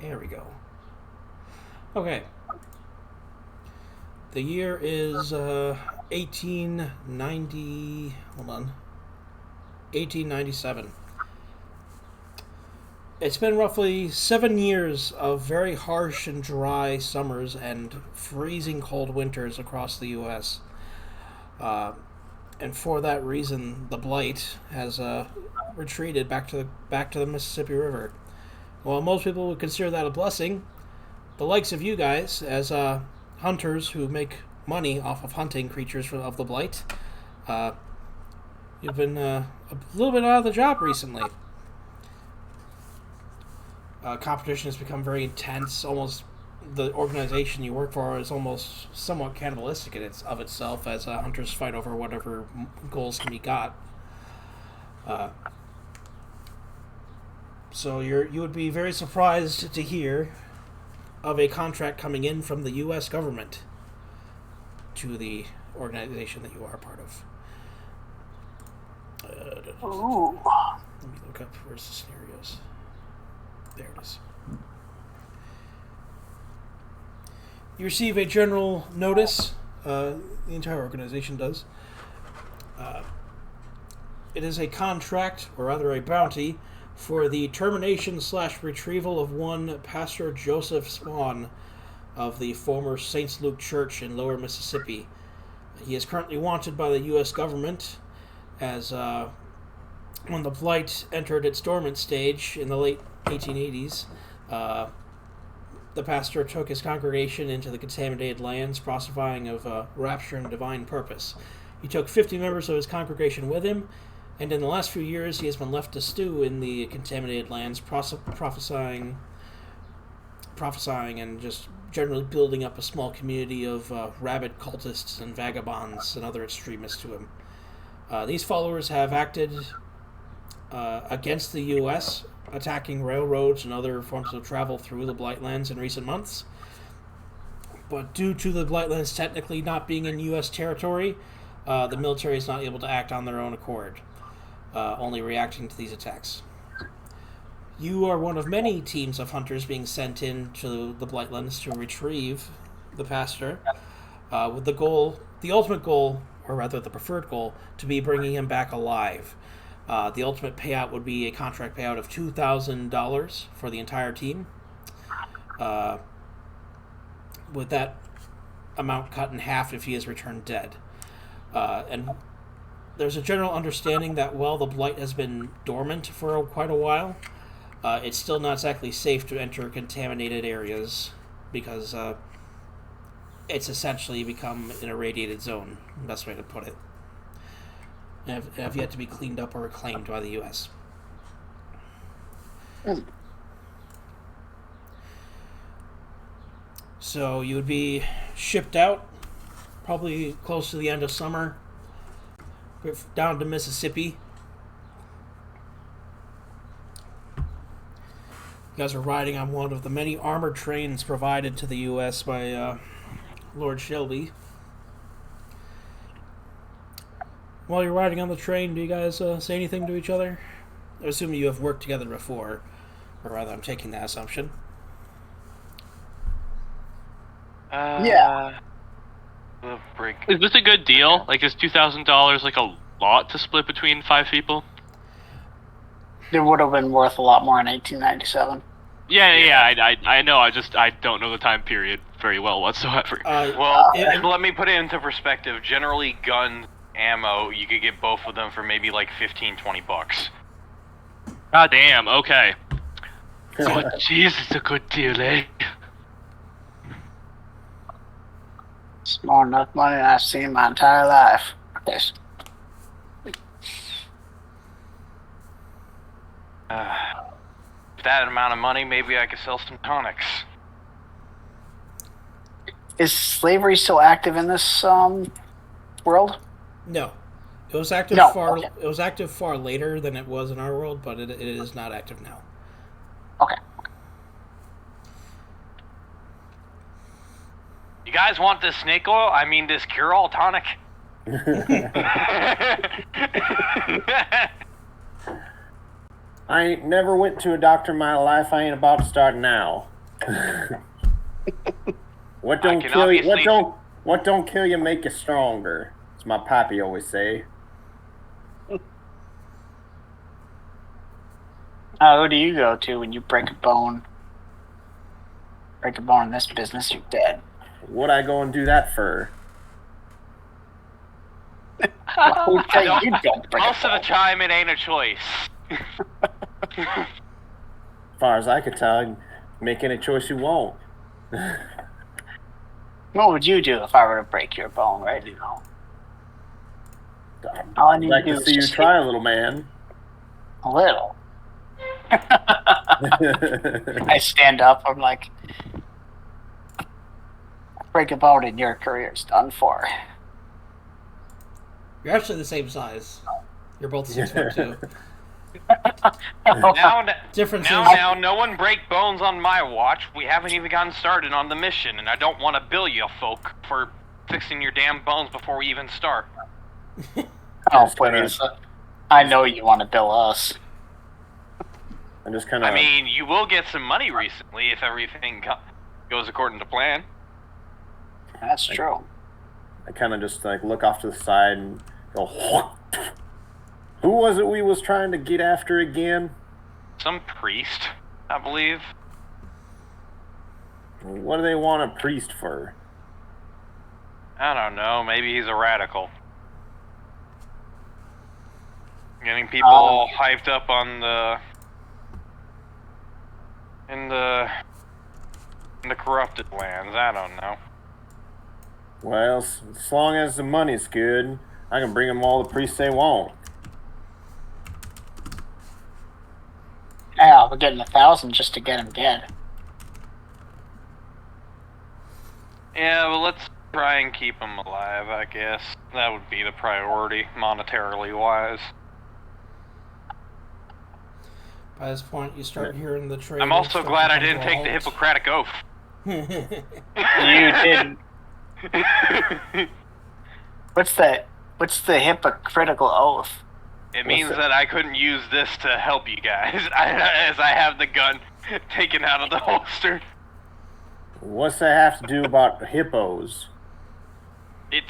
There we go. Okay. The year is 1890. Hold on. 1897. It's been roughly 7 years of very harsh and dry summers and freezing cold winters across the U.S. And for that reason, the blight has retreated back to the Mississippi River. While most people would consider that a blessing, the likes of you guys, as hunters who make money off of hunting creatures of the blight, you've been a little bit out of the job recently. Competition has become very intense. Almost the organization you work for is almost somewhat cannibalistic of itself, as hunters fight over whatever goals can be got. So you would be very surprised to hear of a contract coming in from the U.S. government to the organization that you are a part of. Let me look up where's the scenarios. There it is. You receive a general notice. The entire organization does. It is a contract, or rather a bounty, for the termination/retrieval of one Pastor Joseph Swan of the former St. Luke Church in Lower Mississippi. He is currently wanted by the U.S. government as when the blight entered its dormant stage in the late 1880s. The pastor took his congregation into the contaminated lands, prophesying of rapture and divine purpose. He took 50 members of his congregation with him, and in the last few years he has been left to stew in the contaminated lands, prophesying and just generally building up a small community of rabid cultists and vagabonds and other extremists to him. These followers have acted against the U.S., attacking railroads and other forms of travel through the Blightlands in recent months. But due to the Blightlands technically not being in U.S. territory, the military is not able to act on their own accord, only reacting to these attacks. You are one of many teams of hunters being sent in to the Blightlands to retrieve the pastor, with the ultimate goal, or rather the preferred goal, to be bringing him back alive. The ultimate payout would be a contract payout of $2,000 for the entire team, with that amount cut in half if he is returned dead. And there's a general understanding that while the blight has been dormant for quite a while, it's still not exactly safe to enter contaminated areas because it's essentially become an irradiated zone, best way to put it. And have yet to be cleaned up or reclaimed by the U.S. So you would be shipped out, probably close to the end of summer, down to Mississippi. You guys are riding on one of the many armored trains provided to the U.S. by Lord Shelby. While you're riding on the train, do you guys say anything to each other? I assume you have worked together before, or rather, I'm taking that assumption. Yeah. Break. Is this a good deal? Like, is $2,000 like a lot to split between 5 people? It would have been worth a lot more in 1897. Yeah. I know. I don't know the time period very well whatsoever. Let me put it into perspective. Generally, gun ammo, you could get both of them for maybe like $15-20. God damn. Okay. So, jeez, it's a good deal, eh? It's more than enough money I've seen in my entire life. Yes. That amount of money, maybe I could sell some tonics. Is slavery still active in this world? No. It was active It was active far later than it was in our world, but it is not active now. Okay. You guys want this snake oil? I mean, this cure-all tonic? I ain't never went to a doctor in my life. I ain't about to start now. What don't can kill you? obviously- What don't kill you make you stronger? It's my pappy always say. Who do you go to when you break a bone? Break a bone in this business, you're dead. What I go and do that for? Well, who said you don't break Most a of the bone? time, it ain't a choice. As far as I could tell, make any choice you want. What would you do if I were to break your bone right now? All I I'd need like to do to is see you just try, little man. a little. I stand up. I'm like, break a bone and your career's done for. You're actually the same size. You're both 6'2". Difference is Now, no one break bones on my watch. We haven't even gotten started on the mission, and I don't want to bill you folk for fixing your damn bones before we even start. Oh, please. I know you want to bill us. I'm just kind of. I mean, you will get some money recently if everything goes according to plan. That's true. I kind of just like look off to the side and go. Who was it we was trying to get after again? Some priest, I believe. What do they want a priest for? I don't know. Maybe he's a radical. Getting people all hyped up on in the corrupted lands. I don't know. Well, as long as the money's good, I can bring them all the priests they want. Yeah, we're getting 1,000 just to get him dead. Yeah, well, let's try and keep him alive, I guess. That would be the priority, monetarily wise. by this point, you start hearing the train. I'm also start glad to I come didn't to a take the halt. Hippocratic Oath. You didn't. What's the hypocritical oath? It means that? that I couldn't use this to help you guys, as I have the gun taken out of the holster. What's that have to do about hippos? It's...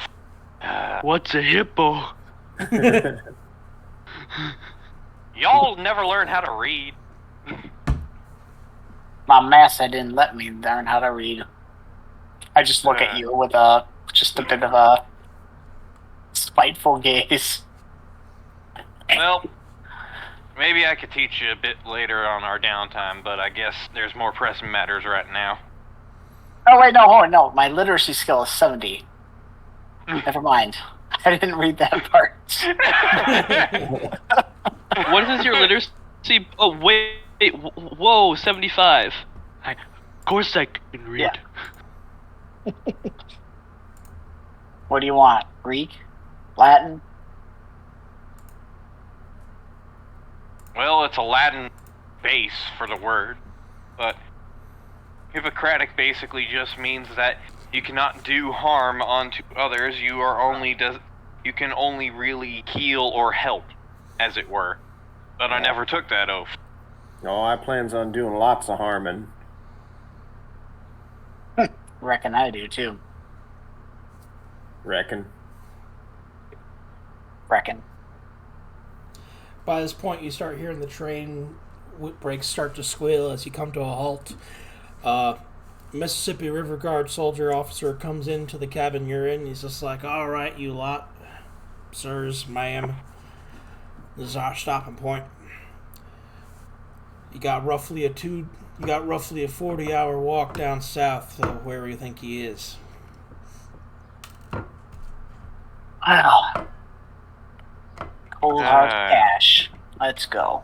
What's a hippo? y'all never learn how to read. My massa didn't let me learn how to read. I just look at you with just a bit of a spiteful gaze. Well, maybe I could teach you a bit later on our downtime, but I guess there's more pressing matters right now. Oh wait, no, my literacy skill is 70. Never mind. I didn't read that part. What is your literacy? Oh, wait. Whoa, 75. Of course I can read. Yeah. What do you want? Greek? Latin? Well, it's a Latin base for the word, but Hippocratic basically just means that you cannot do harm onto others. You can only really heal or help, as it were. But I never took that oath. No, I plans on doing lots of harming. Reckon I do too. Reckon. Reckon. By this point, you start hearing the train brakes start to squeal as you come to a halt. Mississippi River Guard soldier officer comes into the cabin you're in. He's just like, "All right, you lot, sirs, ma'am. This is our stopping point. You got roughly a 40-hour walk down south to where you think he is." Wow. Cold hard Ah. cash. Let's go.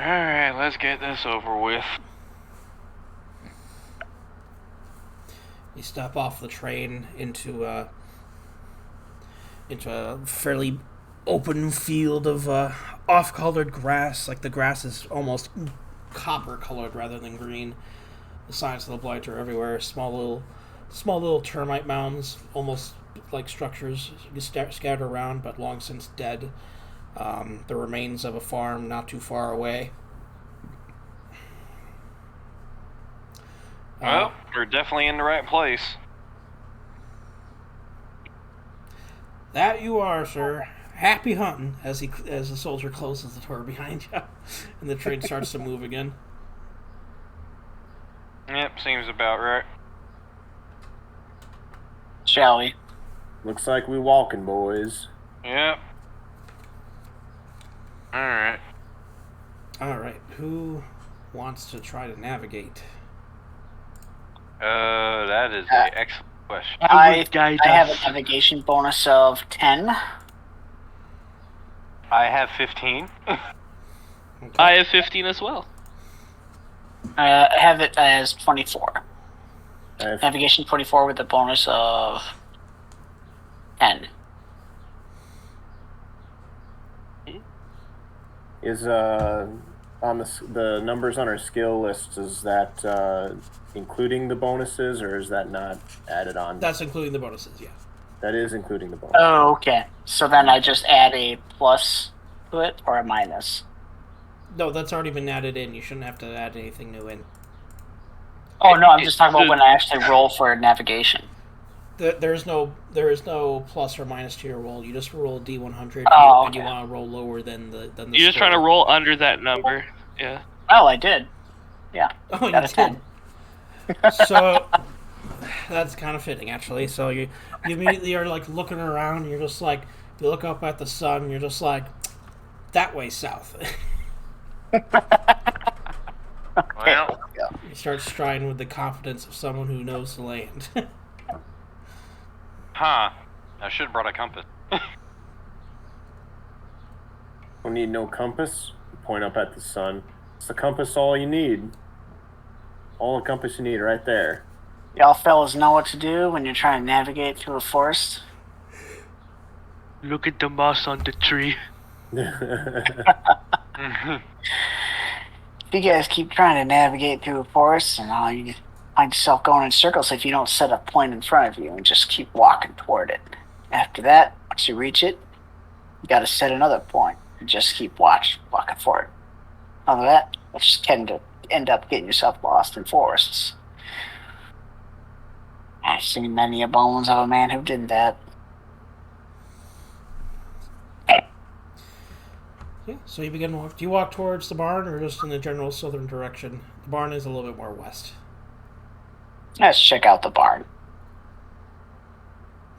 Alright, let's get this over with. You step off the train into a fairly open field of off-colored grass. Like the grass is almost copper-colored rather than green. The signs of the blight are everywhere. Small little termite mounds, almost like structures scattered around, but long since dead. The remains of a farm not too far away. Well, we're definitely in the right place. That you are, sir. Happy hunting as the soldier closes the door behind you, and the train starts to move again. Yep, seems about right. Shall we? Looks like we walking, boys. Yep. Alright. All right, who wants to try to navigate? That is an excellent question. I guide have a us. navigation bonus of 10. I have 15. I have 15 as well. I have it as 24. I have- Navigation 24 with a bonus of 10. Is on the numbers on our skill list, is that including the bonuses, or is that not added on? That's including the bonuses, yeah. That is including the bonuses. Oh, okay. So then I just add a plus to it or a minus? No, that's already been added in. You shouldn't have to add anything new in. Oh, no, I'm just talking about when I actually roll for navigation. There is no plus or minus to your roll. You just roll a D100, Oh, and you okay. want to roll lower than the. You're just trying to roll under that number. Yeah. Oh, I did. Yeah. Oh, you Got a 10. did. So that's kind of fitting, actually. So you immediately are like looking around. And you're just like you look up at the sun. And you're just like that way south. Well, You start striding with the confidence of someone who knows the land. huh. I should have brought a compass. Don't need no compass. Point up at the sun. It's the compass all you need. All the compass you need right there. Y'all fellas know what to do when you're trying to navigate through a forest? Look at the moss on the tree. If you guys keep trying to navigate through a forest, and all you find yourself going in circles if you don't set a point in front of you and just keep walking toward it. After that, once you reach it, you got to set another point and just keep walking for it. Other than that, you just tend to end up getting yourself lost in forests. I've seen many a bones of a man who did that. Yeah, so you begin walk. Do you walk towards the barn or just in the general southern direction? The barn is a little bit more west. Let's check out the barn.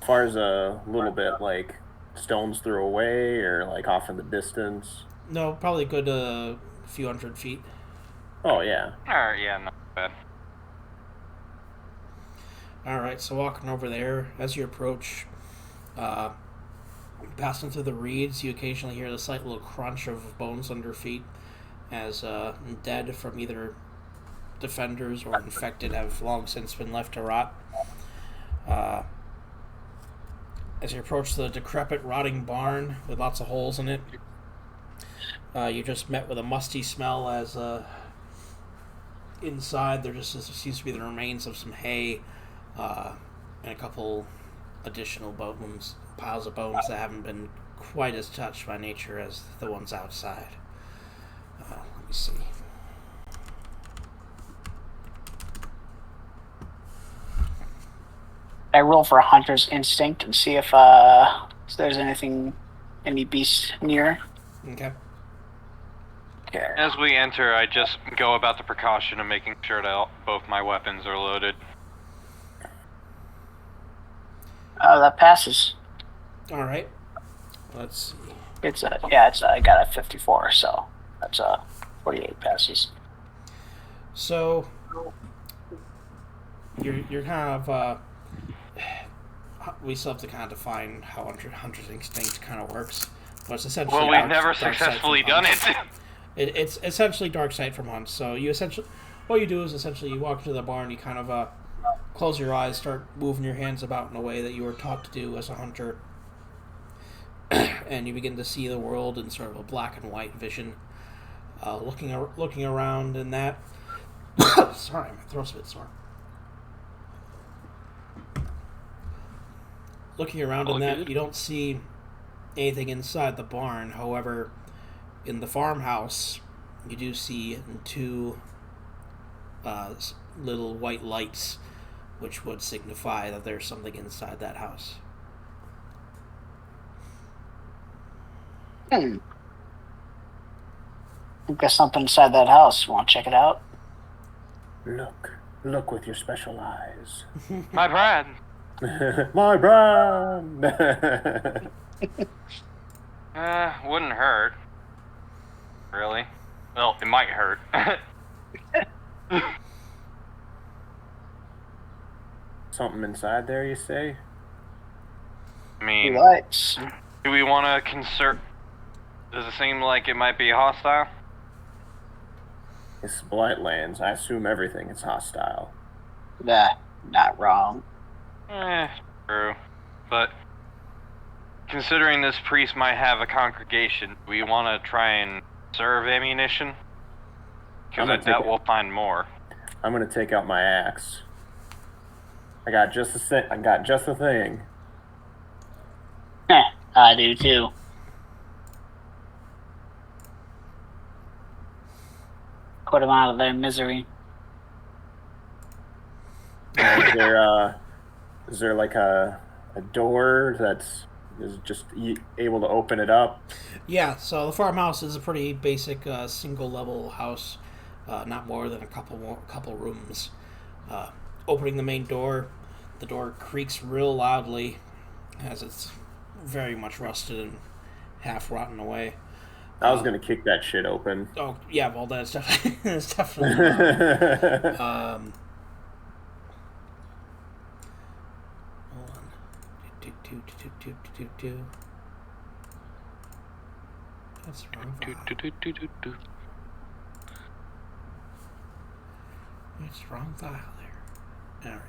As far as a little bit, like stones throw away, or like off in the distance. No, probably a good few hundred feet. Oh yeah. Alright, yeah, not bad. All right, so walking over there, as you approach, passing through the reeds, you occasionally hear the slight little crunch of bones under feet, as dead from either defenders or infected have long since been left to rot. As you approach the decrepit, rotting barn with lots of holes in it, you just met with a musty smell as inside there just seems to be the remains of some hay and a couple additional bones, piles of bones that haven't been quite as touched by nature as the ones outside. Let me see. I roll for a hunter's instinct and see if there's any beasts near. Okay. Okay. As we enter, I just go about the precaution of making sure that both my weapons are loaded. That passes. All right. Let's see. I got a 54, so that's 48 passes. So you're kind of we still have to kind of define how hunter's instinct kind of works, but it's essentially Well, we've dark never sight successfully from done hunts. it. It's essentially dark sight from hunts. So what you do is essentially you walk into the barn, you kind of close your eyes, start moving your hands about in a way that you were taught to do as a hunter, and you begin to see the world in sort of a black and white vision. Looking around in that. Sorry, my throat's a bit sore. Looking around in that, you don't see anything inside the barn. However, in the farmhouse, you do see two little white lights, which would signify that there's something inside that house. I think there's something inside that house. Want to check it out? Look with your special eyes. My brand. My brand. Wouldn't hurt. Really? Well, it might hurt. Something inside there, you say? I mean, Lights. do we want to concert? Does it seem like it might be hostile? It's Blightlands. I assume everything is hostile. Nah, not wrong. True. But considering this priest might have a congregation, do we want to try and serve ammunition? Because I doubt we'll find more. I'm gonna take out my axe. I got just the thing. I do too. Put them out of their misery. Is there like a door that's is just able to open it up? Yeah, so the farmhouse is a pretty basic single-level house, not more than a couple rooms. Opening the main door, the door creaks real loudly, as it's very much rusted and half rotten away. I was gonna kick that shit open. Oh yeah, well that's definitely that's definitely. Hold on. That's wrong file. It's wrong file there. All right.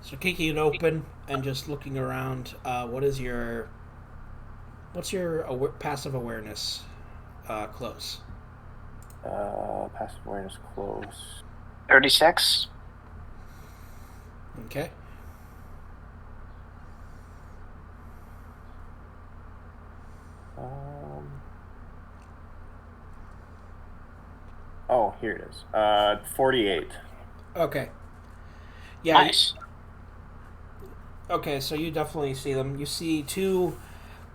So kicking it open and just looking around. What's your passive awareness? Close. Passive awareness close. 36. Okay. Oh, here it is. 48. Okay. Yeah. Nice. Okay, so you definitely see them. You see two,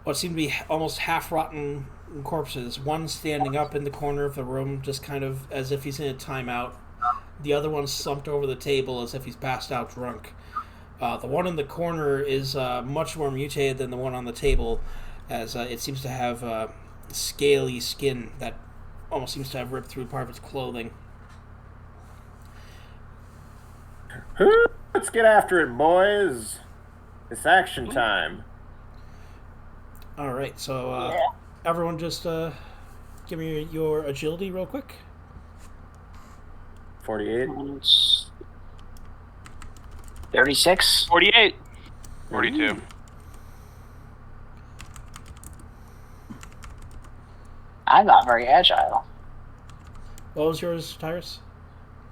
what seem to be almost half-rotten corpses. One standing up in the corner of the room, just kind of as if he's in a timeout. The other one slumped over the table as if he's passed out drunk. The one in the corner is much more mutated than the one on the table, as it seems to have scaly skin that almost seems to have ripped through part of its clothing. Let's get after it, boys. It's action time. All right, so everyone just give me your agility real quick. 48. 36. 48. 42. I'm not very agile. What was yours, Tyrus?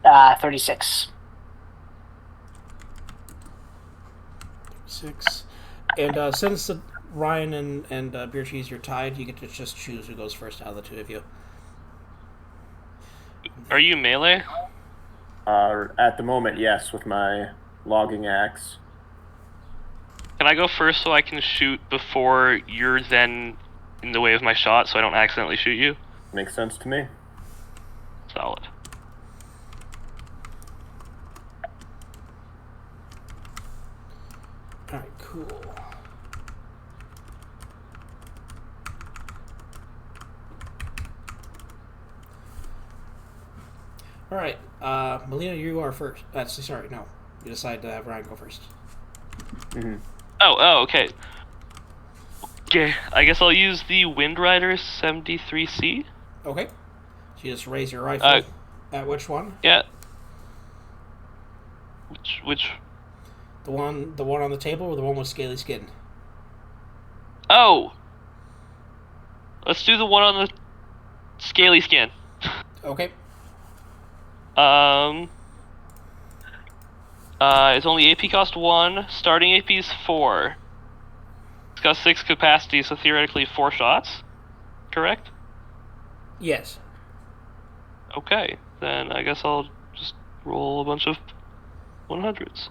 36. 6. And since Ryan and Beer Cheese, you're tied, you get to just choose who goes first out of the two of you. Are you melee? At the moment, yes, with my logging axe. Can I go first so I can shoot before you're then in the way of my shot so I don't accidentally shoot you? Makes sense to me. Solid. Alright, cool. Alright, Melina, you are first. Sorry, no. You decide to have Ryan go first. Mm-hmm. Oh, okay. Okay, I guess I'll use the Wind Rider 73C. Okay. So you just raise your rifle. At which one? Yeah. Which? The one on the table or the one with scaly skin? Oh! Let's do the one on the scaly skin. Okay. It's only AP cost 1, starting AP is 4. It's got 6 capacity, so theoretically 4 shots. Correct? Yes. Okay, then I guess I'll just roll a bunch of 100s.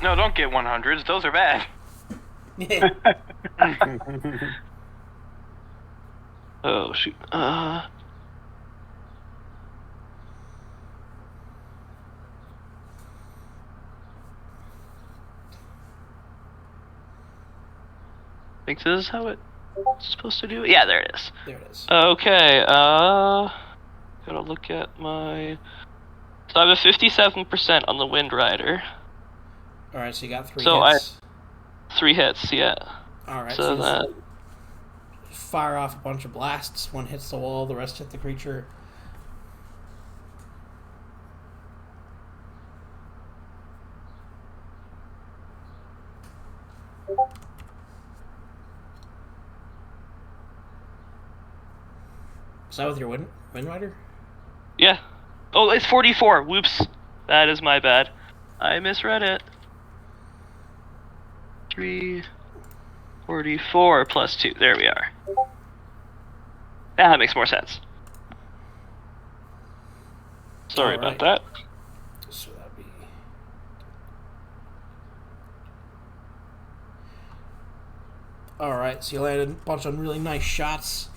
No, don't get 100s. Those are bad. Oh shoot. Think this is how it's supposed to do it? Yeah, there it is. There it is. Okay, gotta look at my... So I have a 57% on the Wind Rider. Alright, so you got 3 So hits. 3 hits, yeah. Alright, So so that... just fire off a bunch of blasts. One hits the wall, the rest hit the creature. Is that with your Wind Rider? Yeah. Oh, it's 44. Whoops. That is my bad. I misread it. 344 plus 2. There we are. That makes more sense. Sorry about that. So that'd be... Alright, so you landed a bunch of really nice shots.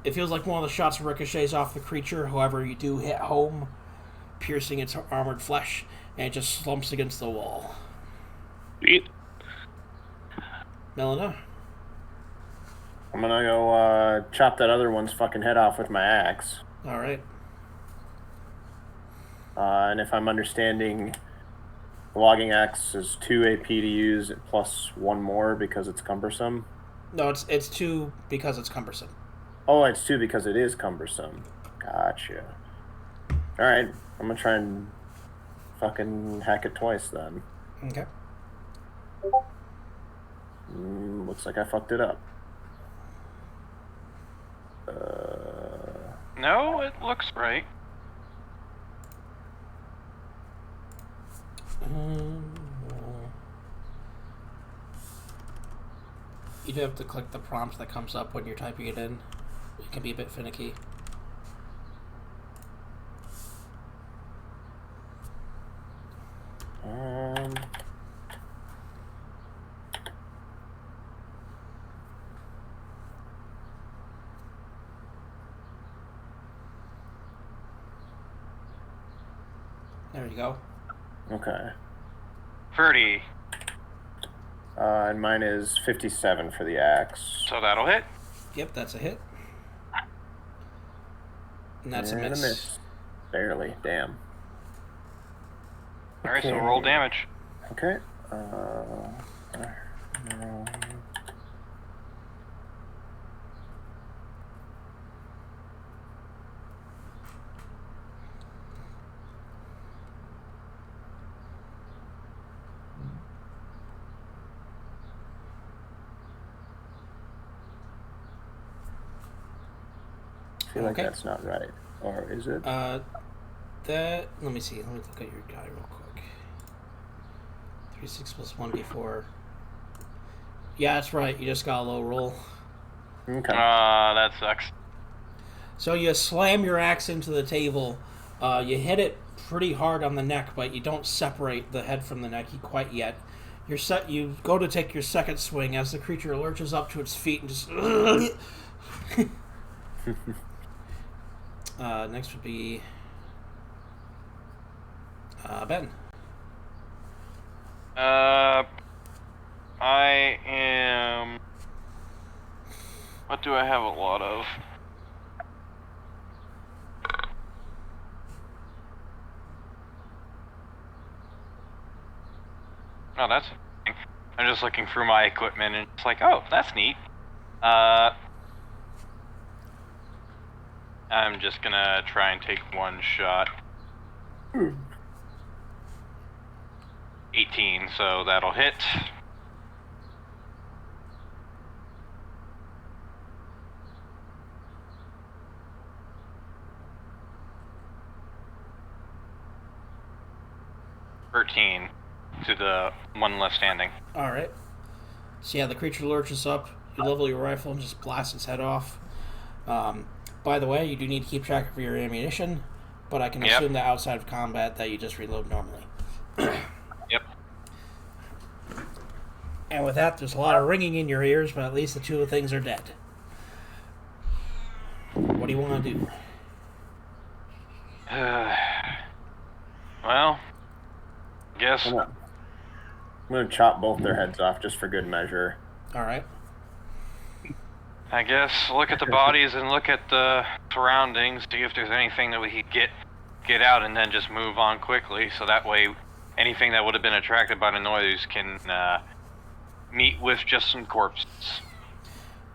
It feels like one of the shots ricochets off the creature, however you do hit home, piercing its armored flesh, and it just slumps against the wall. Sweet. Melina? I'm gonna go chop that other one's fucking head off with my axe. Alright. And if I'm understanding, the logging axe is 2 AP to use plus 1 more because it's cumbersome. No, it's 2 because it's cumbersome. Oh, it's 2 because it is cumbersome. Gotcha. Alright, I'm gonna try and fucking hack it twice then. Okay. Looks like I fucked it up. No, it looks right. You do have to click the prompt that comes up when you're typing it in. It can be a bit finicky. There you go. Okay. 30. And mine is 57 for the axe. So that'll hit. Yep, that's a hit. And that's And a miss. Barely, damn. Alright, so roll damage. Okay. I feel like that's not right. Or is it? Let me see. Let me look at your guy real quick. 3/6 plus 1d4. Yeah, that's right. You just got a low roll. Okay. That sucks. So you slam your axe into the table. You hit it pretty hard on the neck, but you don't separate the head from the neck quite yet. You go to take your second swing as the creature lurches up to its feet and just... next would be... Ben. I am... What do I have a lot of? Oh, that's... I'm just looking through my equipment and it's like, oh, that's neat. I'm just gonna try and take one shot. 18, so that'll hit. $13 to the one left standing. Alright. So yeah, the creature lurches up. You level your rifle and just blast its head off. By the way, you do need to keep track of your ammunition, but I can assume that outside of combat that you just reload normally. Yep. And with that, there's a lot of ringing in your ears, but at least the two things are dead. What do you want to do? Well, I guess. I'm gonna chop both their heads off just for good measure. Alright. I guess look at the bodies and look at the surroundings, see if there's anything that we could get out, and then just move on quickly. So that way, anything that would have been attracted by the noise can meet with just some corpses.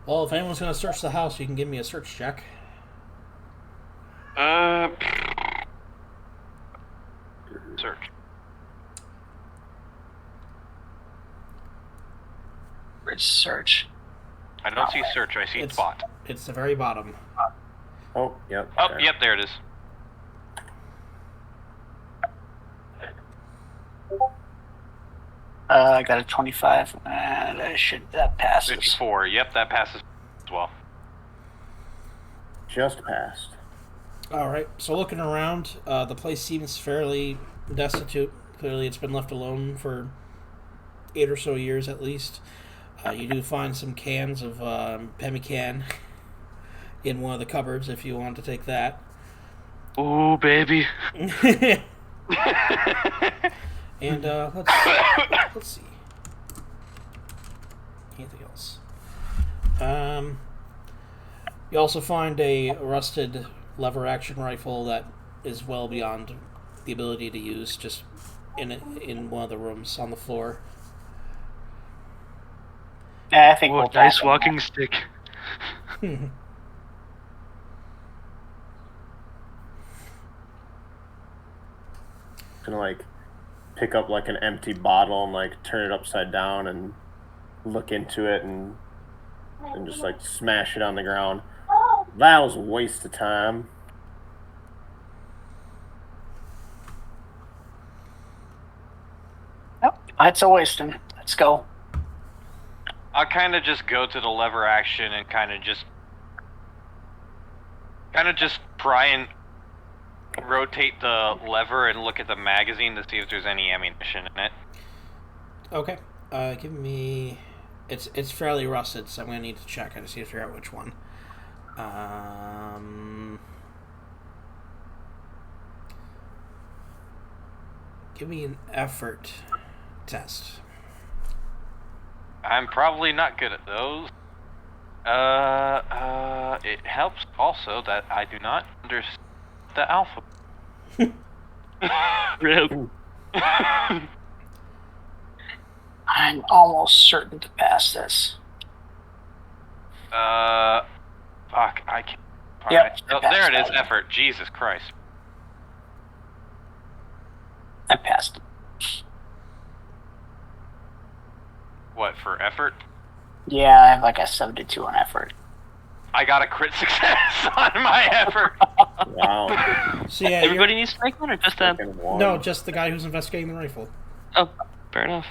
Well, if anyone's going to search the house, you can give me a search check. Search. Research. I don't see search, I see spot. It's the very bottom. Oh, yep. Oh, there. yep, there it is. I got a 25, and that passes. 54, yep, that passes as well. Just passed. Alright, so looking around, the place seems fairly destitute. Clearly it's been left alone for 8 or so years at least. You do find some cans of pemmican in one of the cupboards if you want to take that. Ooh, baby. And let's see. Anything else? You also find a rusted lever action rifle that is well beyond the ability to use, just in one of the rooms on the floor. Yeah, I think Ooh, we'll nice pass walking stick. Gonna like pick up like an empty bottle and like turn it upside down and look into it and just like smash it on the ground. That was a waste of time. Yep, it's a wasting. Let's go. I'll kind of just go to the lever action and kind of just try and rotate the lever and look at the magazine to see if there's any ammunition in it. Okay. Give me... It's fairly rusted, so I'm going to need to check to see if figure out which one. Give me an effort test. I'm probably not good at those. It helps also that I do not understand the alphabet. Rip. I'm almost certain to pass this. Fuck, I can't. Yep, Oh, there it is, effort. Jesus Christ. I passed. What, for effort? Yeah, I have like a 72 on effort. I got a crit success on my effort. Wow. So yeah, Everybody needs to make one, or just them? Fucking one. No, just the guy who's investigating the rifle. Oh, fair enough.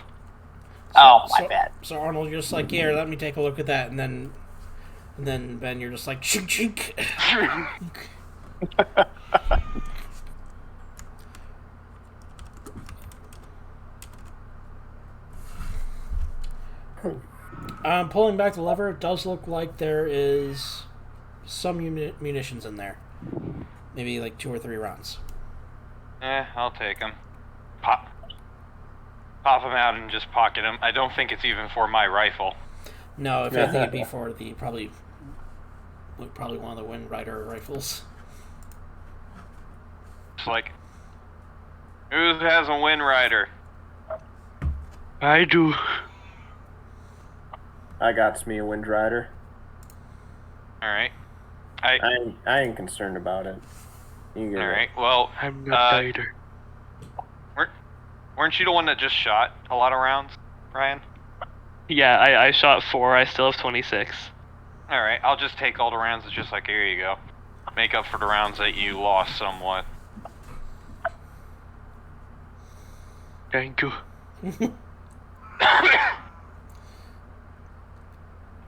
Oh, my bad. So Arnold, you're just like, here, let me take a look at that, and then Ben, you're just like, chink chink. Pulling back the lever, it does look like there is some munitions in there. Maybe like 2 or 3 rounds. I'll take them. Pop them out and just pocket them. I don't think it's even for my rifle. No, if anything, it'd be for the probably one of the Wind Rider rifles. It's like, who has a Wind Rider? I do. I got me a Wind Rider. Alright. I ain't concerned about it. You get it. Alright, well, I'm not either. weren't you the one that just shot a lot of rounds, Ryan? Yeah, I shot 4. I still have 26. Alright, I'll just take all the rounds. It's just like, here you go. Make up for the rounds that you lost somewhat. Thank you.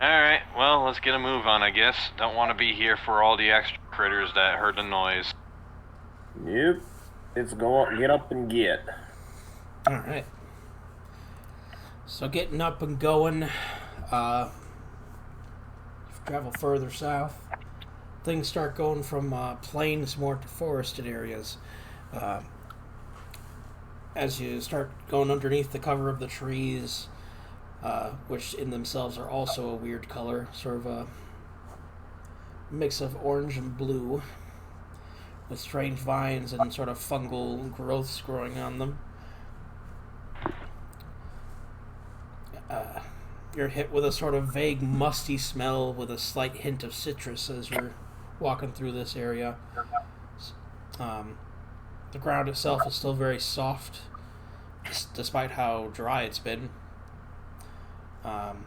Alright, well, let's get a move on, I guess. Don't want to be here for all the extra critters that heard the noise. Yep. It's get up and get. Alright. So getting up and going, travel further south. Things start going from plains more to forested areas. As you start going underneath the cover of the trees, which in themselves are also a weird color, sort of a mix of orange and blue, with strange vines and sort of fungal growths growing on them. You're hit with a sort of vague musty smell with a slight hint of citrus as you're walking through this area. The ground itself is still very soft, despite how dry it's been. And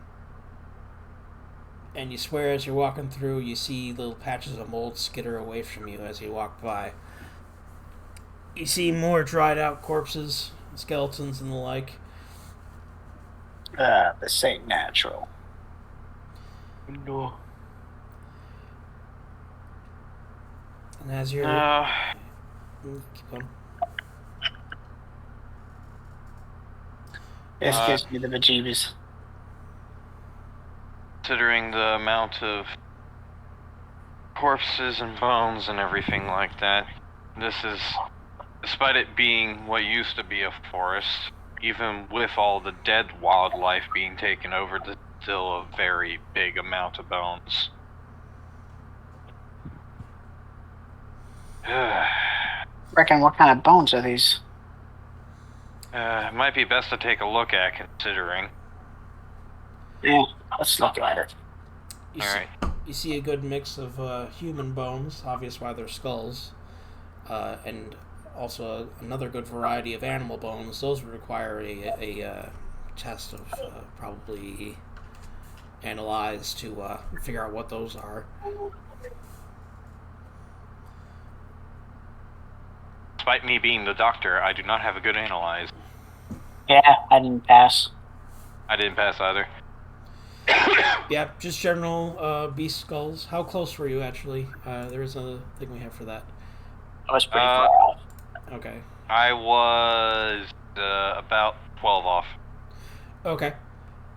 you swear as you're walking through, you see little patches of mold skitter away from you as you walk by. You see more dried out corpses, skeletons, and the like. This ain't natural. No. And as you're... keep going. This gives me the bejeebies. Considering the amount of corpses and bones and everything like that, this is, despite it being what used to be a forest, even with all the dead wildlife being taken over, there's still a very big amount of bones. Reckon what kind of bones are these? It might be best to take a look at, considering. Yeah, let's look at it. You see a good mix of human bones, obvious why they're skulls, and also another good variety of animal bones. Those would require a test of probably analyze to figure out what those are. Despite me being the doctor, I do not have a good analyze. Yeah, I didn't pass. I didn't pass either. Yeah, just general beast skulls. How close were you, actually? There is a thing we have for that. I was pretty far off. Okay. I was about 12 off. Okay.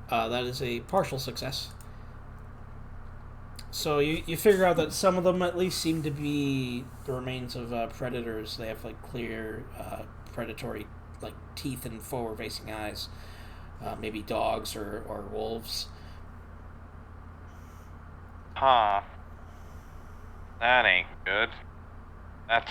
That is a partial success. So you figure out that some of them at least seem to be the remains of predators. They have like clear predatory like teeth and forward-facing eyes. Maybe dogs or wolves. Huh. That ain't good. That's...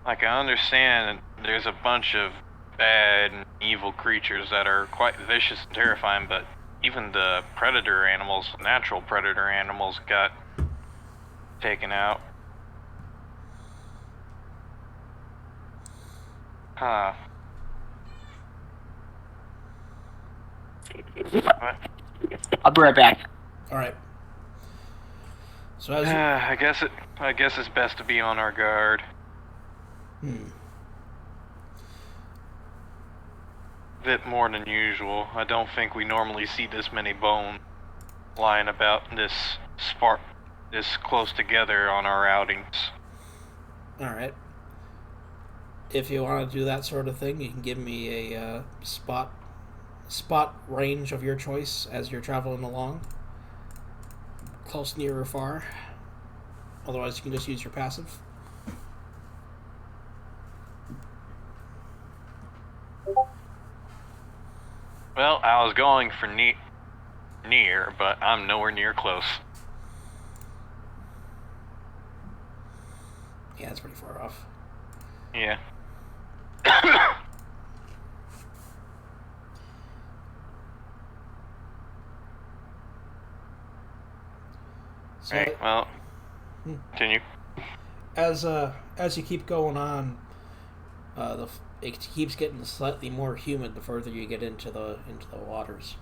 Like, I understand there's a bunch of bad and evil creatures that are quite vicious and terrifying, but even the predator animals, natural predator animals, got taken out. Huh. What? I'll be right back. All right. So as I guess it's best to be on our guard. Bit more than usual. I don't think we normally see this many bones lying about this close together on our outings. All right. If you want to do that sort of thing, you can give me a spot range of your choice as you're traveling along. Close, near, or far. Otherwise, you can just use your passive. Well, I was going for near, but I'm nowhere near close. Yeah, that's pretty far off. Yeah. So, Right, well, continue. as you keep going on, it keeps getting slightly more humid the further you get into the waters,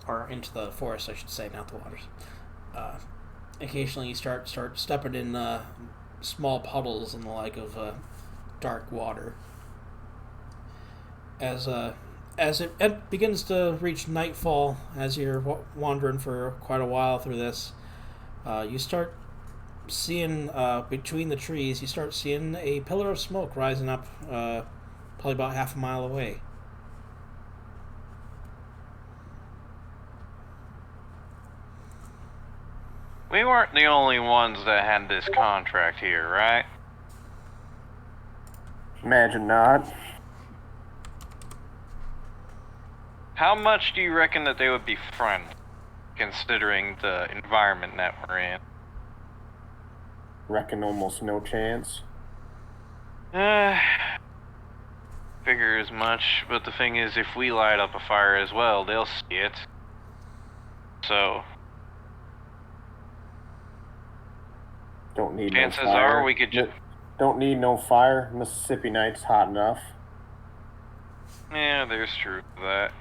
or into the forest, I should say, not the waters. Occasionally, you start stepping in small puddles and the like of dark water. As As it begins to reach nightfall, as you're wandering for quite a while through this, you start seeing between the trees. You start seeing a pillar of smoke rising up, probably about half a mile away. We weren't the only ones that had this contract here, right? Imagine not. How much do you reckon that they would be friends, considering the environment that we're in? Reckon almost no chance. Figure as much, but the thing is, if we light up a fire as well, they'll see it. So, Don't need chances no fire. are we could just... Don't need no fire. Mississippi night's hot enough. Yeah, there's truth to that.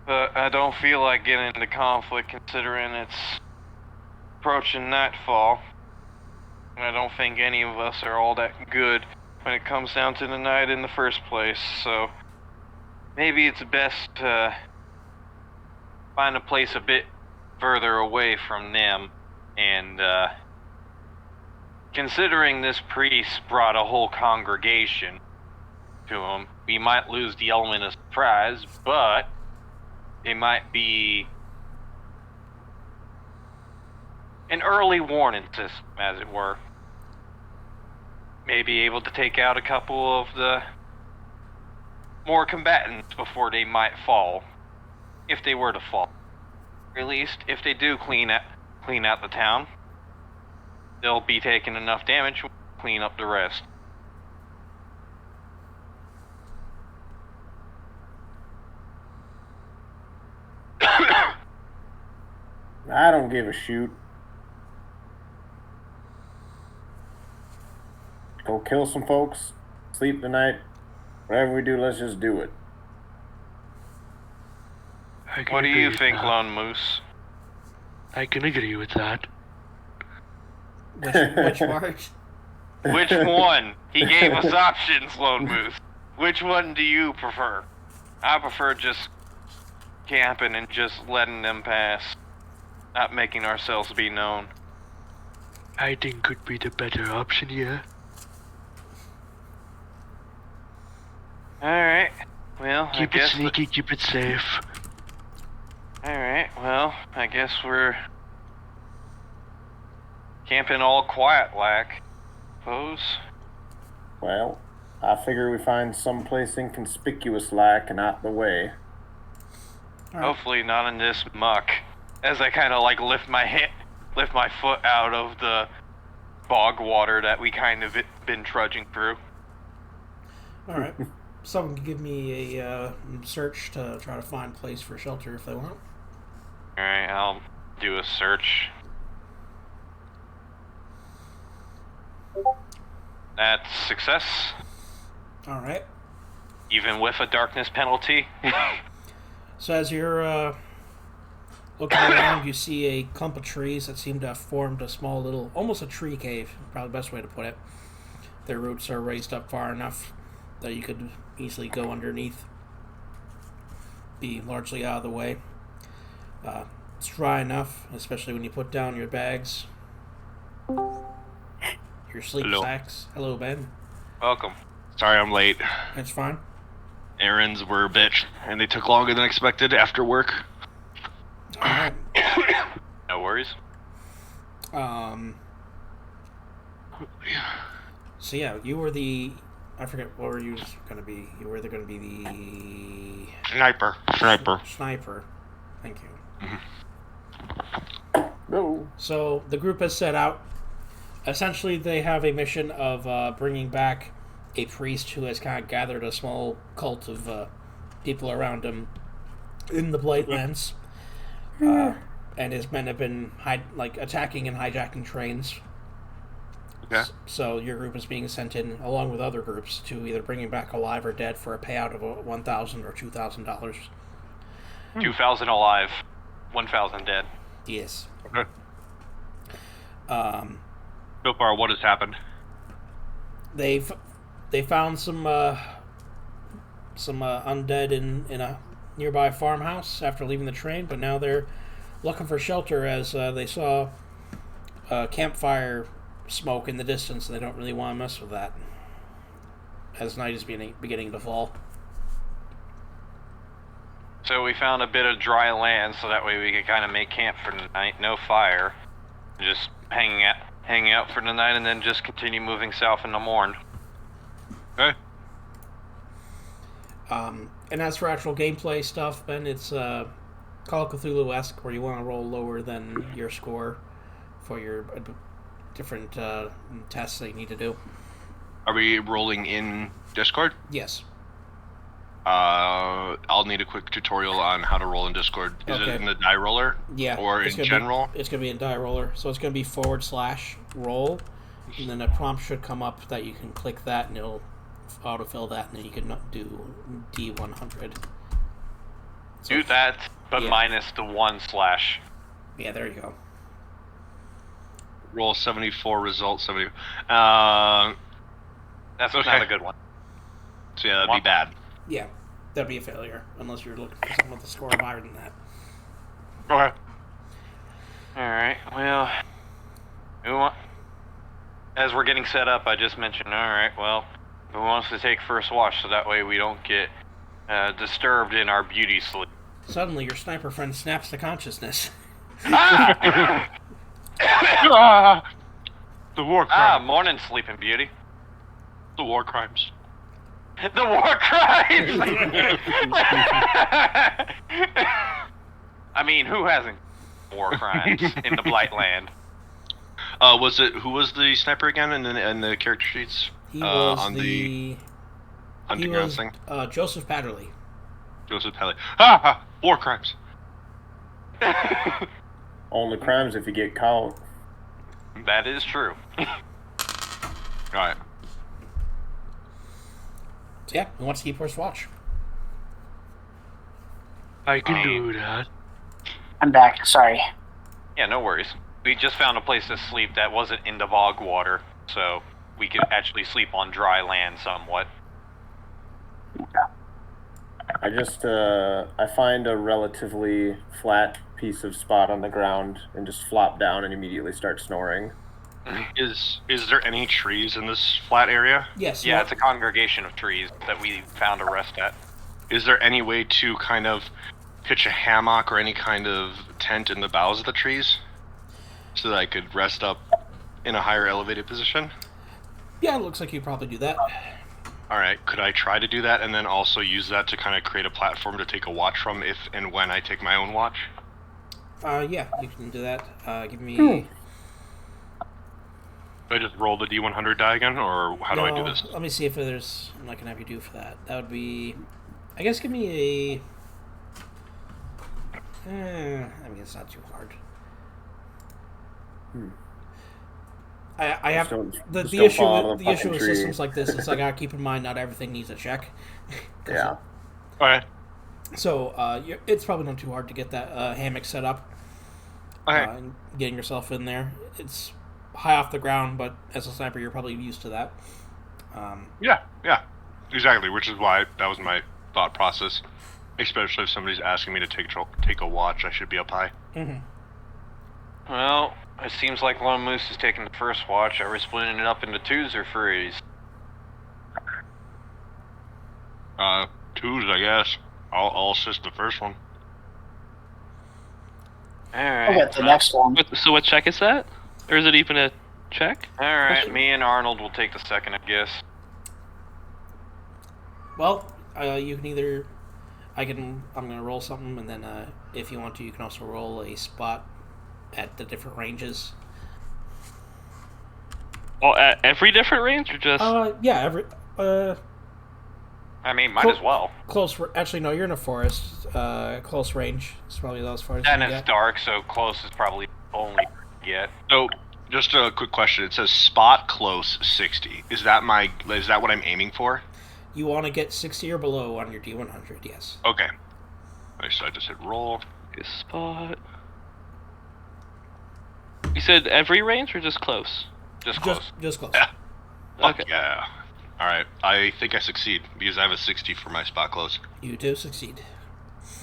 But I don't feel like getting into conflict considering it's approaching nightfall. And I don't think any of us are all that good when it comes down to the night in the first place, so maybe it's best to find a place a bit further away from them. And considering this priest brought a whole congregation to him, we might lose the element of surprise, but it might be an early warning system, as it were. Maybe able to take out a couple of the more combatants before they might fall, if they were to fall. Or at least, if they do clean out the town, they'll be taking enough damage to clean up the rest. I don't give a shoot. Go kill some folks, sleep tonight. Whatever we do, let's just do it. What do you think, Lone Moose? I can agree with that. Which part? Which one? He gave us options, Lone Moose. Which one do you prefer? I prefer just camping and just letting them pass. Not making ourselves be known. I think could be the better option here. Alright. Well, Keep it sneaky, keep it safe. Alright, well, I guess we're camping all quiet-like, suppose. Well, I figure we find someplace inconspicuous like and out the way. All right. Hopefully not in this muck. As I kind of like lift my foot out of the bog water that we kind of been trudging through. All right. Someone can give me a search to try to find a place for shelter if they want. Alright, I'll do a search. That's success. All right. Even with a darkness penalty. So as you're looking around, you see a clump of trees that seem to have formed a small little, almost a tree cave, probably the best way to put it. Their roots are raised up far enough that you could easily go underneath, be largely out of the way. It's dry enough, especially when you put down your bags, your sleep sacks. Hello, Ben. Welcome. Sorry I'm late. It's fine. Errands were a bitch, and they took longer than expected after work. All right. No worries. So yeah, you were the... I forget, what were you going to be? You were either going to be the... Sniper. Sniper. Thank you. No. So the group has set out. Essentially, they have a mission of bringing back a priest who has kind of gathered a small cult of people around him in the Blightlands. And his men have been attacking and hijacking trains. Okay. So your group is being sent in, along with other groups, to either bring him back alive or dead for a payout of $1,000 or $2,000. 2,000 alive, 1,000 dead. Yes. Okay. So far, what has happened? They've they found some undead in a nearby farmhouse after leaving the train, but now they're looking for shelter as they saw campfire smoke in the distance, and they don't really want to mess with that as night is beginning to fall. So we found a bit of dry land, so that way we could kind of make camp for the night. No fire, just hanging out for the night, and then just continue moving south in the morn. Okay. And as for actual gameplay stuff, Ben, it's Call of Cthulhu-esque, where you want to roll lower than your score for your different tests that you need to do. Are we rolling in Discord? Yes. I'll need a quick tutorial on how to roll in Discord. Is it in the die roller? Yeah. Or in general? It's going to be in die roller. So it's going to be /roll, and then a prompt should come up that you can click that, and it'll autofill that, and then you can do D100. So, Do that, but yeah. minus the 1/. Yeah, there you go. Roll 74, result 70. That's Okay. not a good one. So yeah, that'd be bad. Yeah, that'd be a failure, unless you're looking for someone with a score higher than that. Okay. Alright, well, as we're getting set up, I just mentioned, alright, well, who wants to take first watch so that way we don't get disturbed in our beauty sleep? Suddenly, your sniper friend snaps to consciousness. Ah! The war crimes. Morning, sleeping beauty. The war crimes. The war crimes! I mean, who hasn't war crimes in the Blightland? Who was the sniper again in the character sheets? He was on the hunting he grounds was, thing? Joseph Patterley. Joseph Pelly. War crimes. Only crimes if you get caught. That is true. Alright. So yeah, who wants to keep first watch? I can do that. I'm back. Sorry. Yeah, no worries. We just found a place to sleep that wasn't in the bog water, so we could actually sleep on dry land somewhat. I just, I find a relatively flat piece of spot on the ground and just flop down and immediately start snoring. Is there any trees in this flat area? Yes. Yeah, it's a congregation of trees that we found a rest at. Is there any way to kind of pitch a hammock or any kind of tent in the boughs of the trees so that I could rest up in a higher elevated position? Yeah, it looks like you probably do that. Alright, could I try to do that and then also use that to kind of create a platform to take a watch from if and when I take my own watch? Yeah, you can do that. Give me... Do I just roll the D100 die again, or how do I do this? Let me see if there's something I can have you do for that. That would be... I guess give me a... I mean, it's not too hard. I have... The issue with systems like this is I gotta keep in mind not everything needs a check. Yeah. Alright. So, it's probably not too hard to get that hammock set up. Okay. And getting yourself in there. It's high off the ground, but as a sniper, you're probably used to that. Yeah, exactly, which is why that was my thought process. Especially if somebody's asking me to take a watch, I should be up high. Mm-hmm. Well, it seems like Lone Moose is taking the first watch. Are we splitting it up into twos or threes? Twos, I guess. I'll assist the first one. I'll Alright. get the next one. So what check is that? Or is it even a check? Alright, me and Arnold will take the second, I guess. Well, you can either... I'm going to roll something, and then if you want to, you can also roll a spot at the different ranges. Oh, at every different range, or just... Yeah, every... I mean, might as well. Close... Actually, no, you're in a forest. Close range. It's probably as far as And you it's get. dark, so close is probably only get. So, just a quick question. It says spot close 60. Is that what I'm aiming for? You want to get 60 or below on your D100, yes. Okay. So I just hit roll. spot. You said every range or just close? Just close. Just close. Yeah. Fuck Okay. yeah. Alright, I think I succeed, because I have a 60 for my spot close. You do succeed.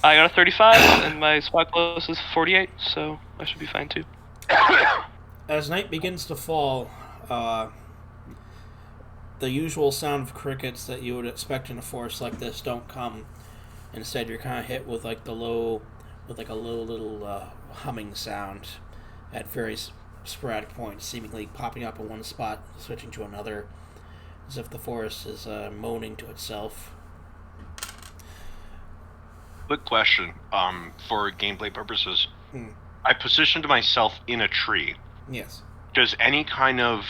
I got a 35, and my spot close is 48, so I should be fine too. As night begins to fall, the usual sound of crickets that you would expect in a forest like this don't come. Instead, you're kind of hit with like a low little humming sound at very sporadic points, seemingly popping up in one spot, switching to another, as if the forest is moaning to itself. Quick question, for gameplay purposes. I positioned myself in a tree. Yes. Does any kind of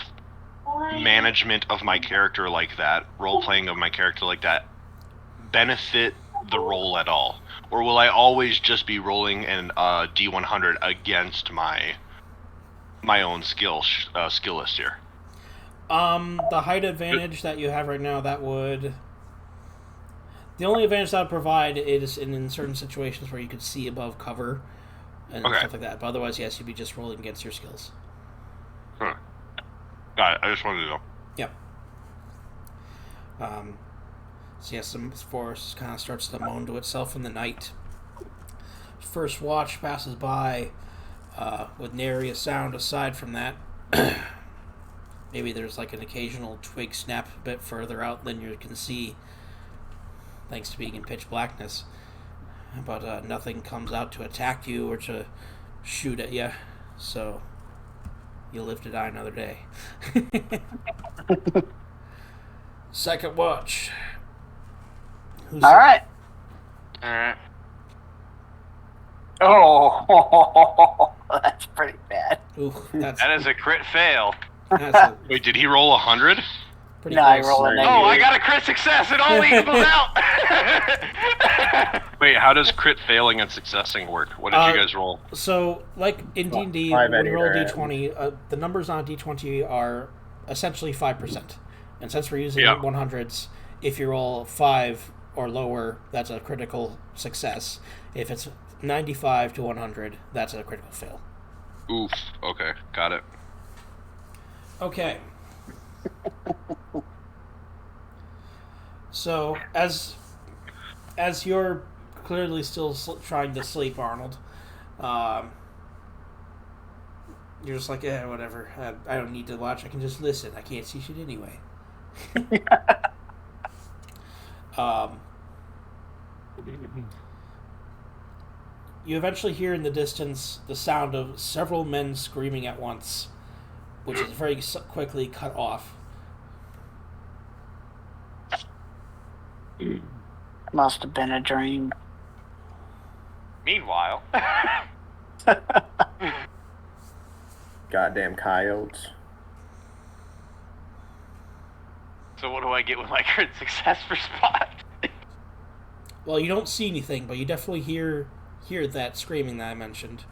management of my character like that, role-playing of my character like that, benefit the roll at all? Or will I always just be rolling an D100 against my own skill list here? The height advantage that you have right now, that would... The only advantage that would provide is in certain situations where you could see above cover and stuff like that. But otherwise, yes, you'd be just rolling against your skills. Huh. Got it. I just wanted to know. Yep. So yes, the forest kind of starts to moan to itself in the night. First watch passes by with nary a sound aside from that. Maybe there's like an occasional twig snap a bit further out than you can see, thanks to being in pitch blackness. But nothing comes out to attack you or to shoot at you, so you'll live to die another day. Second watch. All right. Alright. Oh, that's pretty bad. Ooh, That is a crit fail. that's a Wait, did he roll 100? pretty No, I close. roll a Oh, negative. I got a crit success! It all equals out! Wait, how does crit failing and successing work? What did you guys roll? So, like in D&D, Five when you roll a editor. D20, the numbers on a D20 are essentially 5%. And since we're using Yeah. 100s, if you roll 5 or lower, that's a critical success. If it's 95 to 100, that's a critical fail. Oof. Okay, got it. Okay. So, as you're clearly still trying to sleep, Arnold, you're just like, yeah, whatever. I don't need to watch. I can just listen. I can't see shit anyway. You eventually hear in the distance the sound of several men screaming at once, which is very quickly cut off. Must have been a dream. Meanwhile, Goddamn coyotes. so what do I get with my crit success for spot? Well, you don't see anything, but you definitely hear that screaming that I mentioned.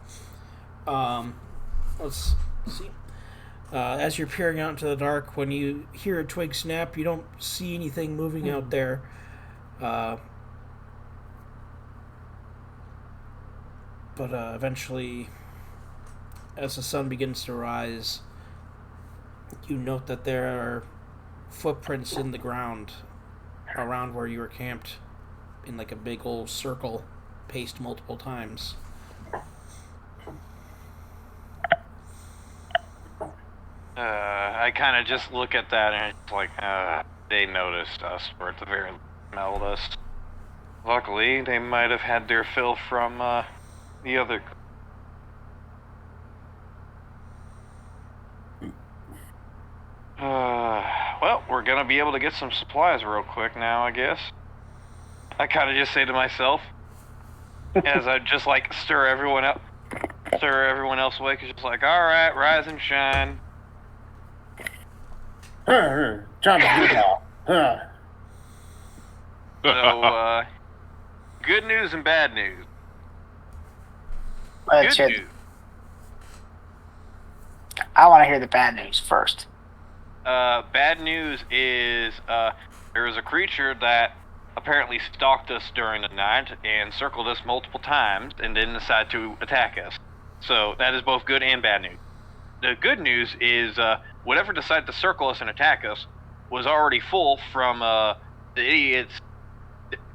Let's see. As you're peering out into the dark, when you hear a twig snap, you don't see anything moving out there. But eventually, as the sun begins to rise, you note that there are footprints in the ground around where you were camped in like a big old circle, paced multiple times. I kind of just look at that and it's like, they noticed us, or at the very least smelled us. Luckily, they might have had their fill from the other. Well, we're gonna be able to get some supplies real quick now, I guess. I kind of just say to myself, as I just like stir everyone else awake, it's just like, all right, rise and shine. Jump Huh. So, good news and bad news. Let's Good hear- news. I want to hear the bad news first. Bad news is there was a creature that apparently stalked us during the night and circled us multiple times and then decided to attack us. So that is both good and bad news. The good news is whatever decided to circle us and attack us was already full from the idiots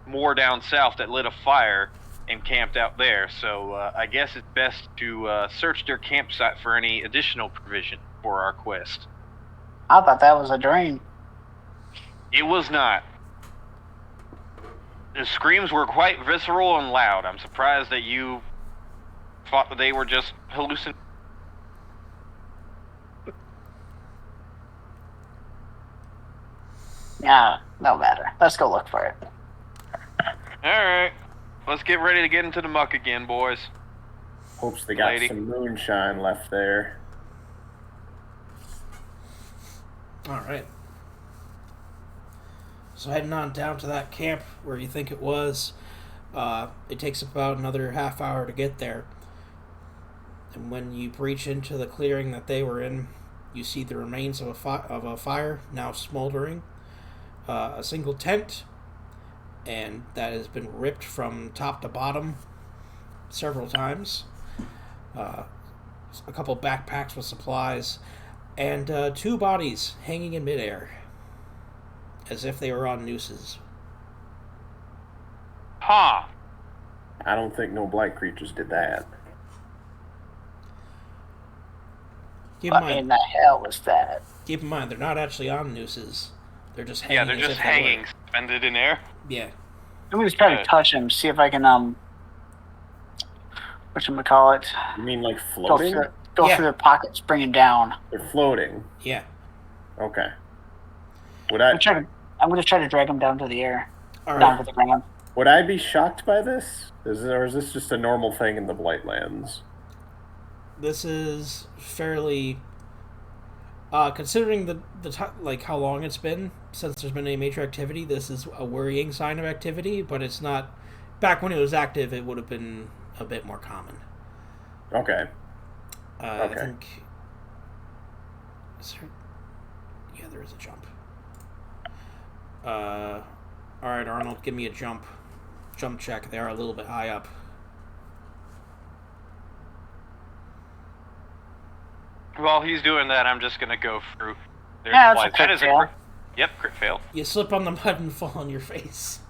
more down south that lit a fire and camped out there. So I guess it's best to search their campsite for any additional provision for our quest. I thought that was a dream. It was not. The screams were quite visceral and loud. I'm surprised that you thought that they were just hallucinations. Yeah, no matter. Let's go look for it. Alright. Let's get ready to get into the muck again, boys. Hopes they got Lady. some moonshine left there. All right. So heading on down to that camp where you think it was. It takes about another half hour to get there. And when you breach into the clearing that they were in, you see the remains of a fire now smoldering. A single tent, and that has been ripped from top to bottom several times. A couple backpacks with supplies, and 2 bodies hanging in midair, as if they were on nooses. Ha! I don't think no black creatures did that. Keep in What mind, in the hell was that? keep in mind, they're not actually on nooses. They're just hanging. Yeah, they're as just if they hanging, were. suspended in air. Yeah. Let me just try to touch him, see if I can, whatchamacallit, You mean like go floating? through, Yeah. through their pockets, bring him down. They're floating. Yeah. Okay. Would I I'm gonna try to drag him down to the air, All down right. to the ground. would I be shocked by this? Or is this just a normal thing in the Blightlands? This is fairly. Considering like how long it's been since there's been any major activity, this is a worrying sign of activity. But it's not. Back when it was active, it would have been a bit more common. Okay. I Okay. think. Yeah, there is a jump. All right, Arnold, give me a jump check. They are a little bit high up. While he's doing that, I'm just gonna go through their Yeah, that's a supplies. That crit is a fail. crit. Yep, crit fail. You slip on the mud and fall on your face.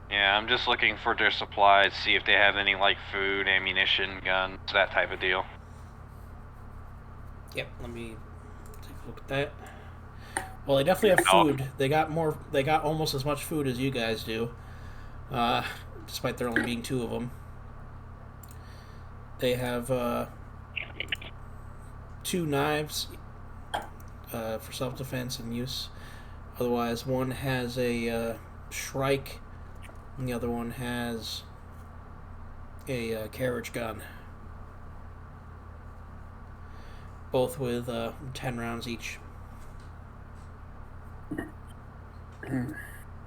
Yeah, I'm just looking for their supplies, see if they have any, like, food, ammunition, guns, that type of deal. Yep, let me take a look at that. Well, they definitely have Oh. food. They got more. They got almost as much food as you guys do, despite there only being 2 of them. They have 2 knives for self-defense and use. Otherwise, one has a shrike, and the other one has a carriage gun. Both with 10 rounds each.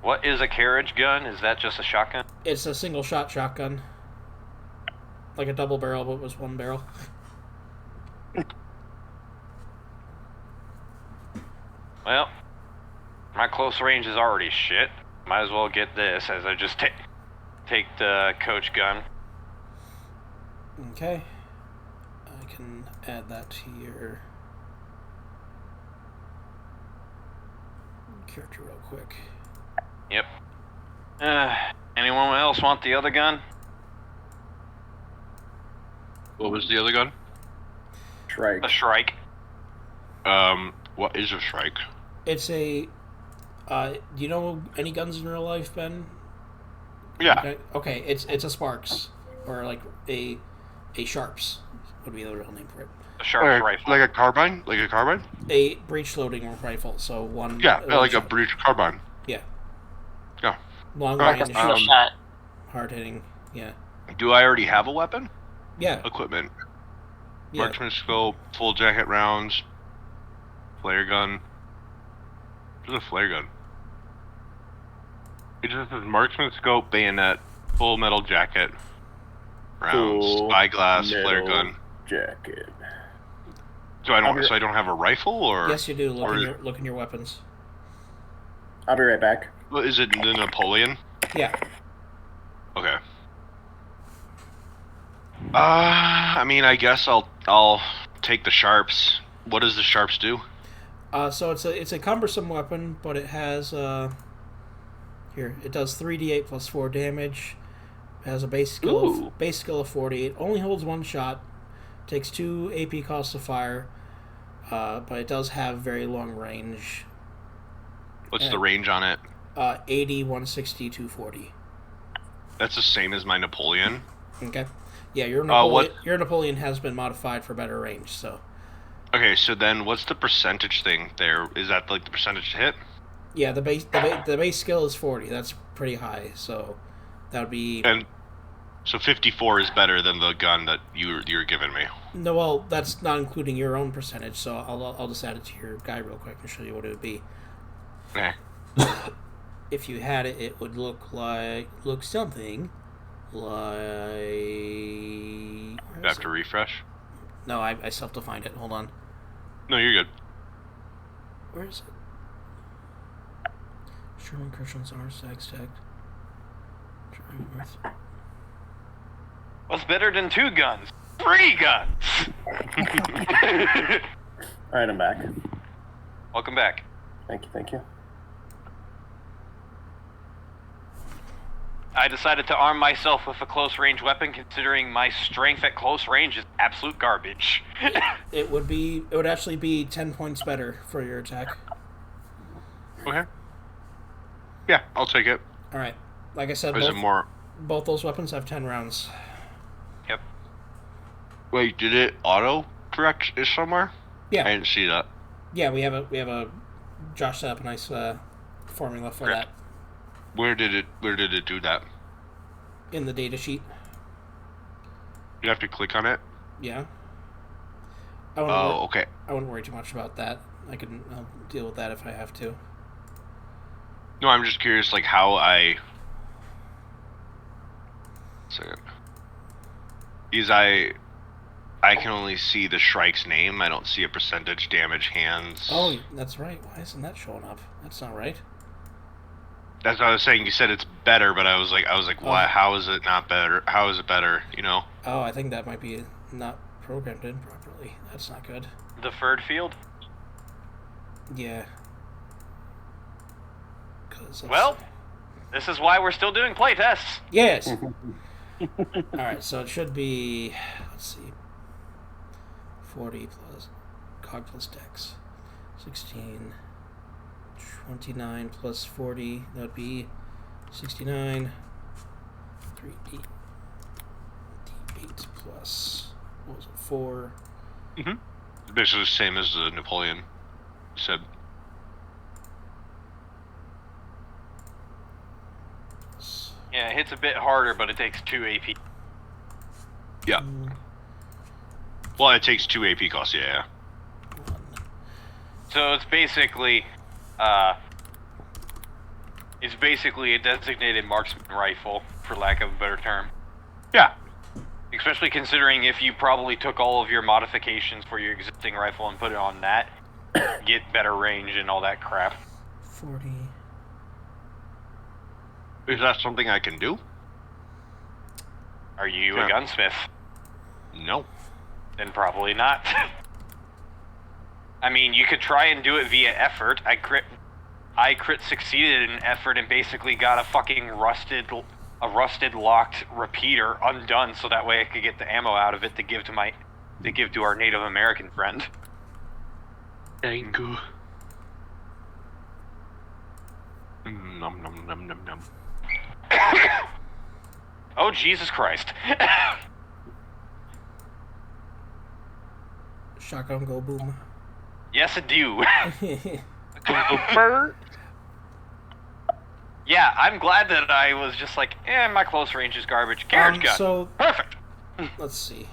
What is a carriage gun? Is that just a shotgun? It's a single shot shotgun. Like a double barrel, but it was 1 barrel. Well, my close range is already shit. Might as well get this as I just take the coach gun. Okay. I can add that to your character real quick. Yep. Anyone else want the other gun? What was the other gun? Shrike. A Shrike. What is a Shrike? It's a. Do you know any guns in real life, Ben? Yeah. Okay, it's a Sparks, or like a Sharps would be the real name for it. A Sharps rifle. Like a carbine? Like a carbine? A breech loading rifle, so one. Yeah, one like a shot. breech carbine. Yeah. Yeah. Long Like Like a range, single shot. hard hitting. Yeah. Do I already have a weapon? Yeah. Equipment. Yeah. Marksman scope, full jacket rounds, flare gun. What's a flare gun? It just says marksman scope, bayonet, full metal jacket, rounds, Full spyglass, flare metal gun. Jacket. So I don't have a rifle, or Yes, you do. or Look in your weapons. I'll be right back. Well, is it the Napoleon? Yeah. Okay. I mean, I guess I'll take the sharps What does the sharps do? So it's a cumbersome weapon, but it has here it does 3d8 plus 4 damage. It has a base skill of 40. It only holds one shot. Takes 2 AP costs to fire, but it does have very long range. What's the range on it? 80, 160, 240. That's the same as my Napoleon. Okay. Yeah, your Napoleon has been modified for better range, so. Okay, so then what's the percentage thing there? Is that like the percentage to hit? Yeah, the base skill is 40. That's pretty high, so that would be. And so 54 is better than the gun that you're giving me. No, well, that's not including your own percentage, so I'll just add it to your guy real quick and show you what it would be. Okay. If you had it, it would look something like. You have to refresh. No, I still have to find it. Hold on. No, you're good. Where is it? Sherman Christian's R Stag. What's better than 2 guns? 3 guns! Alright, I'm back. Welcome back. Thank you. I decided to arm myself with a close-range weapon, considering my strength at close range is absolute garbage. It would actually be 10 points better for your attack. Okay. Yeah, I'll take it. All right. Like I said, Or is it more? both those weapons have 10 rounds. Yep. Wait, did it auto correct it somewhere? Yeah. I didn't see that. Yeah, we have a Josh set up a nice formula for that Where did it do that? in the data sheet. You have to click on it. Yeah. Okay. I wouldn't worry too much about that. I'll deal with that if I have to. No, I'm just curious, like how I. Second. Because I can only see the Shrike's name. I don't see a percentage damage hands. Oh, that's right. Why isn't that showing up? That's not right. That's what I was saying. You said it's better, but I was like, why? How is it not better? How is it better? You know? Oh, I think that might be not programmed in properly. That's not good. The third field? Yeah. Well, this is why we're still doing playtests. Yes. All right, so it should be. Let's see. 40 plus cog plus dex. 16. 29 plus 40. That would be 69. 3d8 plus. What was it? 4. Mm-hmm. Basically the same as the Napoleon. You said. Yeah, it hits a bit harder, but it takes 2 AP. Yeah. Well, it takes 2 AP costs. Yeah. So it's basically a designated marksman rifle, for lack of a better term. Yeah. Especially considering if you probably took all of your modifications for your existing rifle and put it on that, get better range and all that crap. 40. Is that something I can do? Are you Yeah. a gunsmith? No. Then probably not. I mean, you could try and do it via effort. I crit succeeded in effort and basically got a fucking rusted locked repeater undone, so that way I could get the ammo out of it to give to our Native American friend. Thank you. Nom nom nom nom nom. Oh, Jesus Christ. Shotgun go boom. Yes, I do. Yeah, I'm glad that I was just like, my close range is garbage. Carriage gun. So Perfect. let's see.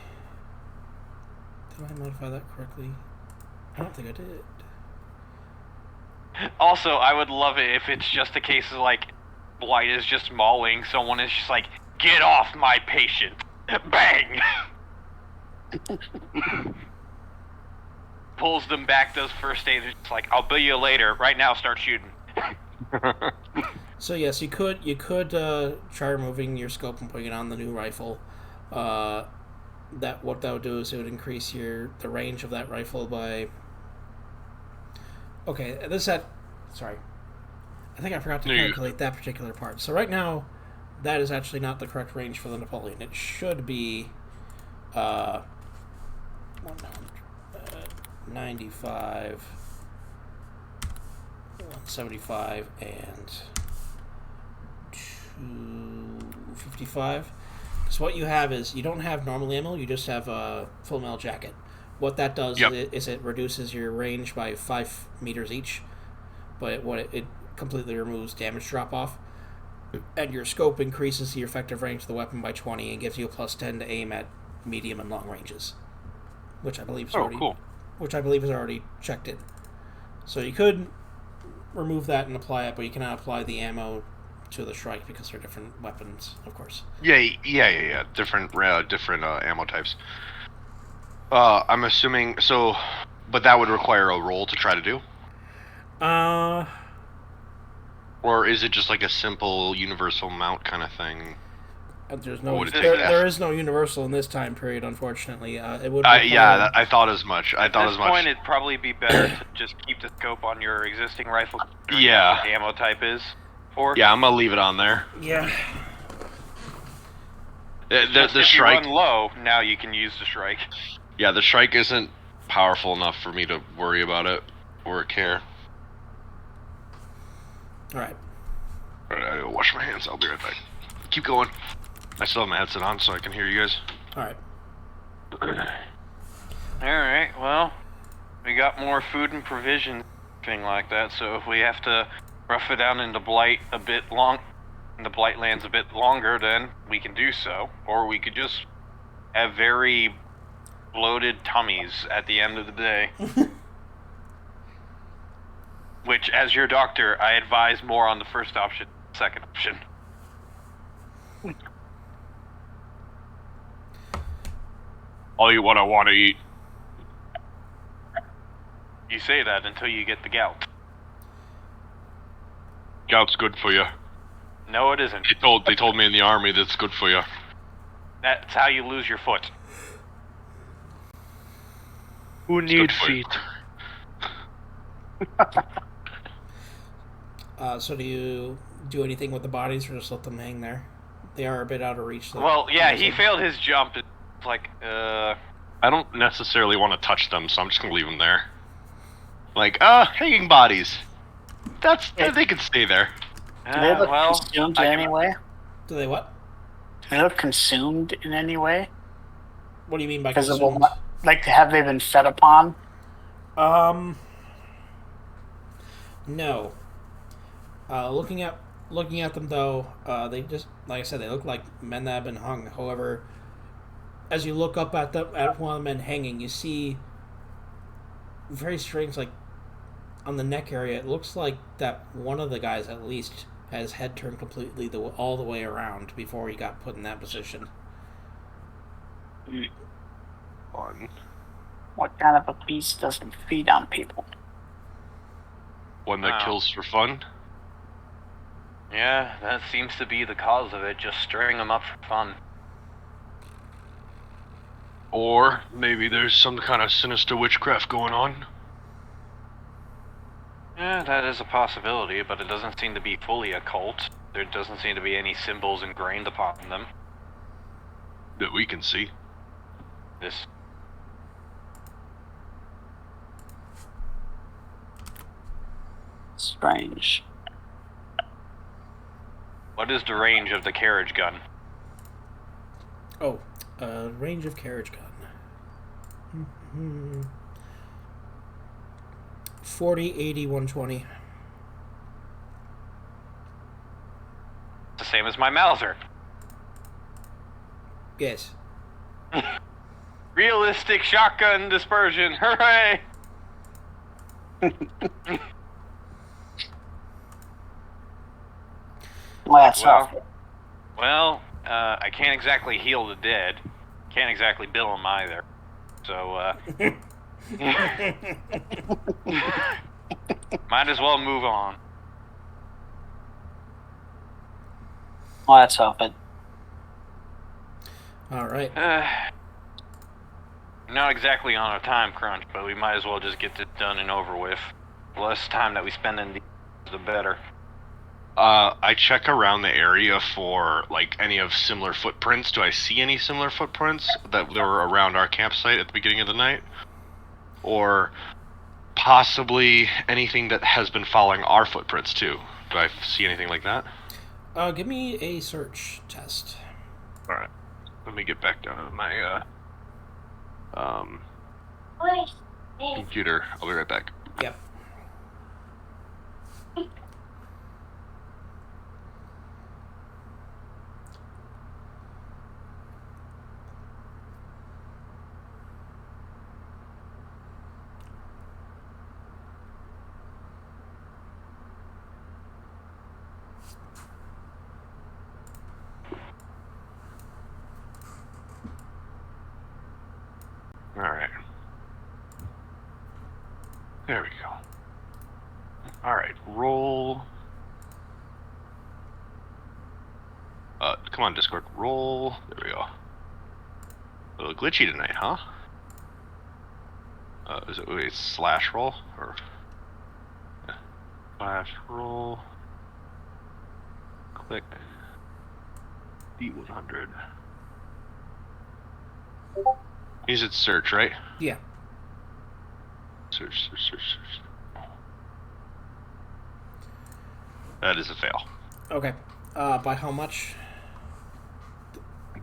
Did I modify that correctly? I don't think I did. Also, I would love it if it's just a case of like, Blight is just mauling someone is just like, get off my patient. Bang! Pulls them back, does first aid, and it's like, I'll bill you later. Right now, start shooting. So yes, you could try removing your scope and putting it on the new rifle. what that would do is it would increase the range of that rifle by. Okay, sorry. I think I forgot to calculate that particular part. So right now, that is actually not the correct range for the Napoleon. It should be 95, 175, and 255. So what you have is you don't have normal ammo. You just have a full metal jacket. What that does is it reduces your range by 5 meters each, but it completely removes damage drop off, and your scope increases the effective range of the weapon by 20 and gives you a +10 to aim at medium and long ranges, which I believe is already checked in. So you could remove that and apply it, but you cannot apply the ammo to the Shrike because they're different weapons, of course. Yeah. Different ammo types. I'm assuming so, but that would require a roll to try to do. Or is it just like a simple universal mount kind of thing? There is no universal in this time period, unfortunately. It would. I thought as much. At this point, it'd probably be better to just keep the scope on your existing rifle. Yeah. What the ammo type is. Yeah, I'm gonna leave it on there. Yeah. The Shrike. If you run low, now you can use the Shrike. Yeah, the Shrike isn't powerful enough for me to worry about it or care. Alright. Alright, I gotta wash my hands. I'll be right back. Keep going. I still have my headset on so I can hear you guys. Alright. Alright, well, we got more food and provisions, thing like that, so if we have to rough it down into Blight in the Blight lands a bit longer, then we can do so. Or we could just have very bloated tummies at the end of the day. Which, as your doctor, I advise more on the first option, second option. I'll eat what I want to eat. You say that until you get the gout. Gout's good for you. No, it isn't. They told me in the army that's good for you. That's how you lose your foot. Who needs feet? So do you do anything with the bodies or just let them hang there? They are a bit out of reach. Well, yeah, he failed his jump. It's like, I don't necessarily want to touch them, so I'm just gonna leave them there. Like, hanging bodies. They can stay there. Do they look consumed in any way? Do they what? Do they look consumed in any way? What do you mean by Visible? consumed? Like, have they been fed upon? No. Looking at them though, they just, like I said, they look like men that have been hung. However, as you look up at one of the men hanging, you see very strange, like on the neck area. It looks like that one of the guys at least had his head turned completely all the way around before he got put in that position. Fun. What kind of a beast doesn't feed on people? One that kills for fun? Yeah, that seems to be the cause of it, just stirring them up for fun. Or maybe there's some kind of sinister witchcraft going on. Yeah, that is a possibility, but it doesn't seem to be fully occult. There doesn't seem to be any symbols ingrained upon them. That we can see. Strange. What is the range of the carriage gun? Oh, range of carriage gun. 40, 80, 120. It's the same as my Mauser. Yes. Realistic shotgun dispersion, hooray! Well, I can't exactly heal the dead. Can't exactly bill them either. So, might as well move on. Well, that's open. All right. Not exactly on a time crunch, but we might as well just get this done and over with. The less time that we spend in these, the better. I check around the area for like any of similar footprints. Do I see any similar footprints that were around our campsite at the beginning of the night? Or possibly anything that has been following our footprints too? Do I see anything like that? Give me a search test. Alright. Let me get back down to my computer. I'll be right back. Yep. Alright. There we go. Alright, roll. Come on, Discord. Roll. There we go. A little glitchy tonight, huh? Is it wait, slash roll? Or yeah. Slash roll. Click. D100. Use it search, right? Yeah. Search. That is a fail. Okay. By how much?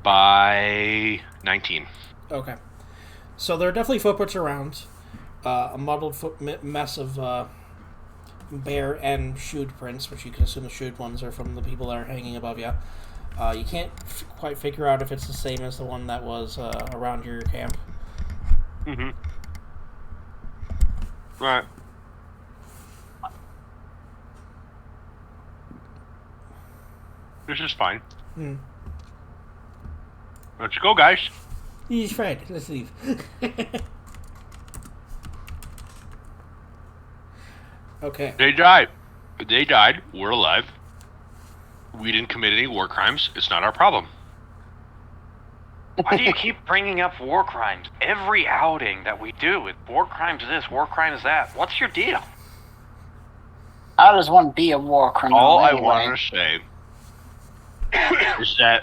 By 19. Okay. So there are definitely footprints around. A muddled mess of bare and shoed prints, which you can assume the shoed ones are from the people that are hanging above you. You can't quite figure out if it's the same as the one that was around your camp. Mm-hmm. Right. This is fine. Hmm. Let's go, guys. He's fine. Let's leave. Okay. They died. They died. We're alive. We didn't commit any war crimes. It's not our problem. Why do you keep bringing up war crimes? Every outing that we do, it's war crimes this, war crimes that. What's your deal? How does one be a war criminal? All I anyway? want to say is that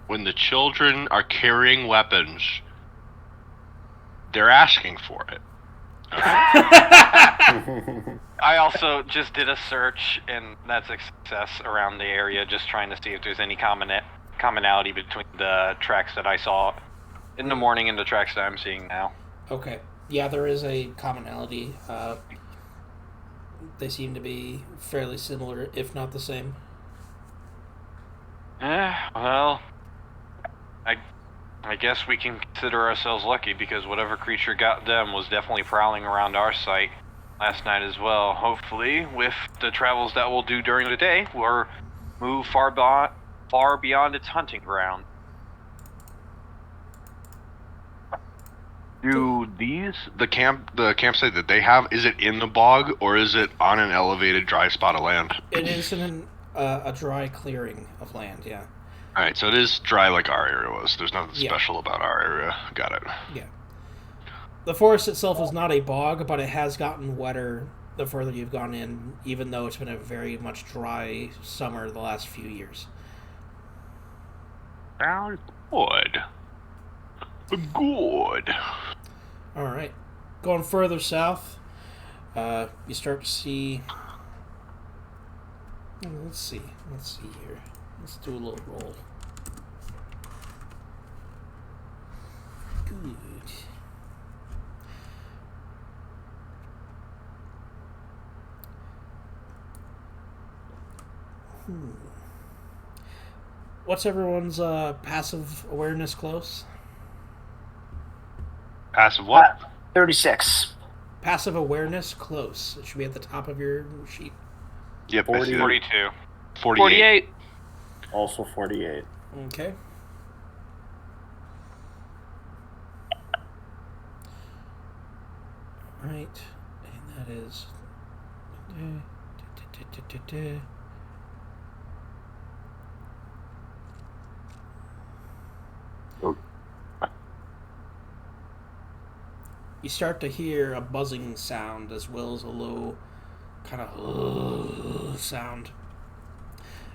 when the children are carrying weapons, they're asking for it. I also just did a search, and that's a success around the area, just trying to see if there's any commonality between the tracks that I saw in the morning and the tracks that I'm seeing now. Okay. Yeah, there is a commonality. They seem to be fairly similar, if not the same. Well, I guess we can consider ourselves lucky because whatever creature got them was definitely prowling around our site last night as well. Hopefully, with the travels that we'll do during the day, we'll move far beyond its hunting ground. Do the campsite that they have, is it in the bog or is it on an elevated dry spot of land? It is in a dry clearing of land, yeah. Alright, so it is dry like our area was. There's nothing Yeah. special about our area. Got it. Yeah. The forest itself is not a bog, but it has gotten wetter the further you've gone in, even though it's been a very much dry summer the last few years. Sounds good. Good. Alright. Going further south, you start to see... Let's see here. Let's do a little roll. Good. What's everyone's passive awareness close? Passive what? 36. Passive awareness close. It should be at the top of your sheet. Yep, I see that. 42. 48. Also 48. Okay. Right. And that is... you start to hear a buzzing sound as well as a low kind of sound.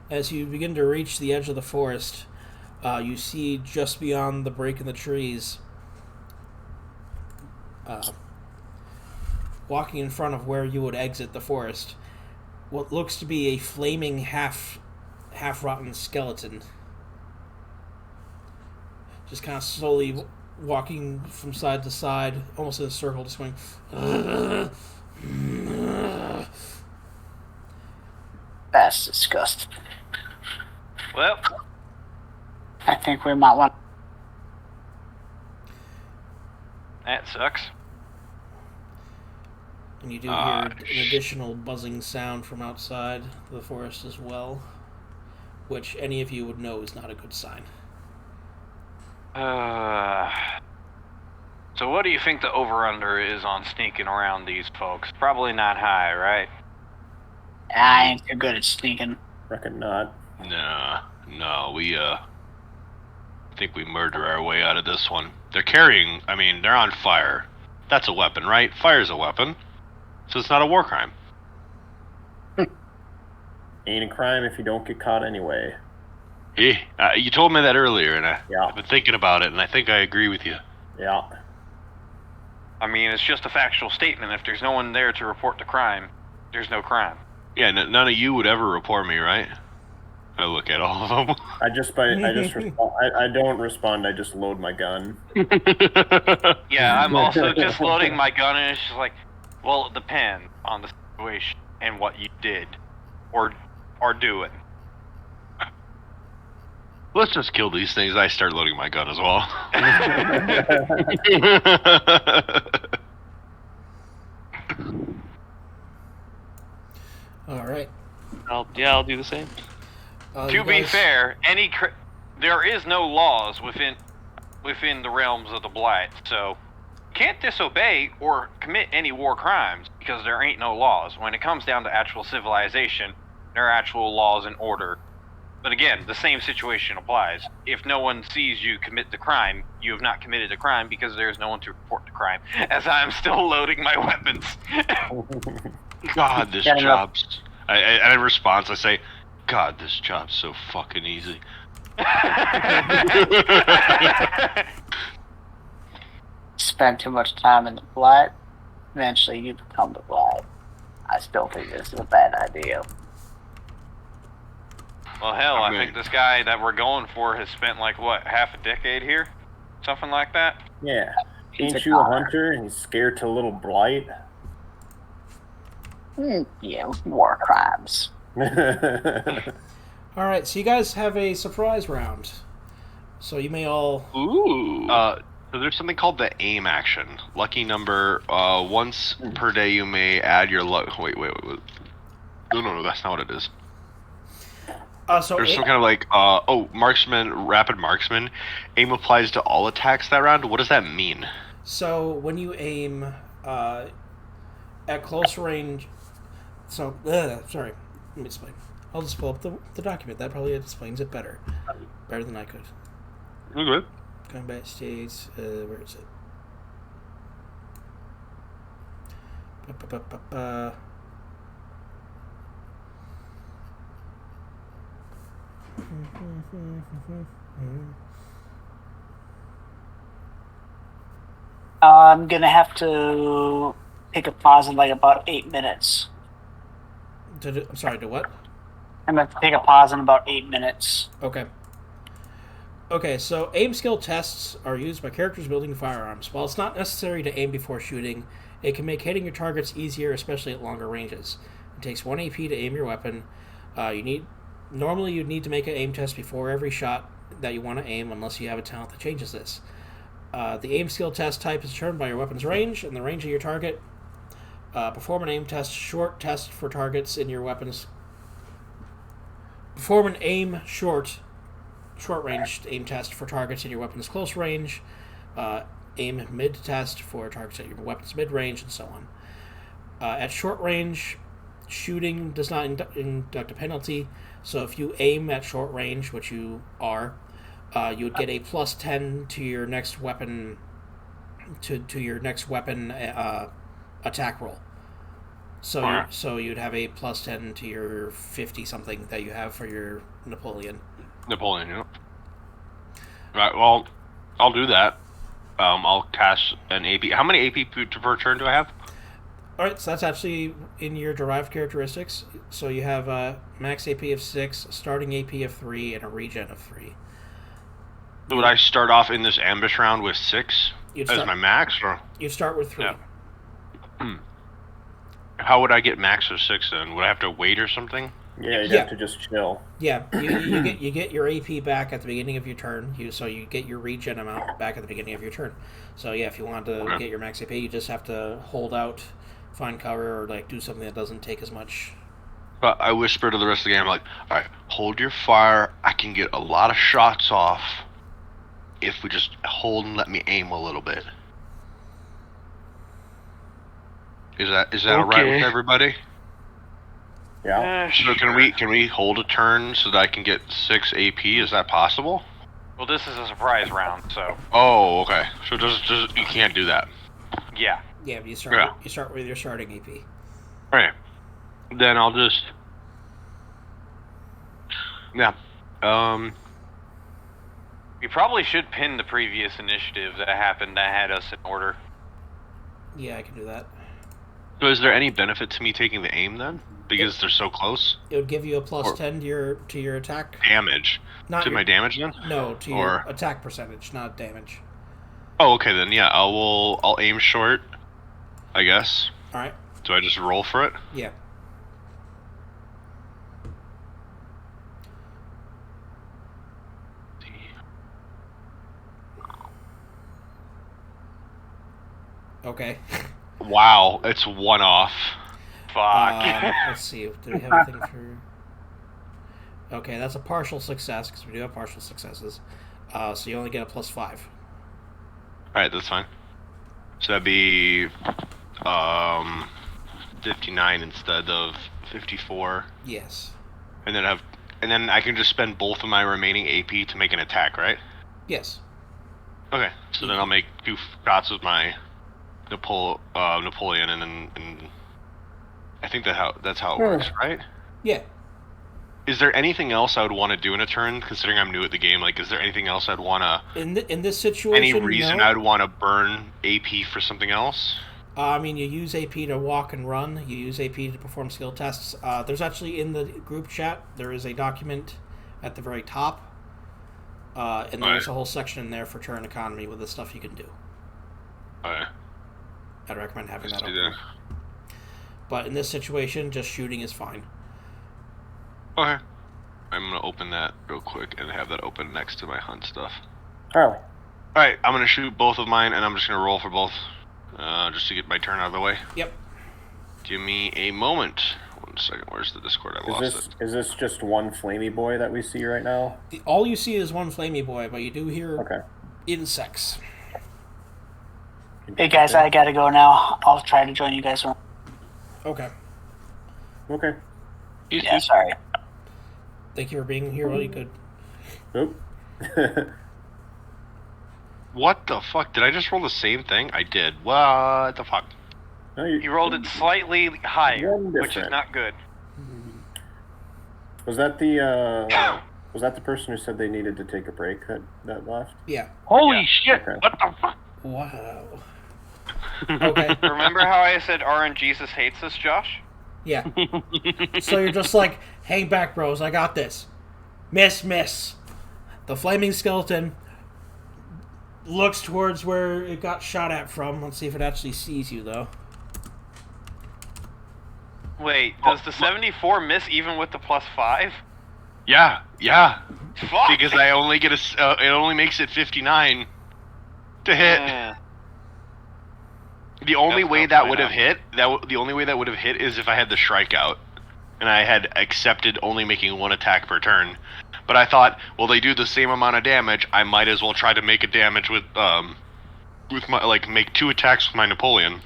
As you begin to reach the edge of the forest, you see just beyond the break in the trees, walking in front of where you would exit the forest, what looks to be a flaming half-rotten skeleton. Just kind of slowly walking from side to side, almost in a circle, just going... That's disgusting. Well, I think we might want... that sucks. And you do hear an additional buzzing sound from outside the forest as well, which any of you would know is not a good sign. So what do you think the over-under is on sneaking around these folks? Probably not high, right? I ain't too good at sneaking. Reckon not. No, we think we murder our way out of this one. They're carrying, they're on fire. That's a weapon, right? Fire's a weapon. So it's not a war crime. Ain't a crime if you don't get caught anyway. Yeah, you told me that earlier, and Yeah. I've been thinking about it, and I think I agree with you. Yeah. I mean, it's just a factual statement. If there's no one there to report the crime, there's no crime. Yeah, none of you would ever report me, right? I look at all of them. I don't respond. I just load my gun. Yeah, I'm also just loading my gun, and it's just like, well, it depends on the situation and what you did or are doing. Let's just kill these things. I start loading my gun as well. All right. I'll do the same. To be fair, there is no laws within the realms of the Blight, so you can't disobey or commit any war crimes because there ain't no laws. When it comes down to actual civilization, there are actual laws and order. But again, the same situation applies. If no one sees you commit the crime, you have not committed the crime because there is no one to report the crime. As I am still loading my weapons. God, this job's... in response, I say, God, this job's so fucking easy. Spend too much time in the Blight, eventually you become the Blight. I still think this is a bad idea. Well, hell, I think this guy that we're going for has spent, like, what, half a decade here? Something like that? Yeah. He's Ain't a you a connor. hunter and he's scared to little blight? Yeah, war crimes. All right, so you guys have a surprise round. So you may all... Ooh. So there's something called the aim action. Lucky number, once per day you may add your luck... Wait. No, that's not what it is. So There's some kind of like, marksman, rapid marksman. Aim applies to all attacks that round. What does that mean? So when you aim at close range... So, sorry, let me explain. I'll just pull up the document. That probably explains it better. Better than I could. Okay. Combat states, where is it? I'm gonna have to take a pause in like about 8 minutes. I'm sorry, to what? I'm gonna take a pause in about 8 minutes. Okay. Okay, so aim skill tests are used by characters building firearms. While it's not necessary to aim before shooting, it can make hitting your targets easier, especially at longer ranges. It takes 1 AP to aim your weapon. Normally you'd need to make an aim test before every shot that you want to aim, unless you have a talent that changes this. The aim skill test type is determined by your weapon's range and the range of your target. Perform an aim test, short test for targets in your weapons. Perform an aim short-range aim test for targets in your weapon's close range. Aim mid test for targets at your weapon's mid-range, and so on. At short range, shooting does not induct a penalty, so if you aim at short range, which you are, you would get a +10 to your next weapon to your next weapon attack roll. So Alright. so you'd have a plus 10 to your 50 something that you have for your Napoleon. Napoleon, you know. Right, well, I'll do that. I'll cast an AP. How many AP per turn do I have? All right, so that's actually in your derived characteristics. So you have a max AP of 6, starting AP of 3, and a regen of 3. Would I start off in this ambush round with 6 You'd as start, my max, or you start with 3. Yeah. how would I get max of 6 then? Would I have to wait or something? Yeah, you'd Yeah. have to just chill. Yeah, you get your AP back at the beginning of your turn. So you get your regen amount back at the beginning of your turn. So yeah, if you want to Okay. get your max AP, you just have to hold out, find cover, or like do something that doesn't take as much. But I whisper to the rest of the game, like, alright, hold your fire. I can get a lot of shots off if we just hold and let me aim a little bit. Is that alright with Okay. everybody? Yeah. So can we hold a turn so that I can get 6 AP? Is that possible? Well, this is a surprise round, so Oh, okay. So just you can't do that. yeah. Yeah, but you start with your starting AP. Alright. Then I'll just yeah. We probably should pin the previous initiative that happened that had us in order. Yeah, I can do that. So is there any benefit to me taking the aim then? Because they're so close? It would give you a plus Or- 10 to your attack. Damage. Not To your, my damage then? No, to or- your attack percentage, not damage. Oh, okay then. Yeah, I'll aim short, I guess. All right. Do I just roll for it? Yeah. Okay. Wow, it's 1 off. Fuck. Let's see. Do we have anything for? Okay, that's a partial success because we do have partial successes. So you only get a plus 5. Alright, that's fine. So that'd be 59 instead of 54. Yes. And then I can just spend both of my remaining AP to make an attack, right? Yes. Okay. So then I'll make 2 shots with my Napoleon, and I think that's how it works, right? Yeah. Is there anything else I would want to do in a turn, considering I'm new at the game? Like, is there anything else I'd want to... In this situation, Any reason no. I'd want to burn AP for something else? I mean, you use AP to walk and run. You use AP to perform skill tests. There's actually in the group chat, there is a document at the very top. And there's a whole section in there for turn economy with the stuff you can do. Alright. I'd recommend having Let's that do open. But in this situation, just shooting is fine. Okay. I'm going to open that real quick and have that open next to my hunt stuff. Harley. Alright, I'm going to shoot both of mine, and I'm just going to roll for both. Just to get my turn out of the way. Yep. Give me a moment. 1 second, where's the Discord? I lost it. Is this just one flamey boy that we see right now? All you see is one flamey boy, but you do hear Okay. insects. Hey guys, I gotta go now. I'll try to join you guys. Okay. Okay. Yeah, sorry. Thank you for being here. Really good. Nope. What the fuck? Did I just roll the same thing? I did. What the fuck? No, You rolled it slightly higher, One which is different. not good. Was that the person who said they needed to take a break that left? Yeah. Holy Yeah. shit! Okay. What the fuck? Wow. Okay. Remember how I said RNGesus hates us, Josh? Yeah. So you're just like, hang back, bros. I got this. Miss. The flaming skeleton looks towards where it got shot at from. Let's see if it actually sees you, though. Wait, does the 74 miss even with the plus 5? Yeah. Fuck! Because I only get it only makes it 59 to hit. Yeah. The only That's way not that fine would have out. hit, the only way that would have hit is if I had the strike out, and I had accepted only making 1 attack per turn. But I thought, well, they do the same amount of damage. I might as well try to make a damage with my make 2 attacks with my Napoleon.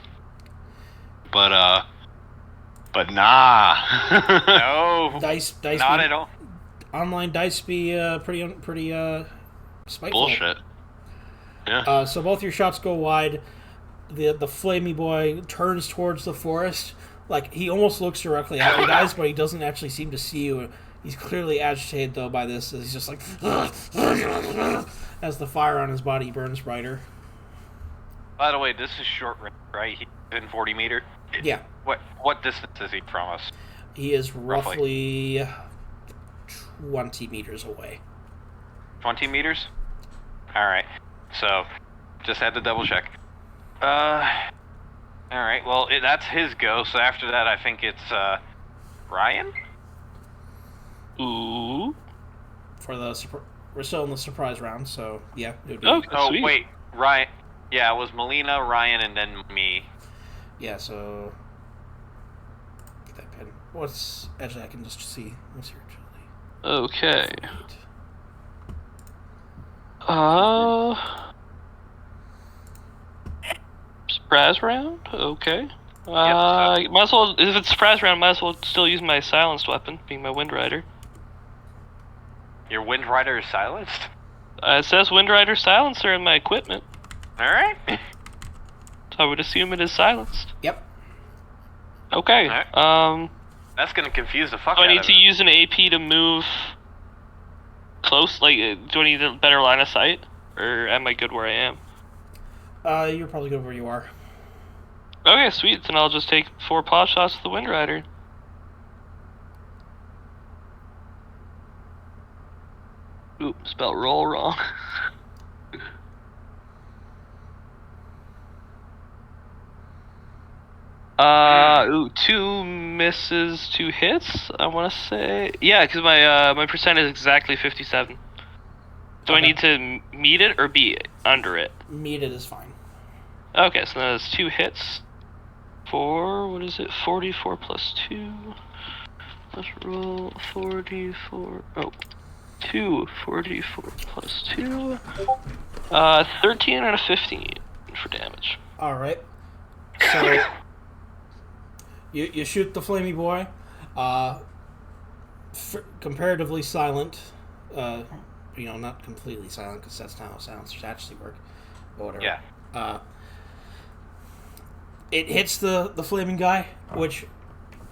But nah. No, Dice not be, at all. online dice be pretty spiteful. Bullshit. Yeah. So both your shots go wide. The flamey boy turns towards the forest. Like, he almost looks directly at you guys, but he doesn't actually seem to see you. He's clearly agitated, though, by this. He's just like... as the fire on his body burns brighter. By the way, this is short range, right? He's in 40 meter? Yeah. What distance is he from us? He is roughly 20 meters away. 20 meters? Alright. So, just had to double check. Alright, well, that's his go, so after that I think it's, Ryan? Ooh. For the we're still in the surprise round, so yeah. It would be, Oh, sweet. wait, Ryan. Yeah, it was Melina, Ryan, and then me. Yeah, so... Get that pen. Actually, I can just see. What's your agility? Okay. 8. Surprise round? Okay. Might as well, if it's surprise round, might as well still use my silenced weapon, being my Wind Rider. Your Wind Rider is silenced? It says Wind Rider silencer in my equipment, Alright. so I would assume it is silenced. Yep. Okay. Alright. That's gonna confuse the fuck Do I out need of to him. use an AP to move close? Like, do I need a better line of sight? Or am I good where I am? You're probably good where you are. Okay, sweet. Then I'll just take 4 pot shots with the Wind Rider. Oop, spelled roll wrong. Ooh, 2 misses, 2 hits, I want to say. Yeah, because my percent is exactly 57. Do I Okay. need to meet it or be under it? Meet it is fine. Okay, so that's 2 hits. What is it? 44 plus 2. Let's roll 44. Oh. 2, 44 plus 2. 13 and a 15 for damage. Alright. So... You shoot the flamey boy. Comparatively silent. Not completely silent, because that's not how silencers actually work. But whatever. Yeah. It hits the flaming guy, which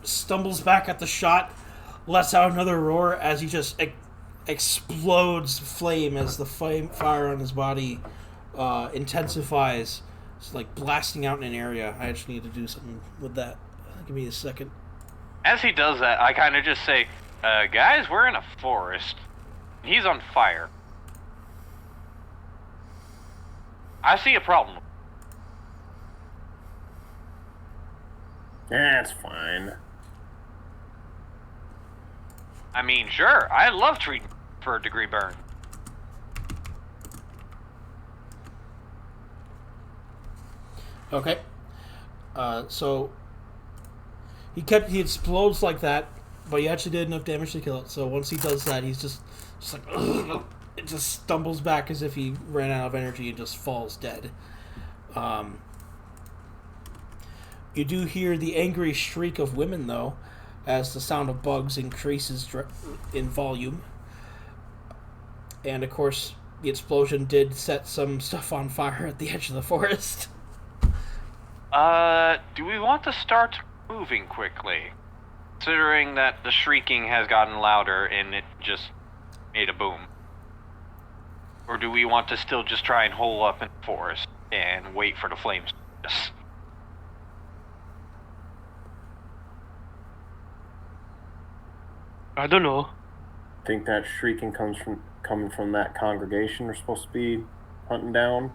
stumbles back at the shot, lets out another roar as he just explodes flame as the fire on his body intensifies. It's like blasting out in an area. I actually need to do something with that. Give me a second. As he does that, I kind of just say, guys, we're in a forest. He's on fire. I see a problem. That's fine. I mean, sure, I love treating for a degree burn. Okay. So he explodes like that, but he actually did enough damage to kill it. So once he does that, he's just like it just stumbles back as if he ran out of energy and just falls dead. You do hear the angry shriek of women, though, as the sound of bugs increases in volume. And, of course, the explosion did set some stuff on fire at the edge of the forest. Do we want to start moving quickly? Considering that the shrieking has gotten louder and it just made a boom. Or do we want to still just try and hole up in the forest and wait for the flames? Yes. I don't know. Think that shrieking coming from that congregation we're supposed to be hunting down?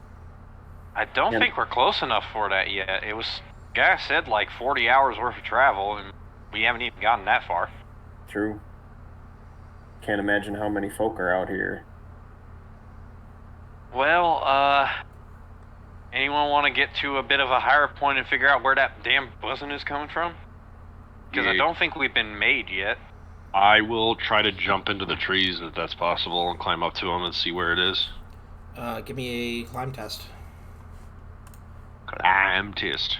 I don't Yeah. think we're close enough for that yet. It was, guy said like 40 hours worth of travel, and we haven't even gotten that far. True. Can't imagine how many folk are out here. Well, anyone want to get to a bit of a higher point and figure out where that damn buzzing is coming from? Because I Yeah. don't think we've been made yet. I will try to jump into the trees if that's possible and climb up to them and see where it is. Give me a climb test. I'm test.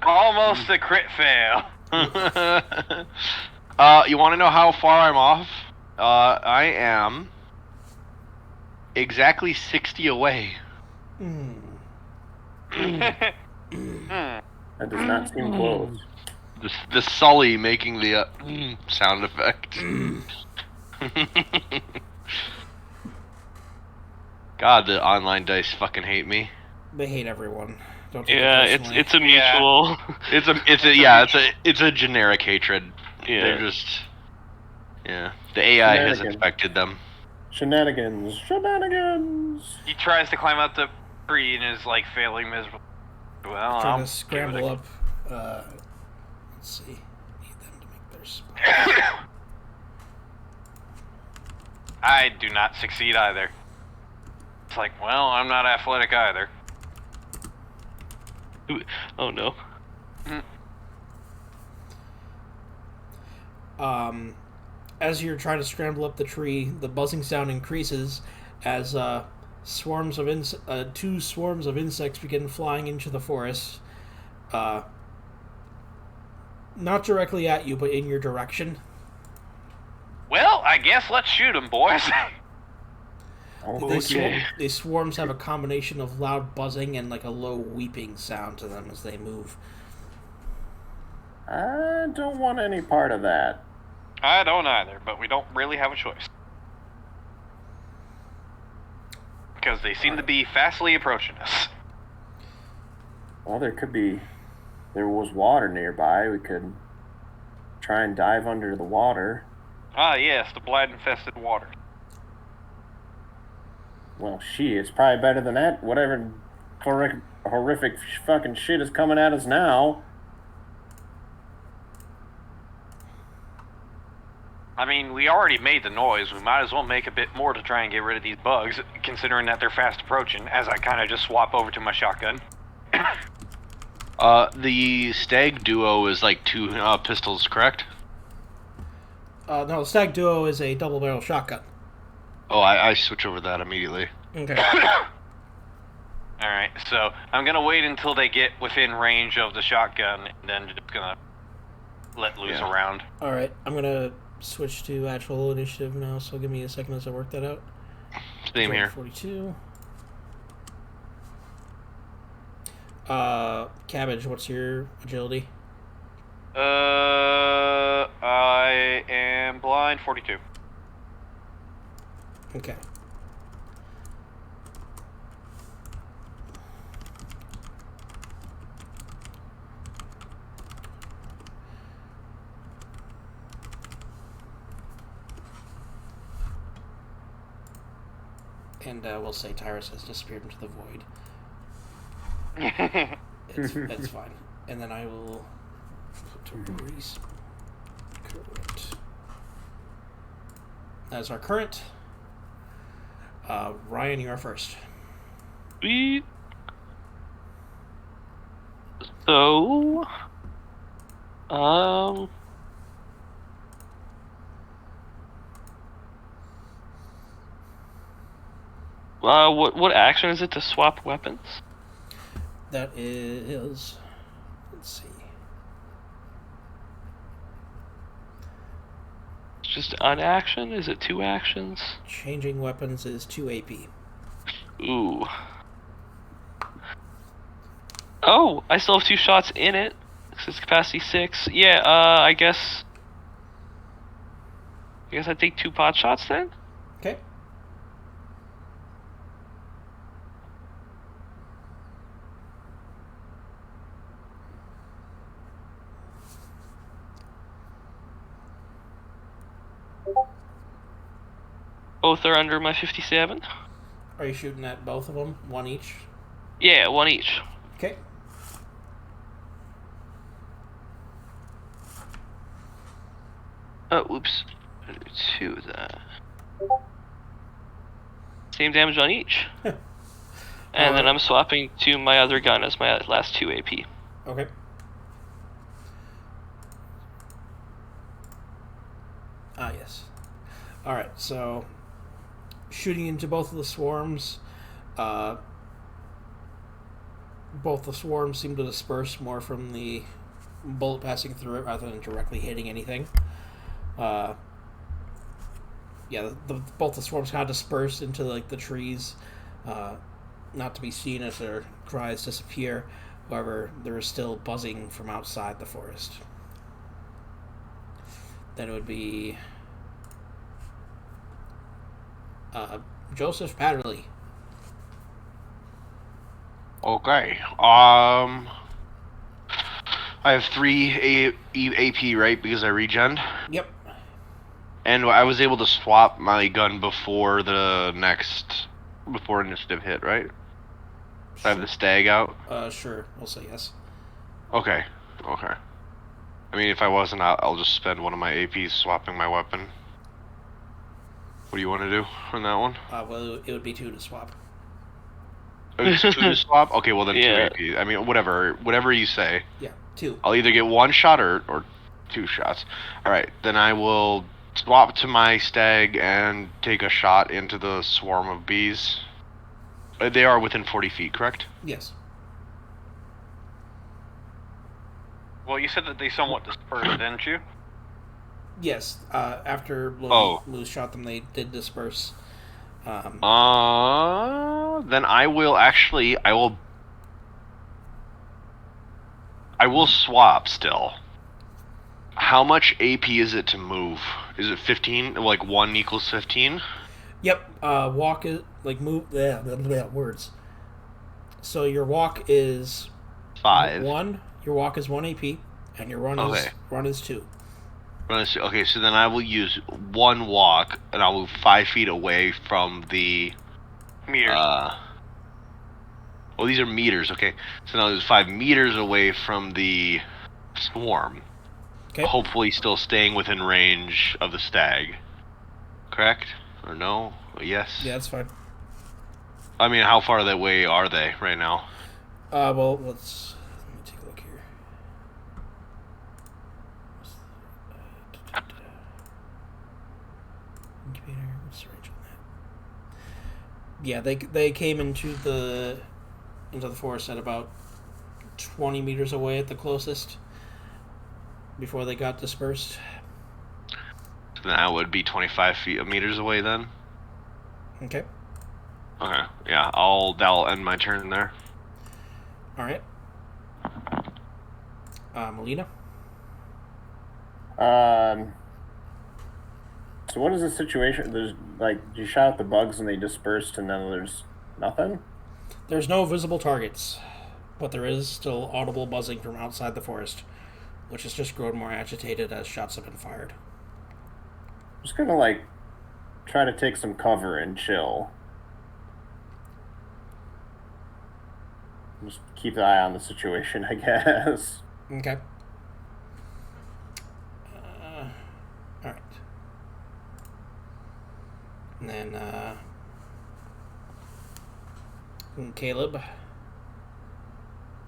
Almost a crit fail. You want to know how far I'm off? I am exactly 60 away. That does not seem close. The Sully making the sound effect. God, the online dice fucking hate me. They hate everyone. Don't take Yeah, it it's personally. a mutual. It's a generic hatred. Yeah. They're just the AI has Shenanigans. infected them. Shenanigans. He tries to climb out the tree and is like failing miserably. Well, Trying I'll to give scramble it up. Let's see. Need them to make their spot. I do not succeed either. It's like, well, I'm not athletic either. Oh no. As you're trying to scramble up the tree, the buzzing sound increases as two swarms of insects begin flying into the forest. Not directly at you, but in your direction. Well, I guess let's shoot him, boys. These swarms have a combination of loud buzzing and like a low weeping sound to them as they move. I don't want any part of that. I don't either, but we don't really have a choice. Because they seem to be fastly approaching us. Well, there was water nearby. We could try and dive under the water. Ah, yes, the blight-infested water. Well, it's probably better than that. Whatever horrific fucking shit is coming at us now. I mean, we already made the noise. We might as well make a bit more to try and get rid of these bugs, considering that they're fast approaching, as I kind of just swap over to my shotgun. The stag duo is like 2 pistols, correct? No, the Stag Duo is a double barrel shotgun. Oh, I switch over that immediately. Okay. Alright, so I'm gonna wait until they get within range of the shotgun, and then just gonna let loose around. Alright, I'm gonna switch to actual initiative now, so give me a second as I work that out. Same here. 42. Cabbage, what's your agility? I am blind 42. Okay. And we'll say Tyrus has disappeared into the void. It's fine. And then I will put to Breeze. Current. That's our current. Ryan, you are first. Sweet. So, what action is it to swap weapons? That is, let's see. It's just an action? Is it 2 actions? Changing weapons is 2 AP. Ooh. Oh, I still have 2 shots in it. It's capacity 6. Yeah, I guess I take 2 pot shots then? Okay. Both are under my 57. Are you shooting at both of them? One each? Yeah, 1 each. Okay. Oh, oops. 2 of that. Same damage on each. And then I'm swapping to my other gun as my last 2 AP. Okay. Ah, yes. Alright, so shooting into both of the swarms, Both the swarms seem to disperse more from the bullet passing through it rather than directly hitting anything. Both the swarms kind of disperse into like the trees, not to be seen as their cries disappear. However, there is still buzzing from outside the forest. Then it would be Joseph Patterly. Okay. I have 3 AP, right? Because I regened. Yep. And I was able to swap my gun before initiative hit, right? I have the stag out. Sure. We'll say yes. Okay. I mean, if I wasn't, I'll just spend one of my APs swapping my weapon. What do you want to do on that one? Well, it would be 2 to swap. It's 2 to swap? Okay, well then Yeah. 2 AP. I mean, whatever you say. Yeah, 2. I'll either get 1 shot or 2 shots. Alright, then I will swap to my stag and take a shot into the swarm of bees. They are within 40 feet, correct? Yes. Well, you said that they somewhat dispersed, didn't you? Yes. After Lou shot them, they did disperse. Then I will swap still. How much AP is it to move? Is it 15? Like 1 equals 15? Yep. Walk is like move. Yeah, words. So your walk is 5. 1. Your walk is 1 AP, and your run is 2. Okay, so then I will use 1 walk, and I'll move 5 feet away from the meters. These are meters. Okay, so now there's 5 meters away from the swarm. Okay. Hopefully, still staying within range of the stag. Correct or no? Yes. Yeah, that's fine. I mean, how far that way are they right now? Well, let me take a look here. Incubator, what's the range on that? Yeah, they came into the forest at about 20 meters away at the closest before they got dispersed. So that would be 25 meters away then. Okay. Okay. Yeah, that'll end my turn there. All right. Melina. So what is the situation? There's like you shot at the bugs and they dispersed, and then there's nothing. There's no visible targets, but there is still audible buzzing from outside the forest, which has just grown more agitated as shots have been fired. I'm just gonna like try to take some cover and chill. Just keep an eye on the situation, I guess. Okay. All right. And then Caleb.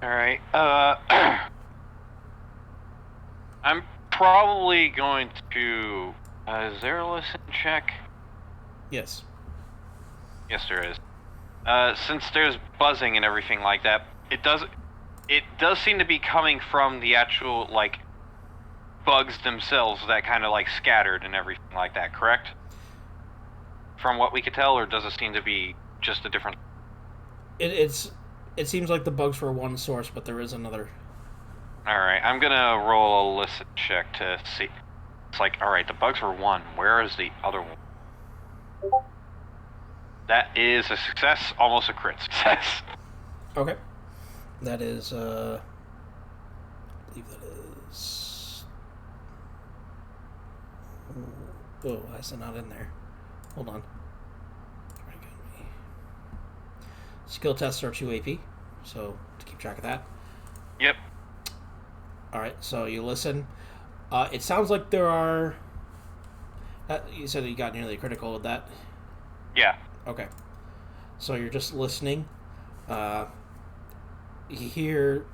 Alright, I'm probably going to... is there a listen check? Yes. Yes, there is. Since there's buzzing and everything like that, it does seem to be coming from the actual, like, bugs themselves that kind of, like, scattered and everything like that, correct? From what we could tell, or does it seem to be just a different... It seems like the bugs were one source, but there is another. Alright, I'm gonna roll a listen check to see. It's like, alright, the bugs were one. Where is the other one? That is a success, almost a crit success. Okay. That is, I believe that is... Oh, why is it not in there? Hold on. Skill tests are 2 AP, so to keep track of that. Yep. Alright, so you listen. It sounds like there are... you said you got nearly critical with that? Yeah. Okay. So you're just listening. You hear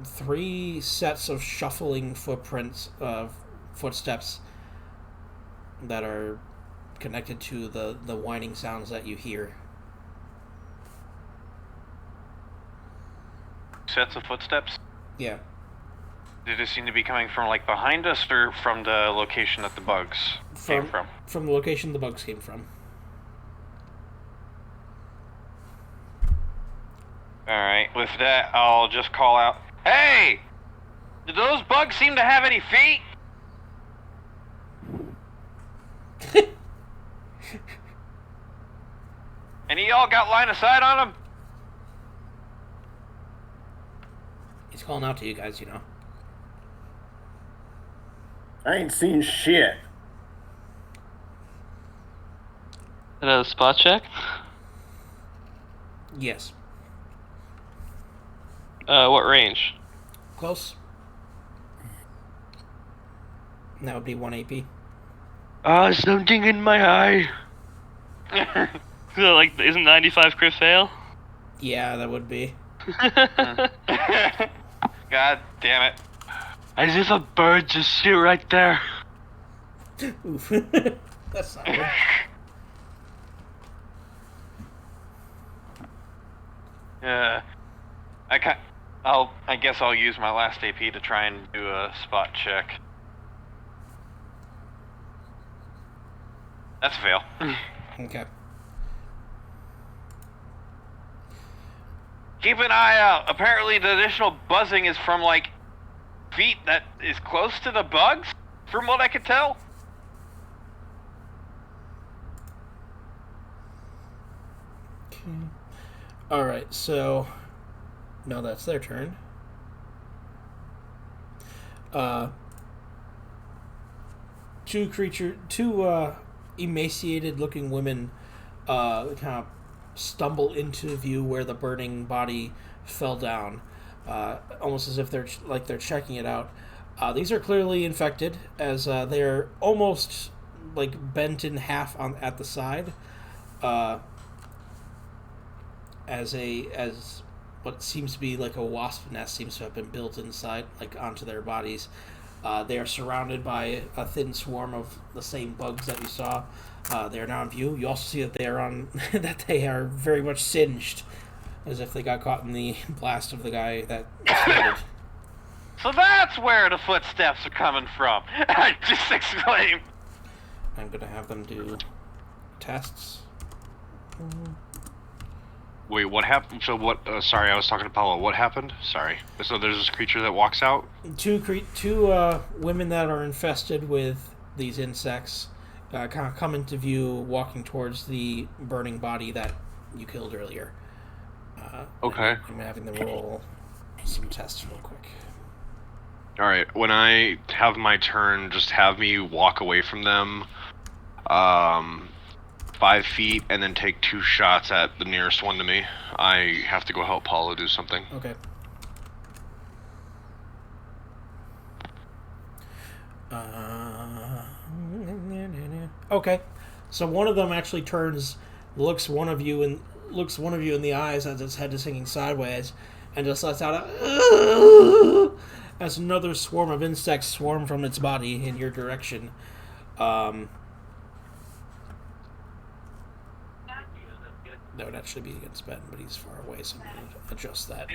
3 sets of shuffling footsteps that are connected to the whining sounds that you hear. sets of footsteps? Yeah. Did it seem to be coming from like behind us or from the location that the bugs came from? From the location the bugs came from. Alright, with that, I'll just call out, "Hey! Do those bugs seem to have any feet?" Any of y'all got line of sight on them? He's calling out to you guys, you know. I ain't seen shit. Is that a spot check? Yes. What range? Close. And that would be 1 AP. Something in my eye. Like, isn't 95 crit fail? Yeah, that would be. God damn it. As if a bird just sit right there. Oof. That's not good. I guess I'll use my last AP to try and do a spot check. That's a fail. Okay. Keep an eye out. Apparently the additional buzzing is from, like, feet that is close to the bugs, from what I could tell. Okay. Alright, so... No, that's their turn. Two emaciated-looking women kind of stumble into view where the burning body fell down, almost as if they're checking it out. These are clearly infected, as they're almost like bent in half at the side, as what seems to be like a wasp nest seems to have been built inside, like onto their bodies. They are surrounded by a thin swarm of the same bugs that you saw. They are now in view. You also see that they are that they are very much singed, as if they got caught in the blast of the guy that exploded. So that's where the footsteps are coming from. I just exclaimed. I'm gonna have them do tests. Wait, what happened? So what? Sorry, I was talking to Paolo. What happened? Sorry. So there's this creature that walks out. Two women that are infested with these insects kind of come into view, walking towards the burning body that you killed earlier. Okay. I'm having them roll some tests real quick. All right. When I have my turn, just have me walk away from them, 5 feet, and then take 2 shots at the nearest one to me. I have to go help Paolo do something. Okay. Okay. So one of them actually looks one of you in the eyes as its head is hanging sideways, and just lets out a as another swarm of insects swarm from its body in your direction. That would actually be against Ben, but he's far away, so I'm going to adjust that.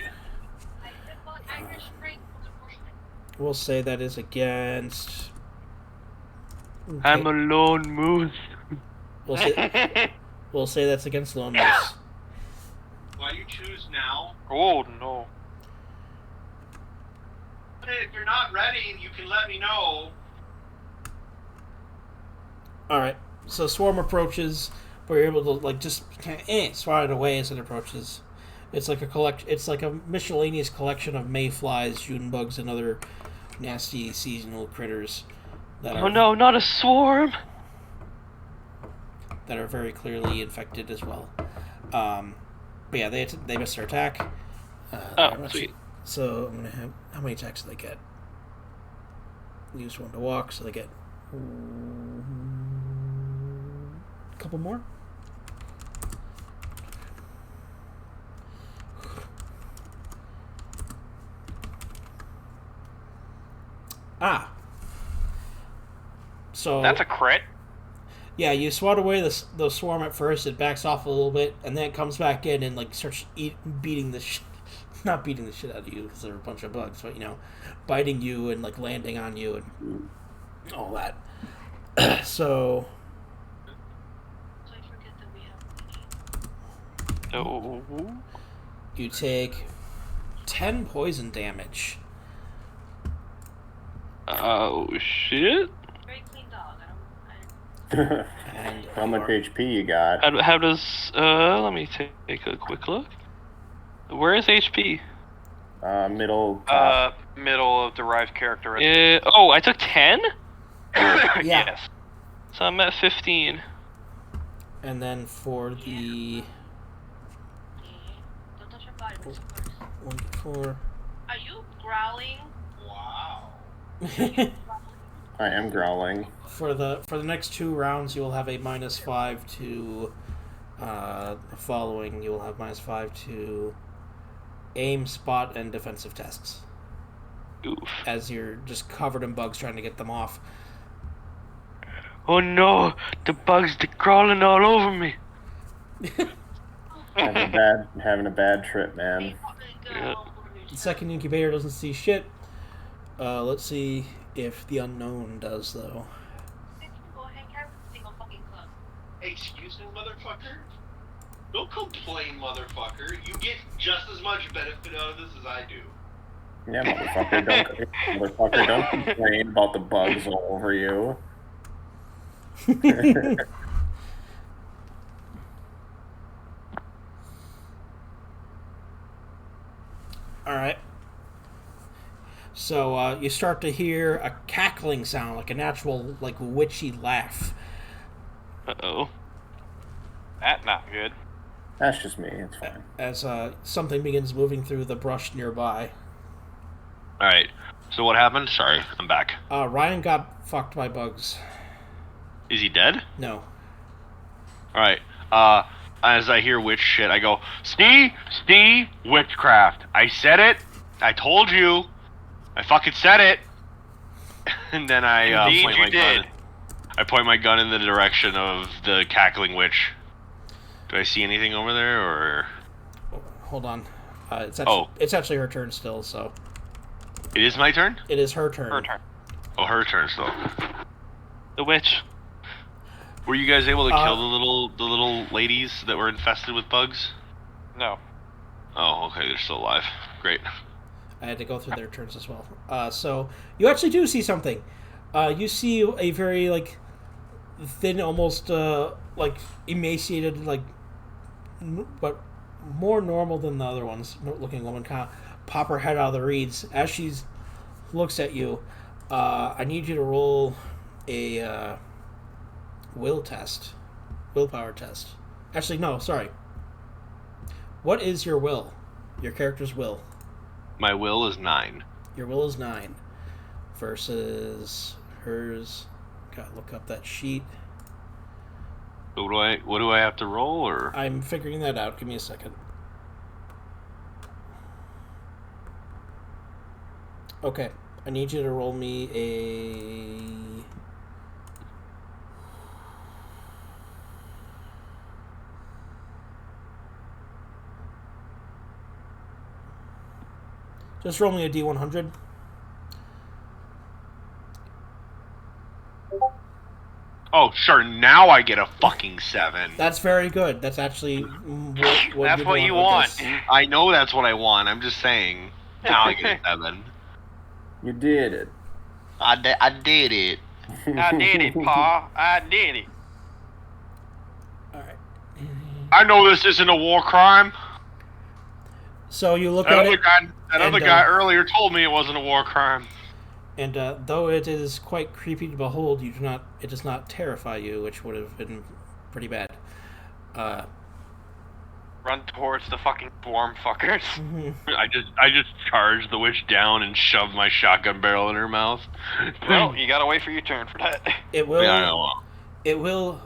We'll say that is against... Okay. I'm a lone moose. We'll say that's against Lone Moose. Why do you choose now? Oh no. If you're not ready, you can let me know. Alright, so Swarm approaches, but you're able to like just kind of swat it away as it approaches. It's like a miscellaneous collection of mayflies, June bugs, and other nasty seasonal critters that Oh no, not a swarm! that are very clearly infected as well. But yeah, they missed their attack. Oh, sweet. So I'm gonna have how many attacks do they get? Use one to walk, so they get a couple more. So That's a crit. yeah, you swat away the swarm at first. It backs off a little bit, and then it comes back in and like starts beating the not beating the shit out of you because they're a bunch of bugs, but biting you and like landing on you and all that. So Oh. you take 10 poison damage. Oh shit! Very clean dog. I don't. And How much HP you got? How does let me take a quick look. Where is HP? Middle top. Middle of derived character. Oh, I took 10? Yeah. Yes. So I'm at 15. And then for the Don't touch your body. Where's your purse? 1d4. Are you growling? I am growling. For the next 2 rounds, you will have a -5 to the following. You will have -5 to aim, spot, and defensive tests. Oof. As you're just covered in bugs trying to get them off. Oh no! The bugs, they're crawling all over me! Having a bad trip, man. Yeah. The second incubator doesn't see shit. Let's see if the unknown does, though. Go ahead, carry with a single fucking club. Excuse me, motherfucker? Don't complain, motherfucker. You get just as much benefit out of this as I do. Yeah, motherfucker, don't complain about the bugs all over you. Alright. So, you start to hear a cackling sound, like a natural, like, witchy laugh. Uh-oh. That's not good. That's just me, it's fine. As something begins moving through the brush nearby. Alright, so what happened? Sorry, I'm back. Ryan got fucked by bugs. Is he dead? No. Alright, as I hear witch shit, I go, see, witchcraft. I said it. I told you. I fucking said it. And then I Indeed point you my did. gun. I point my gun in the direction of the cackling witch. Do I see anything over there, or? Hold on. It's actually her turn still, so. It is my turn? It is her turn. Her turn. Oh, her turn still. The witch. Were you guys able to kill the little ladies that were infested with bugs? No. Oh, okay, they're still alive. Great. I had to go through their turns as well. So you actually do see something. You see a very like thin, almost like emaciated, like but more normal than the other ones looking woman kind of pop her head out of the reeds as she looks at you. I need you to roll a willpower test. Actually, no, sorry. What is your will? Your character's will. My will is 9. Your will is 9 versus hers. Gotta look up that sheet. What do I have to roll, or? I'm figuring that out. Give me a second. Okay, I need you to roll me a... Just roll me a D100. Oh, sure. Now I get a fucking 7. That's very good. That's actually what That's what you with want. this. I know that's what I want. I'm just saying. Now I get a 7. You did it. I did it. I did it, Pa. I did it. All right. I know this isn't a war crime. So you look That at other it, guy, that other and, guy earlier told me it wasn't a war crime. and though it is quite creepy to behold, it does not terrify you, which would have been pretty bad. Run towards the fucking swarm fuckers. I just charged the witch down and shoved my shotgun barrel in her mouth. Well, you gotta wait for your turn for that. It will. Yeah, I know. It will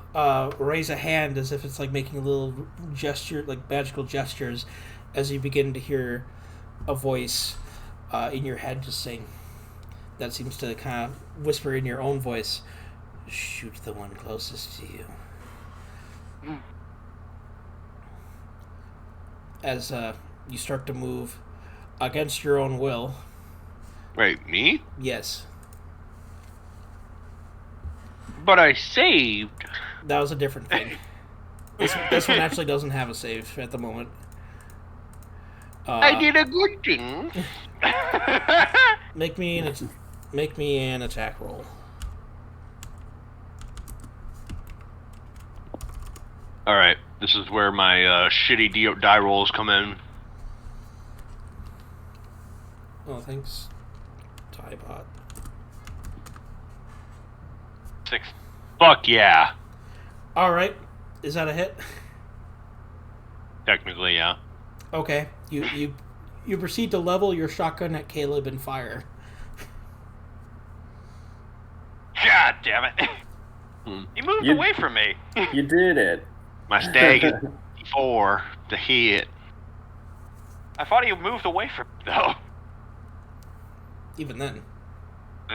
raise a hand as if it's like making a little gesture, like magical gestures, as you begin to hear a voice in your head just saying, that seems to kind of whisper in your own voice, shoot the one closest to you. As you start to move, Against your own will. Wait, me? Yes. But I saved. That was a different thing. This one actually doesn't have a save at the moment. I did a good thing. Make me an attack roll. Alright, this is where my shitty die rolls come in. Oh, thanks, Typot. 6. Fuck yeah. All right, is that a hit? Technically, yeah. Okay, you proceed to level your shotgun at Caleb and fire. God damn it! He moved You- away from me. You did it. My stag is 4 to hit. I thought he moved away from me, though. Even then,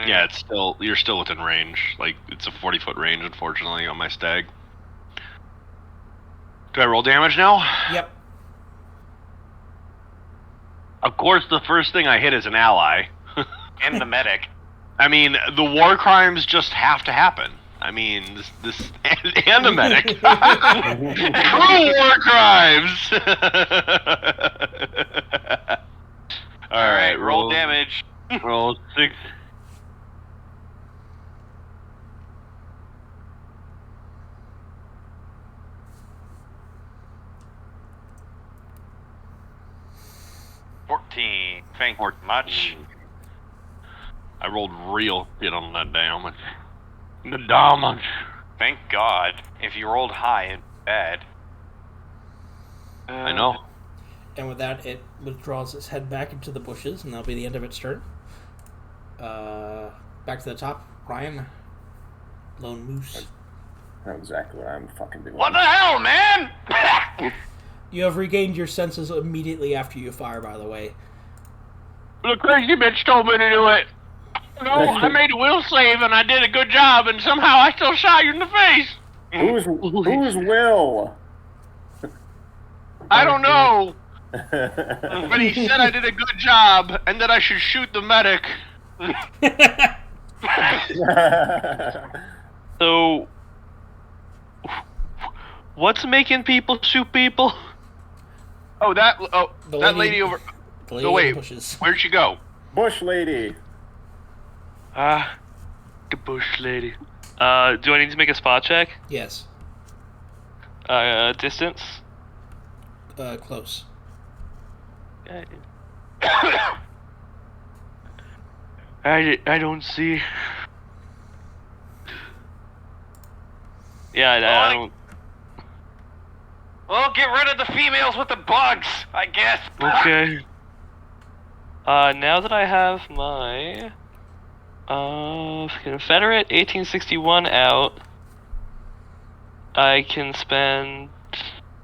Yeah, it's still you're still within range. Like it's a 40-foot range, unfortunately, on my stag. Do I roll damage now? yep. Of course, the first thing I hit is an ally. And the medic. I mean, the war crimes just have to happen. I mean, this and the medic. True war crimes. All right, roll damage. Roll 6. Thank you much. I rolled real good on that damage. The damage. Thank God. If you rolled high and bad. I know. And with that, it withdraws its head back into the bushes, and that'll be the end of its turn. Back to the top, Ryan. Lone Moose. I know exactly what I'm fucking doing. What the hell, man? You have regained your senses immediately after you fire, by the way. The crazy bitch told me to do it. No, I made a will save and I did a good job, and somehow I still shot you in the face. Who's Will? I don't know, but he said I did a good job and that I should shoot the medic. So, what's making people shoot people? That The that lady over. The lady No, wait. in the bushes. Where'd she go? Bush lady. The bush lady. Do I need to make a spot check? Yes. Distance? Close. Okay. I don't see. Yeah, I don't. Well, get rid of the females with the bugs, I guess. Okay. Now that I have my Confederate 1861 out, I can spend.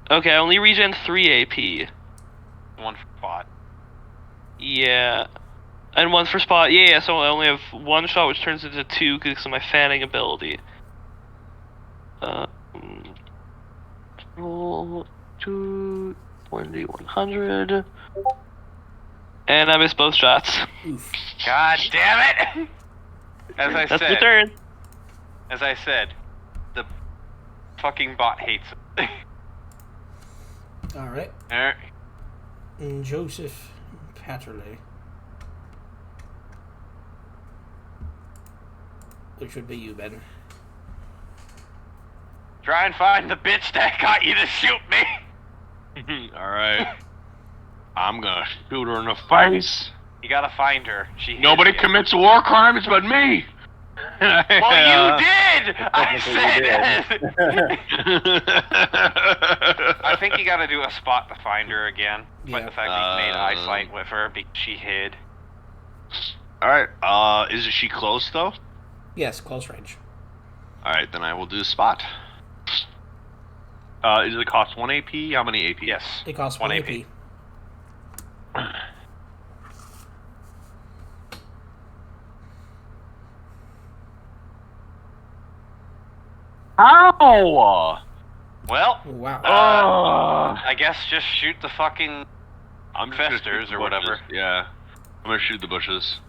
Okay, I only regen 3 AP. One spot. Yeah. And 1 for spot. Yeah, so I only have 1 shot, which turns into 2 because of my fanning ability. Roll 2, 100. And I missed both shots. Oof. God damn it! As I That's said. the turn. As I said, the fucking bot hates it. All right. Alright. Joseph Patterley. Which would be you, Ben. Try and find the bitch that got you to shoot me. Alright. I'm gonna shoot her in the face. You gotta find her. She Nobody hit you. commits war crimes but me. Well, you did! I said I think you gotta do a spot to find her again. But Yeah. the fact that you made eyesight with her because she hid. Alright, is she close though? Yes, close range. Alright, then I will do spot. Does it cost 1 AP? How many AP? Yes. It costs 1 1 AP. AP. Ow! Well, Wow. I guess just shoot the fucking I'm just gonna festers shoot the or whatever. bushes. Yeah. I'm gonna shoot the bushes.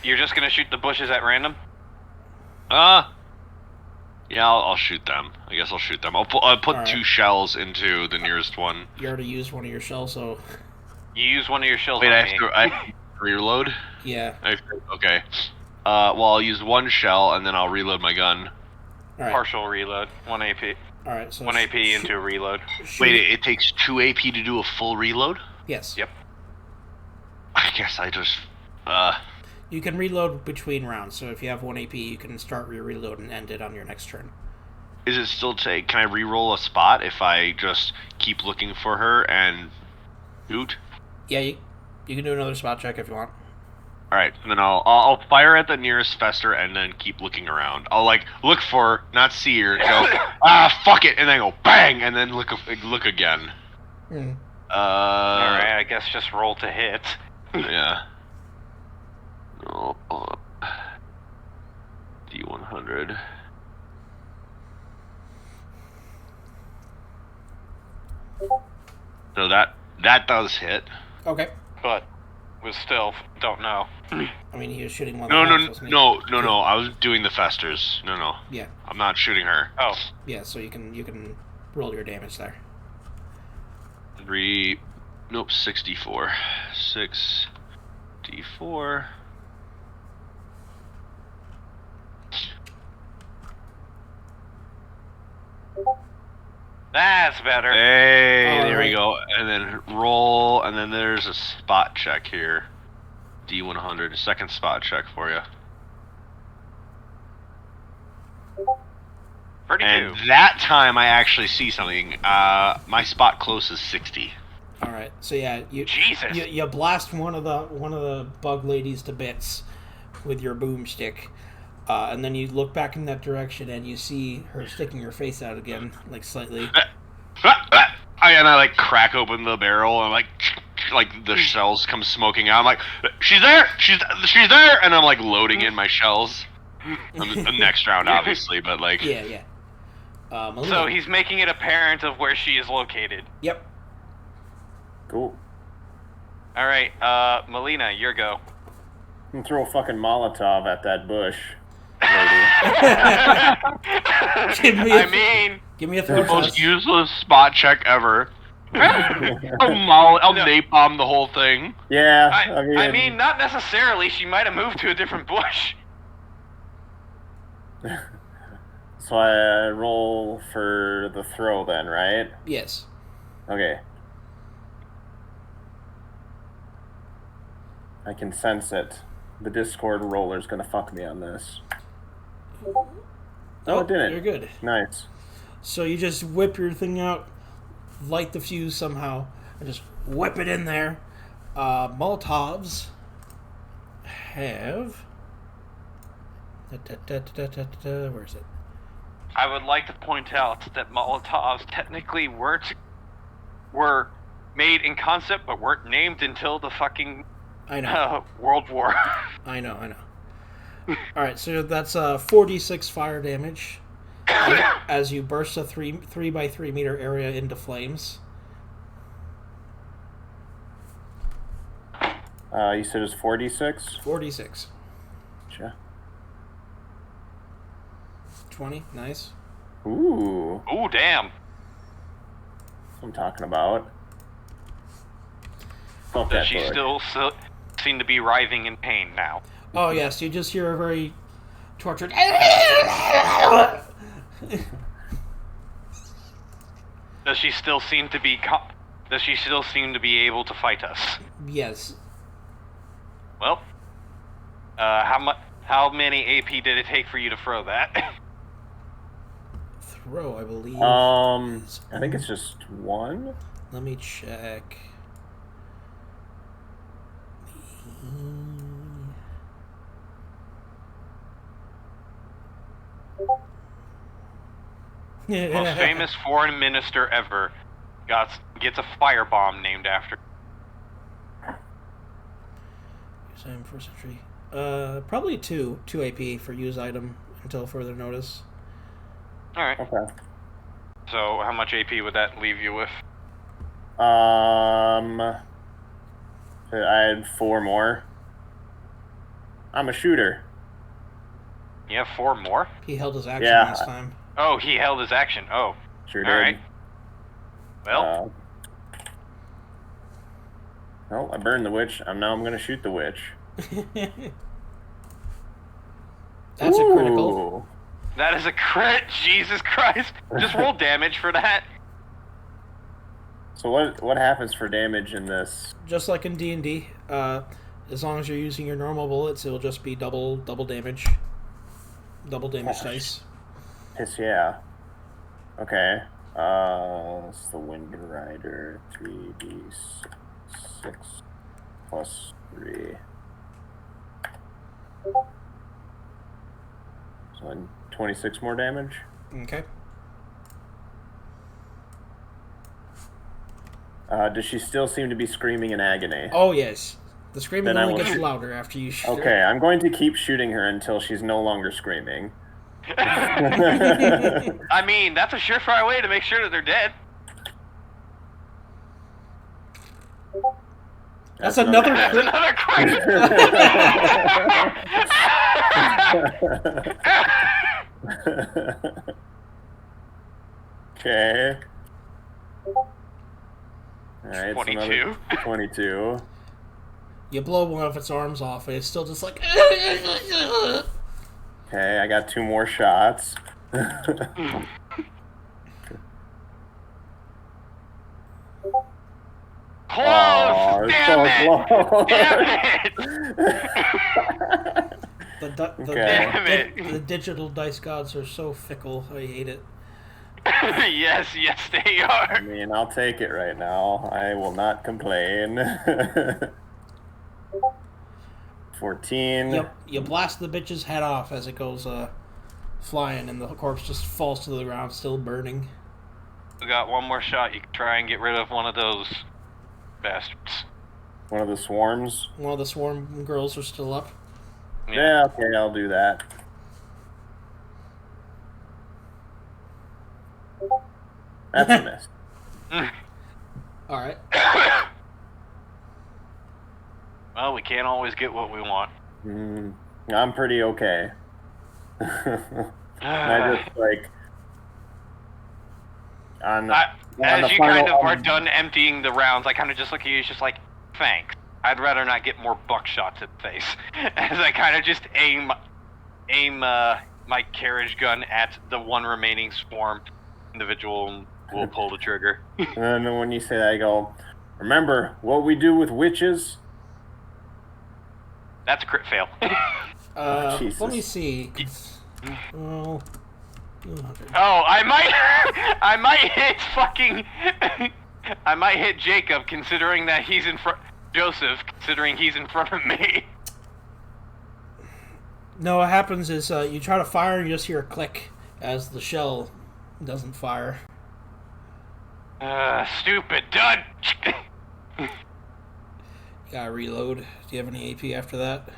You're just gonna shoot the bushes at random? Yeah, I'll shoot them. I guess I'll shoot them. I'll put Alright. 2 shells into the nearest one. You already used one of your shells, so You use one of your shells Wait, on I me. have to reload? yeah. Okay. Well, I'll use 1 shell and then I'll reload my gun. All right. Partial reload. 1 AP. All right. So 1 AP into a reload. Wait, it takes 2 AP to do a full reload? Yes. Yep. I guess I just... You can reload between rounds, so if you have 1 AP, you can start your reload and end it on your next turn. Is it still can I re-roll a spot if I just keep looking for her and shoot? Yeah, you can do another spot check if you want. Alright, and then I'll fire at the nearest fester and then keep looking around. I'll look for her, not see her, go, fuck it, and then go bang, and then look again. Hmm. Alright, I guess just roll to hit. Yeah. Oh, D100. So that does hit. Okay. But we still don't know. I mean, he was shooting one. No. Yeah. I was doing the festers. No. Yeah. I'm not shooting her. Oh. Yeah. So you can roll your damage there. 64. 6d4. That's better. Hey, there we Alright. go. And then roll, and then there's a spot check here. D100, second spot check for you. 32. And that time I actually see something. My spot close is 60. All right. So yeah, Jesus. you blast one of the bug ladies to bits with your boomstick, and then you look back in that direction and you see her sticking her face out again, like slightly. And I crack open the barrel and the shells come smoking out. I'm like, she's there, she's there, and I'm loading in my shells. The next round, obviously, but Yeah. Melina. So he's making it apparent of where she is located. Yep. Cool. Alright, Melina, your go. I'm gonna throw a fucking Molotov at that bush. Lady. Give me a throw the most test. useless spot check ever. I'll napalm the whole thing. Yeah, I mean, not necessarily. She might have moved to a different bush. So I roll for the throw then, right? Yes. Okay. I can sense it. The Discord roller's gonna fuck me on this. Oh, it didn't. You're good. Nice. So you just whip your thing out, light the fuse somehow, and just whip it in there. Molotovs have... Where is it? I would like to point out that Molotovs technically were made in concept, but weren't named until the fucking I know. World War. I know. Alright, so that's 4d6 fire damage as you burst a 3 by 3 meter area into flames. You said it's 4d6? 4d6. Sure. 20, nice. Ooh. Ooh, damn. That's what I'm talking about. Fuck Does that she book. still seem to be writhing in pain now? Oh yes, you just hear a very tortured... Does she still seem to be able to fight us? Yes. Well, how many AP did it take for you to throw that? Throw, I believe. I think it's just one. Let me check. Most famous foreign minister ever gets a firebomb named after. Use item first entry. Probably two AP for use item until further notice. Alright. Okay. So how much AP would that leave you with? So I had 4 more. I'm a shooter. You have 4 more? He held his action Yeah. last time. Oh, he held his action. Oh, Sure did. alright. Well, Well, I burned the witch. Now I'm gonna shoot the witch. That's a critical. Ooh. that is a crit. Jesus Christ. Just roll damage for that. So what happens for damage in this? Just like in D&D, as long as you're using your normal bullets, it'll just be double damage. Double damage dice. Piss yeah. Okay. It's the Wind Rider 3d6 plus 3. So then 26 more damage. Okay. Does she still seem to be screaming in agony? Oh, yes. The screaming Then I only will gets shoot. louder after you shoot Okay, I'm going to keep shooting her until she's no longer screaming. I mean, that's a surefire way to make sure that they're dead. That's another That's crit. another crit. Okay. Alright, 22. 22. You blow one of its arms off, and it's still just like... Okay, I got 2 more shots. Close! Oh, it's Damn it! so close. Damn it! Okay. the digital dice gods are so fickle. I hate it. yes, they are. I mean, I'll take it right now. I will not complain. 14. You blast the bitch's head off as it goes flying, and the corpse just falls to the ground, still burning. We got one more shot. You can try and get rid of one of those bastards. One of the swarms. One of the swarm girls are still up. Yeah, okay, I'll do that. That's a miss. Alright. Well, we can't always get what we want. I'm pretty okay. I just like on the As you final, kind of are done emptying the rounds, I kind of just look at you, it's just like, thanks. I'd rather not get more buckshots in the face. As I kind of just aim my carriage gun at the one remaining swarm individual, will pull the trigger. And then when you say that, I go, remember what we do with witches? That's a crit fail. Jesus. Let me see. Well, 200. Oh, I might hit fucking, I might hit Jacob considering that he's in front, Joseph considering he's in front of me. No, what happens is you try to fire and you just hear a click as the shell doesn't fire. Stupid dud. You gotta reload. Do you have any AP after that?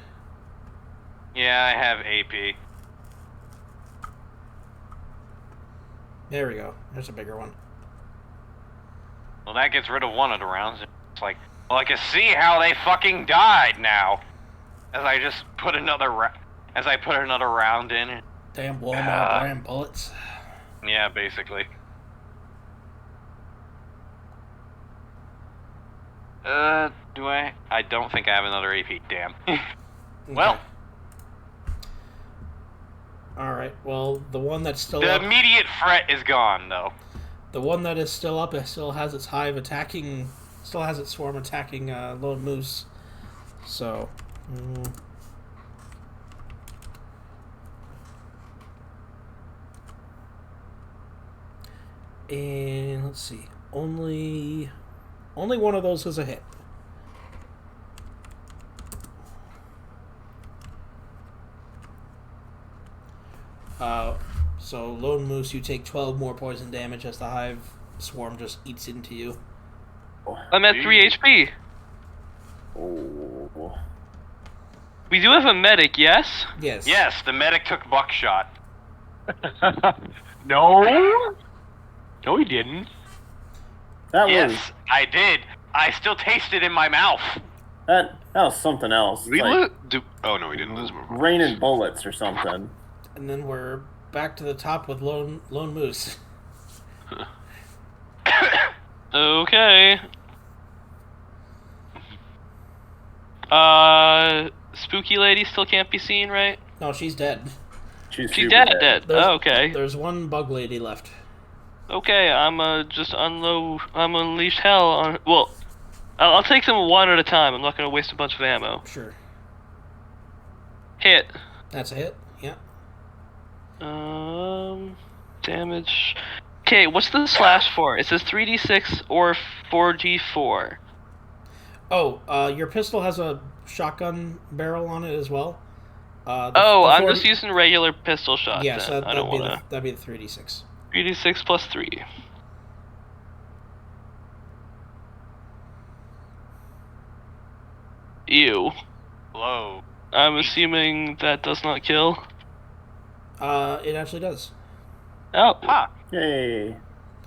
Yeah, I have AP. There we go. There's a bigger one. Well, that gets rid of one of the rounds. It's like, well, I can see how they fucking died now. As I just put another round in. Damn, blow them out, damn bullets. Yeah, basically. Do I? I don't think I have another AP. Damn. Well, alright, well, the one that's still the up... immediate threat is gone, though. The one that is still up, it still has its hive attacking... Still has its swarm attacking Lone Moose. So... And let's see. Only one of those is a hit. So Lone Moose, you take 12 more poison damage as the hive swarm just eats into you. I'm at 3 HP. Oh. We do have a medic, yes? Yes. Yes, the medic took buckshot. No, he didn't. That Yes, was I did. I still taste it in my mouth. That was something else. Did we Like Oh no, we didn't lose more. raining bullets or something. And then we're back to the top with Lone Moose. Okay. Spooky lady still can't be seen, right? No, she's dead. She's She's super dead. There's- Oh, okay. There's one bug lady left. Okay, I'm unleash hell on. Well, I'll take them one at a time. I'm not gonna waste a bunch of ammo. Sure. Hit. That's a hit. Yeah. Damage. Okay, what's the slash for? It says 3d6 or 4d4. Oh, your pistol has a shotgun barrel on it as well. I'm the just using regular pistol shot. Yes, then. I don't wanna. that'd be the 3d6. 3d6 plus 3. Ew. Hello. I'm assuming that does not kill. It actually does. Oh. Ha! Yay.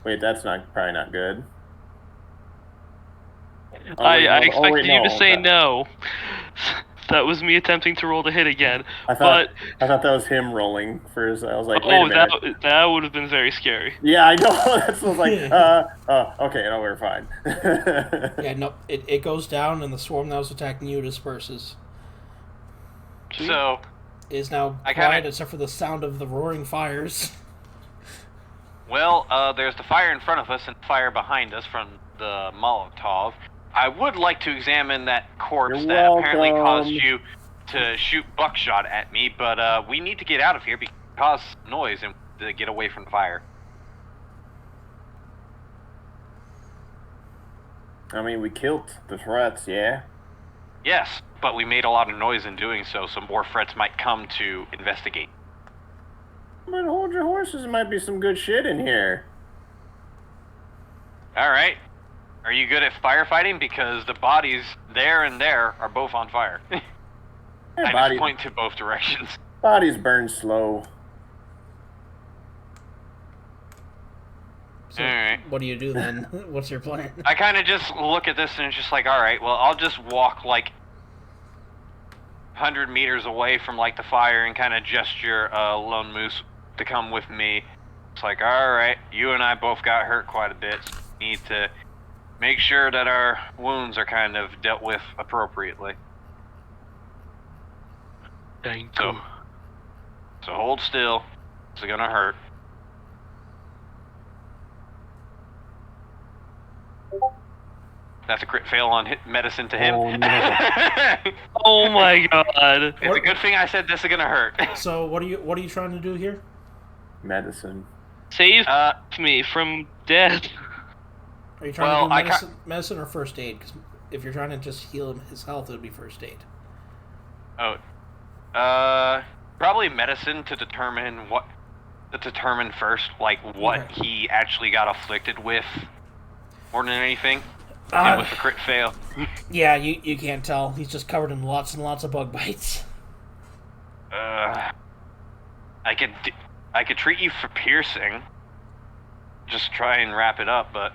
Wait, that's probably not good. Oh, I wait, expected you to say okay. no. That was me attempting to roll to hit again. I thought that was him rolling first. I was like, wait a minute. that would have been very scary. Yeah, I know. That's was like, okay, no, we're fine. Yeah, no, it goes down and the swarm that was attacking you disperses. So, It is now I quiet kinda- except for the sound of the roaring fires. well, there's the fire in front of us and fire behind us from the Molotov. I would like to examine that corpse You're that apparently welcome. caused you to shoot buckshot at me, but we need to get out of here because it caused noise and to get away from the fire. I mean, we killed the threats, yeah? Yes, but we made a lot of noise in doing so, so more threats might come to investigate. But hold your horses, there might be some good shit in here. Alright. Are you good at firefighting? Because the bodies there and there are both on fire. I just point to both directions. Bodies burn slow. So Alright. what do you do then? What's your plan? I kind of just look at this and it's just like, alright, well, I'll just walk like 100 meters away from like the fire and kind of gesture Lone Moose to come with me. It's like, alright, you and I both got hurt quite a bit. So we need to make sure that our wounds are kind of dealt with appropriately. Thank So hold still. It's gonna hurt. That's a crit fail on hit medicine to him. Oh, no. Oh my god. It's a good thing I said this is gonna hurt. So what are you trying to do here? Medicine. Save me from death. Are you trying Well, to do medicine or first aid? Because if you're trying to just heal him his health, it would be first aid. Oh, probably medicine to determine first, like what Okay. he actually got afflicted with, more than anything. And with the crit fail. Yeah, you can't tell. He's just covered in lots and lots of bug bites. I could treat you for piercing. Just try and wrap it up, but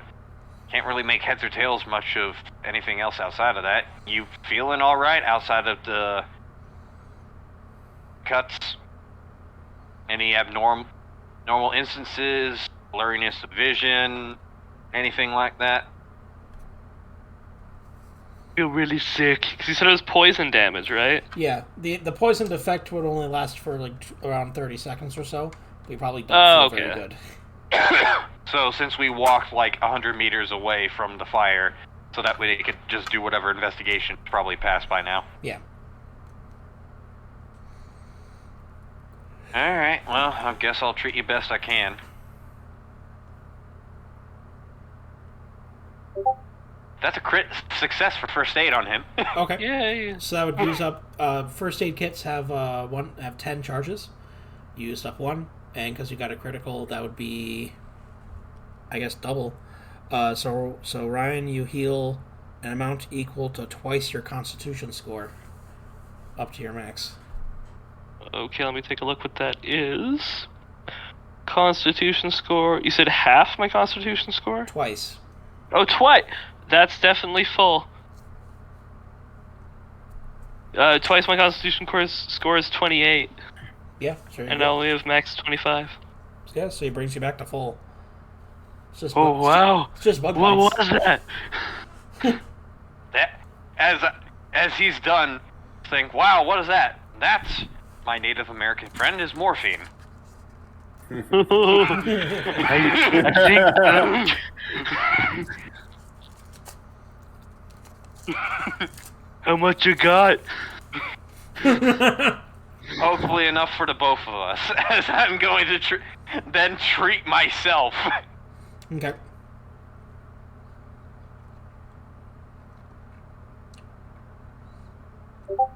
can't really make heads or tails much of anything else outside of that. You feeling all right outside of the cuts? Any normal instances, blurriness of vision, anything like that? I feel really sick. Because you said it was poison damage, right? Yeah, the poisoned effect would only last for like around 30 seconds or so. We probably don't feel very good. So since we walked like 100 meters away from the fire, so that way they could just do whatever investigation probably passed by now. Yeah. Alright, well, I guess I'll treat you best I can. That's a crit success for first aid on him. Okay. Yay. So that would use up. First aid kits have 10 charges. You used up 1, and because you got a critical, that would be, I guess, double. So Ryan, you heal an amount equal to twice your Constitution score, up to your max. Okay, let me take a look what that is. Constitution score. You said half my Constitution score? Twice. Oh, twice. That's definitely full. Twice my Constitution score is 28, Yeah, sure. and I only have max 25. Yeah, so he brings you back to full. It's just Oh wow! It's just bug What bites. was that? That as he's done, think, wow, what is that? That's my Native American friend is morphine. I think. How much you got? Hopefully enough for the both of us, as I'm going to then treat myself. Okay. All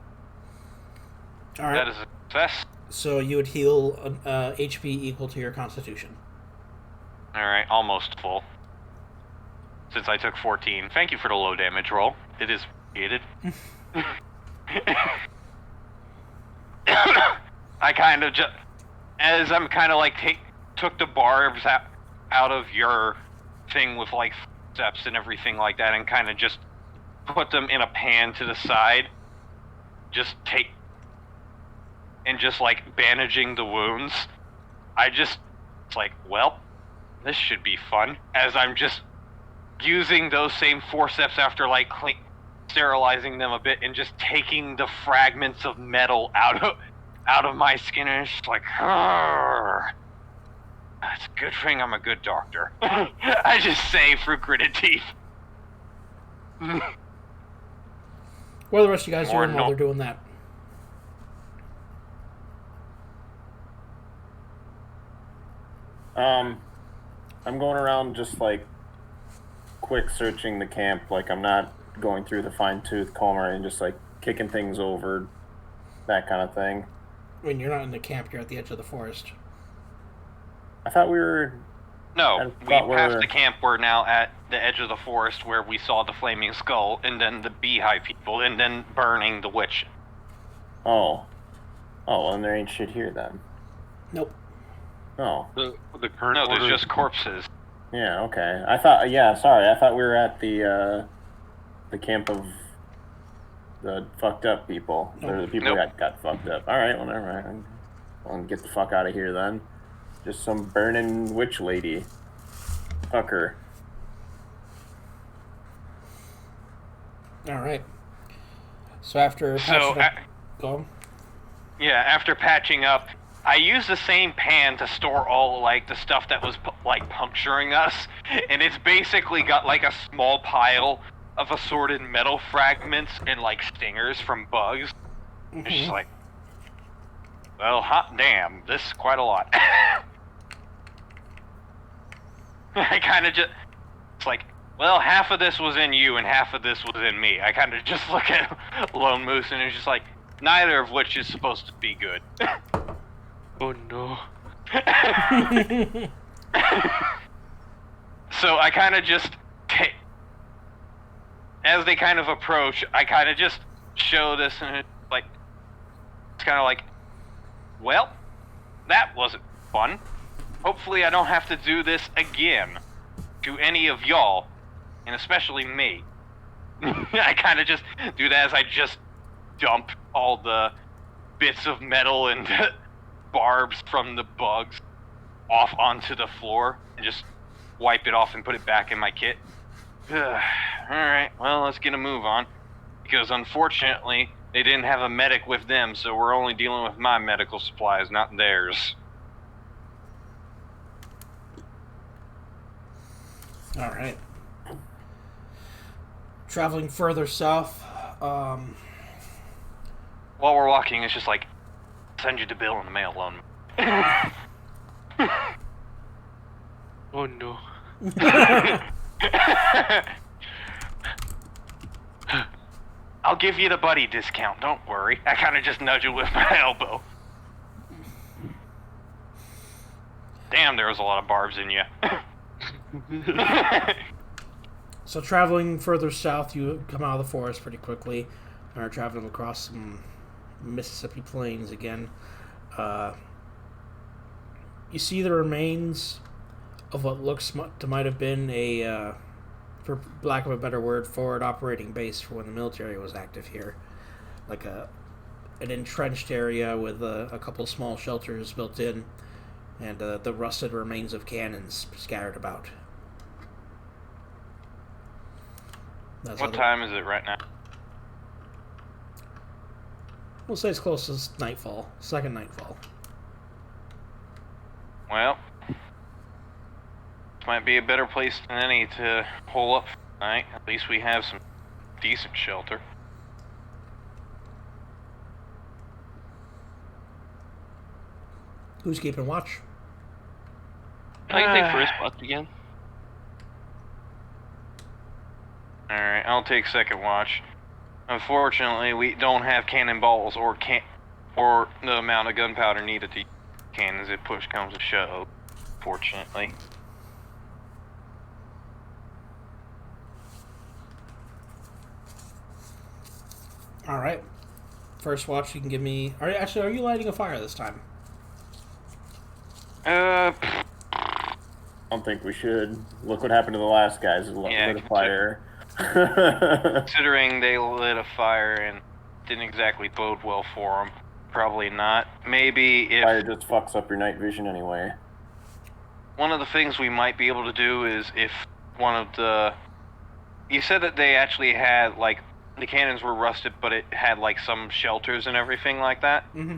right. That is a success. So you would heal HP equal to your Constitution. Alright, almost full. Since I took 14. Thank you for the low damage roll. It is appreciated. I kind of just... As I'm kind of like took the barbs out of your thing with like steps and everything like that and kind of just put them in a pan to the side. Just take... And just like bandaging the wounds. It's like, well, this should be fun. As I'm just using those same forceps after like sterilizing them a bit and just taking the fragments of metal out of my skin, and it's just like, Arr. It's a good thing I'm a good doctor. I just say through gritted teeth. What are the rest of you guys More doing while no- they're doing that? I'm going around just like quick searching the camp. Like I'm not going through the fine-tooth comb and just like kicking things over, that kind of thing. When you're not in the camp, you're at the edge of the forest. I thought we were. No, we thought passed we're- the camp. We're now at the edge of the forest where we saw the flaming skull, and then the beehive people, and then burning the witch. Oh, well, and there ain't shit here then. Nope. Oh, The current No, there's order. just corpses. yeah, okay. I thought. Yeah, sorry. I thought we were at the camp of the fucked up people. Nope. Or the people Nope. that got fucked up. All right, well, never mind. I'll get the fuck out of here then. Just some burning witch lady. Fuck her. All right. So after patching up, go on. Yeah, after patching up, I used the same pan to store all like the stuff that was like puncturing us, and it's basically got like a small pile of assorted metal fragments and like stingers from bugs. It's just like, well, hot damn, this is quite a lot. I kind of just, it's like, well, half of this was in you and half of this was in me. I kind of just look at Lone Moose and it's just like, neither of which is supposed to be good. Oh no. So I kind of just as they kind of approach, I kind of just show this, and it's kind of like, well, that wasn't fun. Hopefully I don't have to do this again to any of y'all, and especially me. I kind of just do that as I just dump all the bits of metal and barbs from the bugs off onto the floor and just wipe it off and put it back in my kit. Alright, well, let's get a move on. Because unfortunately, they didn't have a medic with them, so we're only dealing with my medical supplies, not theirs. All right. Traveling further south, While we're walking, it's just like, send you the bill in the mail, Lone. Oh no. I'll give you the buddy discount, don't worry. I kind of just nudge it with my elbow. Damn, there was a lot of barbs in you. So traveling further south, you come out of the forest pretty quickly, and are traveling across some Mississippi plains again. You see the remains of what looks to might have been a, for lack of a better word, forward operating base for when the military was active here. like an entrenched area with a couple small shelters built in, and the rusted remains of cannons scattered about. What time is it right now? We'll say it's close to nightfall, second nightfall. Well, this might be a better place than any to hole up for the night. At least we have some decent shelter. Who's keeping watch? I can take first watch again. Alright, I'll take second watch. Unfortunately, we don't have cannonballs or the amount of gunpowder needed to use cannons if push comes to shove, fortunately. Alright. First watch, you can give me... Are you lighting a fire this time? I don't think we should. Look what happened to the last guys. Lit a fire. Considering they lit a fire and didn't exactly bode well for them. Probably not. Maybe if... Fire just fucks up your night vision anyway. One of the things we might be able to do is if one of the... You said that they actually had, like, the cannons were rusted, but it had, like, some shelters and everything like that? Mm-hmm.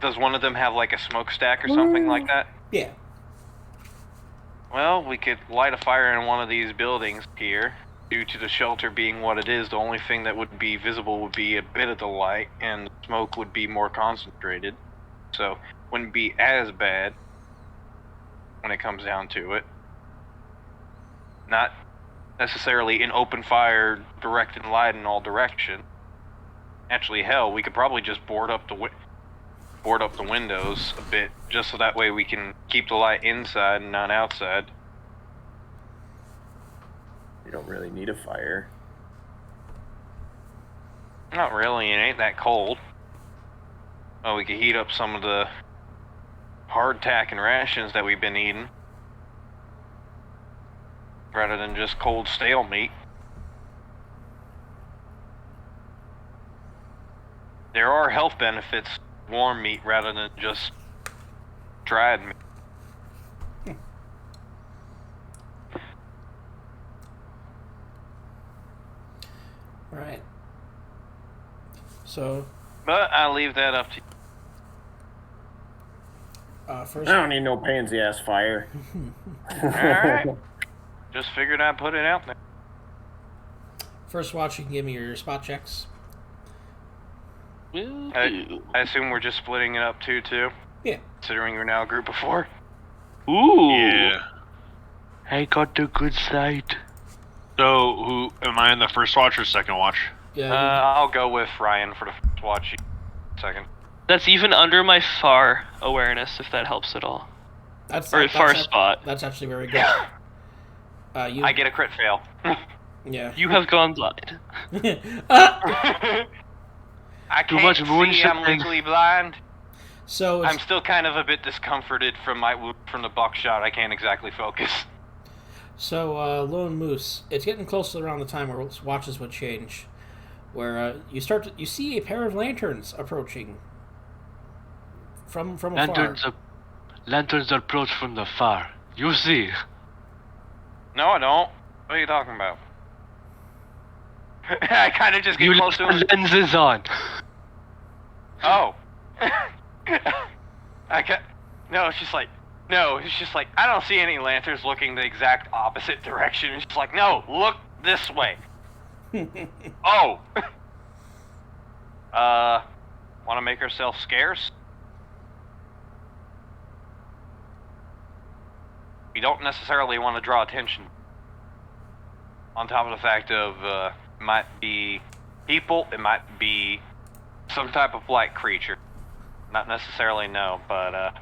Does one of them have, like, a smokestack or something like that? Yeah. Well, we could light a fire in one of these buildings here. Due to the shelter being what it is, the only thing that would be visible would be a bit of the light, and the smoke would be more concentrated. So, wouldn't be as bad when it comes down to it. Not necessarily an open fire, directed light in all directions. Actually, hell, we could probably just board up the windows a bit, just so that way we can keep the light inside and not outside. You don't really need a fire. Not really, it ain't that cold. Oh, we could heat up some of the hardtack and rations that we've been eating, rather than just cold stale meat. There are health benefits to warm meat rather than just dried meat. Alright. So... But I'll leave that up to you. First... I don't need no pansy-ass fire. Alright. Just figured I'd put it out there. First watch, you can give me your spot checks. I assume we're just splitting it up 2-2? Yeah. Considering we're now a group of 4? Ooh. Yeah. I got the good side. So, who am I in the first watch or second watch? Yeah. I'll go with Ryan for the first watch. Second. That's even under my far awareness, if that helps at all. Far spot. That's actually very good. I get a crit fail. Yeah. You have gone blind. I Too can't much see, moonshine. I'm legally blind. So I'm still kind of a bit discomforted from my wound from the buckshot. I can't exactly focus. So, Lone Moose, it's getting close to around the time where watches would change, where you see a pair of lanterns approaching from afar. Lanterns approach from the far. You see. No, I don't. What are you talking about? I kind of just get You close left to the him. lenses on. Oh. No, it's just like, I don't see any lanterns looking the exact opposite direction. It's just like, no, look this way. Oh. Want to make ourselves scarce? We don't necessarily want to draw attention. On top of the fact of, might be people, it might be some type of black creature. Not necessarily no, but, it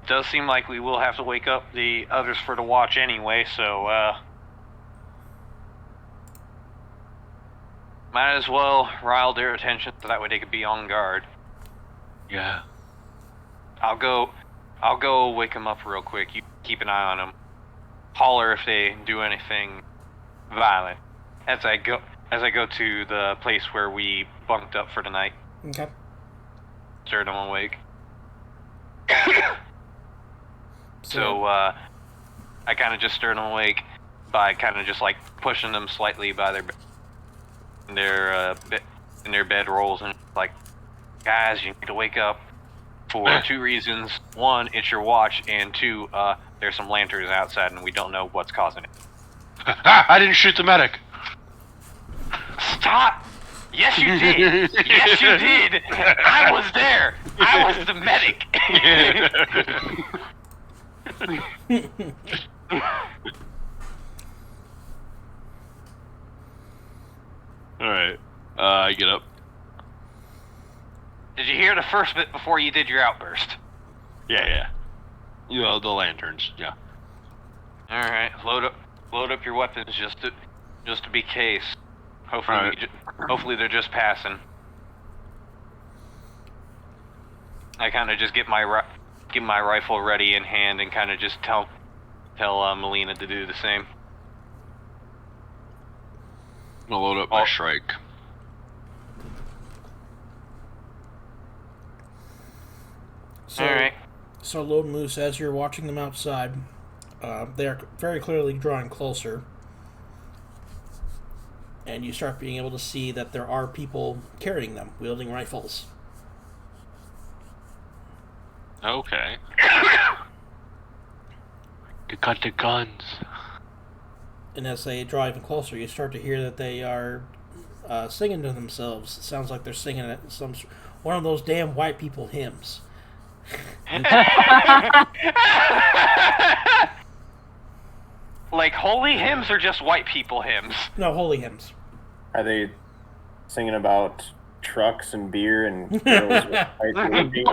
does seem like we will have to wake up the others for the watch anyway, so, might as well rile their attention so that way they could be on guard. Yeah. I'll go wake them up real quick. You keep an eye on them. Holler if they do anything violent. As as I go to the place where we bunked up for the night. Okay. Stir them awake. So, I kind of just stir them awake by kind of just like pushing them slightly by their bed rolls, and like, guys, you need to wake up for 2 reasons. 1, it's your watch, and 2, there's some lanterns outside and we don't know what's causing it. I didn't shoot the medic. Stop! Yes, you did. Yes, you did. I was there. I was the medic. Alright. I get up. Did you hear the first bit before you did your outburst? Yeah. You know, the lanterns, yeah. Alright, load up your weapons just to be case. Hopefully, Alright. hopefully they're just passing. I kind of just get my rifle ready in hand and kind of just tell Melina to do the same. I'm gonna load up my Shrike. So, Alright. So, Lone Moose, as you're watching them outside, they are very clearly drawing closer. And you start being able to see that there are people carrying them, wielding rifles. Okay. They got the guns. And as they draw even closer, you start to hear that they are singing to themselves. It sounds like they're singing one of those damn white people hymns. Like holy hymns or just white people hymns? No, holy hymns. Are they singing about trucks and beer and girls with white beans?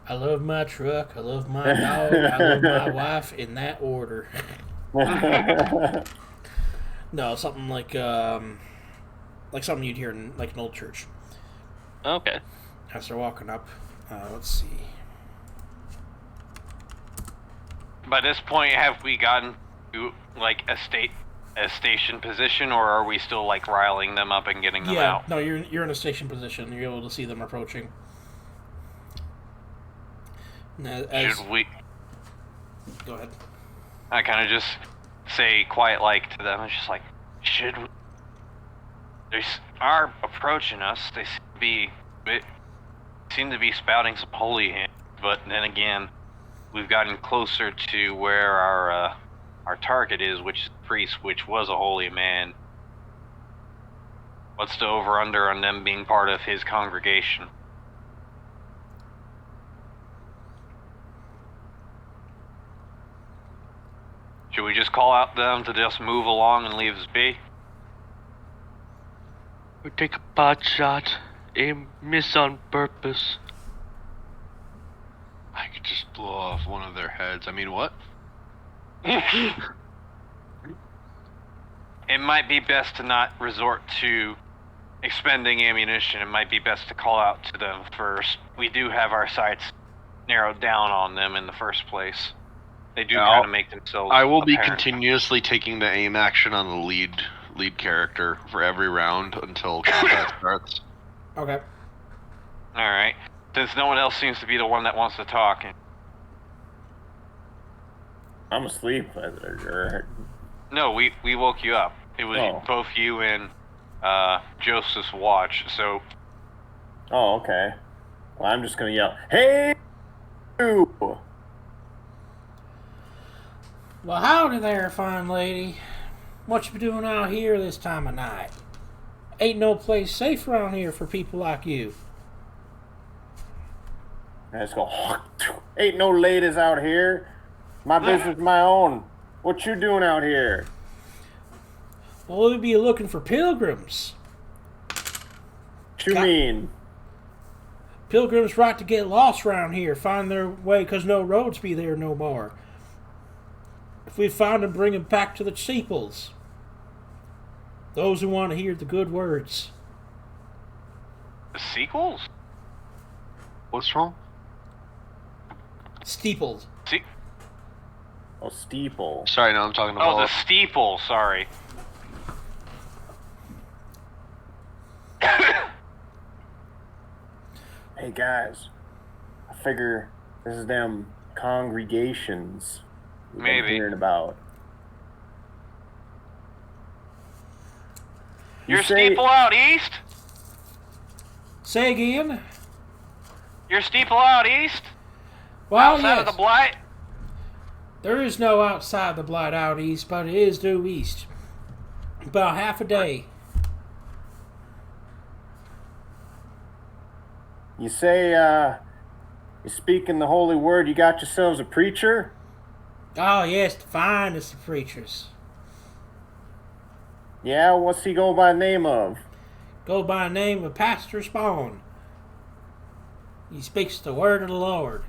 I love my truck, I love my dog, I love my wife, in that order. No, something like something you'd hear in like an old church. Okay. As they're walking up, let's see. By this point, have we gotten to like a station position, or are we still like riling them up and getting them out? No, you're in a station position. You're able to see them approaching. Should we? Go ahead. I kind of just say quiet like to them. It's just like, should we? They are approaching us. They seem to be spouting some holy hymns, but then again, we've gotten closer to where our target is, which is the priest, which was a holy man. What's the over/under on them being part of his congregation? Should we just call out them to just move along and leave us be? We take a pot shot, aim, miss on purpose. I could just blow off one of their heads. I mean, what? It might be best to not resort to expending ammunition. It might be best to call out to them first. We do have our sights narrowed down on them in the first place. They do kind of make themselves I will be apparent. continuously taking the aim action on the lead character for every round until combat starts. Okay. Alright. Since no one else seems to be the one that wants to talk. I'm asleep. No, we woke you up. It was both you and Joseph's watch, so... Oh, okay. Well, I'm just gonna yell, "Hey, you!" Well, howdy there, fine lady. What you been doing out here this time of night? Ain't no place safe around here for people like you. I just go, "Ain't no ladies out here. My business, my own. What you doing out here?" Well, we'll be looking for pilgrims. What you mean? Pilgrims right to get lost around here, find their way, 'cause no roads be there no more. If we found them, bring them back to the steeples. Those who want to hear the good words. The sequels? What's wrong? Steeples. Oh, steeple. Sorry, no, I'm talking about. Oh, the steeple, sorry. Hey guys, I figure this is them congregations we've been Maybe. hearing about. Your say- steeple out east? Say again? Your steeple out east? Well, Outside of yes. the blight? There is no outside the blight out east, but it is due east. About half a day. You say, you speak in the holy word, you got yourselves a preacher? Oh, yes, the finest of preachers. Yeah, what's he go by the name of? Go by the name of Pastor Spawn. He speaks the word of the Lord.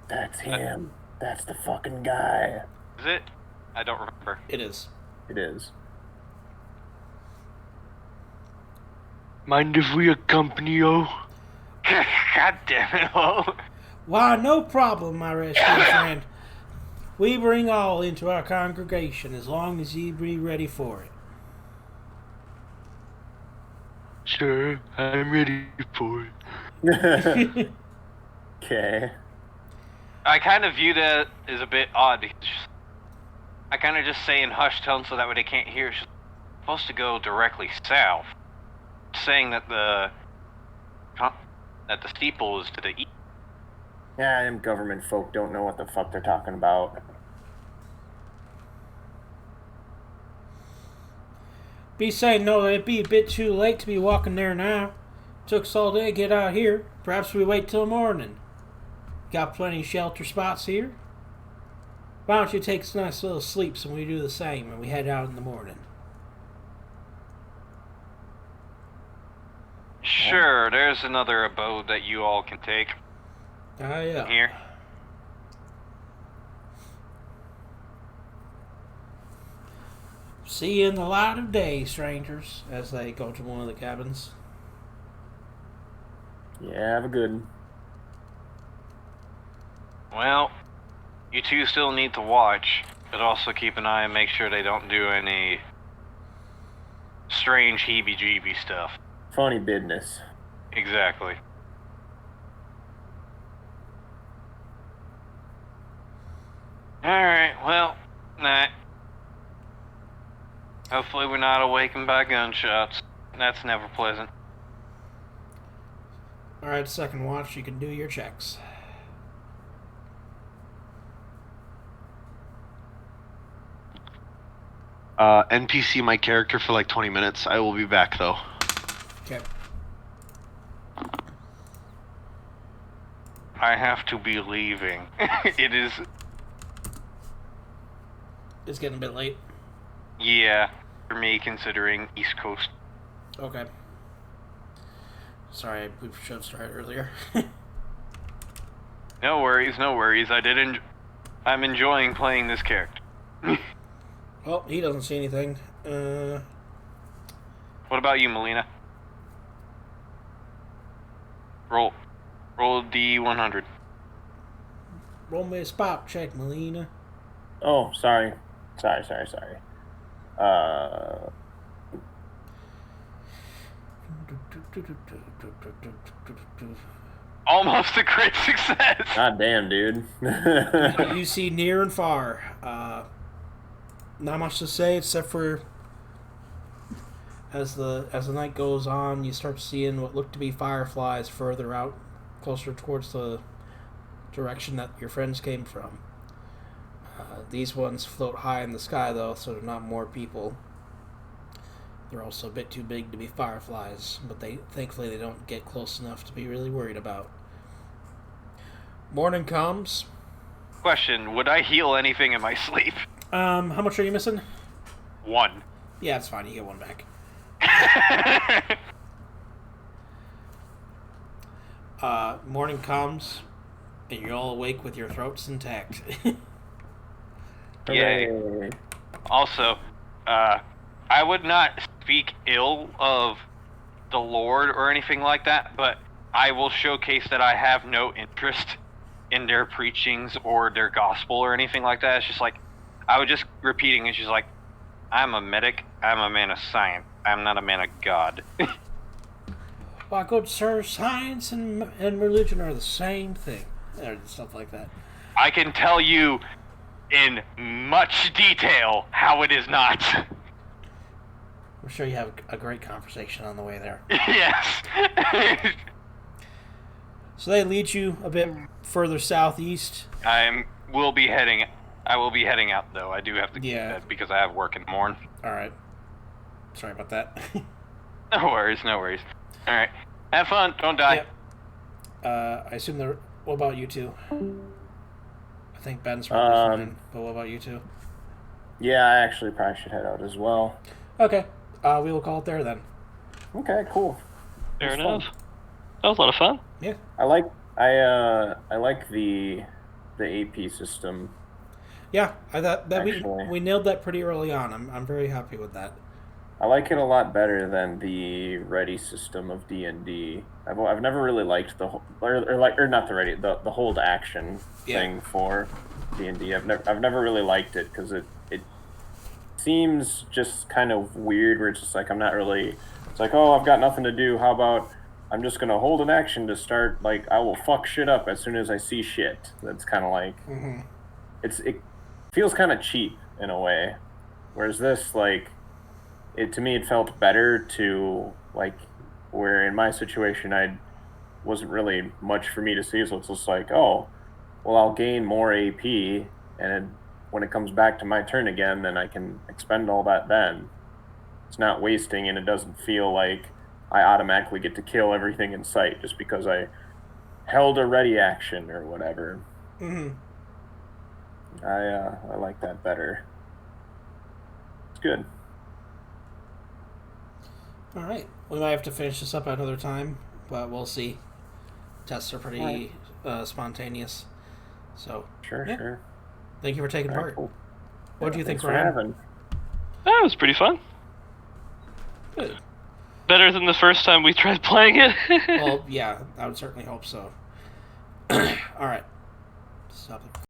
That's him. That's the fucking guy. Is it? I don't remember. It is. It is. Mind if we accompany you? God damn it, oh. Why, no problem, my rescued friend. We bring all into our congregation as long as ye be ready for it. Sure, I'm ready for it. Okay. I kind of view that as a bit odd because I kind of just say in hushed tone so that way they can't hear. She's supposed to go directly south, saying that the steeple is to the east. Yeah, them government folk don't know what the fuck they're talking about. Be saying no, it'd be a bit too late to be walking there now. Took us all day to get out here. Perhaps we wait till morning. Got plenty of shelter spots here. Why don't you take some nice little sleeps and we do the same and we head out in the morning? Sure, there's another abode that you all can take Ah, yeah. here. See you in the light of day, strangers, as they go to one of the cabins. Yeah, have a good one. Well, you two still need to watch, but also keep an eye and make sure they don't do any strange heebie-jeebie stuff. Funny business. Exactly. Alright, well, night. Hopefully we're not awakened by gunshots. That's never pleasant. Alright, second watch, you can do your checks. NPC my character for like 20 minutes. I will be back though. Okay. I have to be leaving. It is... It's getting a bit late. Yeah, for me considering East Coast. Okay. Sorry, we should have started earlier. No worries, no worries. I'm enjoying playing this character. Oh, he doesn't see anything. What about you, Melina? Roll D100. Roll me a spot check, Melina. Oh, sorry. Sorry. Almost a great success. God damn, dude. You see near and far. Not much to say except for as the night goes on, you start seeing what look to be fireflies further out, closer towards the direction that your friends came from. These ones float high in the sky, though, so they're not more people. They're also a bit too big to be fireflies, but thankfully they don't get close enough to be really worried about. Morning comes. Question, would I heal anything in my sleep? How much are you missing? 1. Yeah, it's fine. You get one back. Morning comes, and you're all awake with your throats intact. Yay. Hooray. Also, I would not speak ill of the Lord or anything like that, but I will showcase that I have no interest in their preachings or their gospel or anything like that. It's just like, I was just repeating, it's just like, I'm a medic. I'm a man of science. I'm not a man of God. Why, good sir, science and religion are the same thing. And stuff like that. I can tell you in much detail how it is not. I'm sure you have a great conversation on the way there. Yes. So they lead you a bit further southeast. I will be heading out though. I do have to Yeah. get because I have work in the morning. All right. Sorry about that. No worries. All right. Have fun. Don't die. Yep. I assume they're... What about you two? I think Ben's probably fine, but what about you two? Yeah, I actually probably should head out as well. Okay. We will call it there then. Okay, cool. Fair That's enough. fun. That was a lot of fun. Yeah. I like the AP system. Yeah, I thought that Actually. we nailed that pretty early on. I'm very happy with that. I like it a lot better than the ready system of D&D. I've never really liked the the hold action thing for D&D. I've never really liked it because it seems just kind of weird. Where it's just like I'm not really. It's like, oh, I've got nothing to do. How about I'm just gonna hold an action to start? Like I will fuck shit up as soon as I see shit. That's kind of like it feels kind of cheap in a way. Whereas this to me, it felt better to, where in my situation, wasn't really much for me to see, so it's just like, oh, well, I'll gain more AP, and when it comes back to my turn again, then I can expend all that then. It's not wasting, and it doesn't feel like I automatically get to kill everything in sight just because I held a ready action or whatever. Mm-hmm. I like that better. It's good. All right. We might have to finish this up another time, but we'll see. Tests are pretty spontaneous. So, Sure. Thank you for taking part. Cool. What do you think, Thanks for Ryan? having. That was pretty fun. Good. Better than the first time we tried playing it. Well, yeah, I would certainly hope so. All right. Stop it.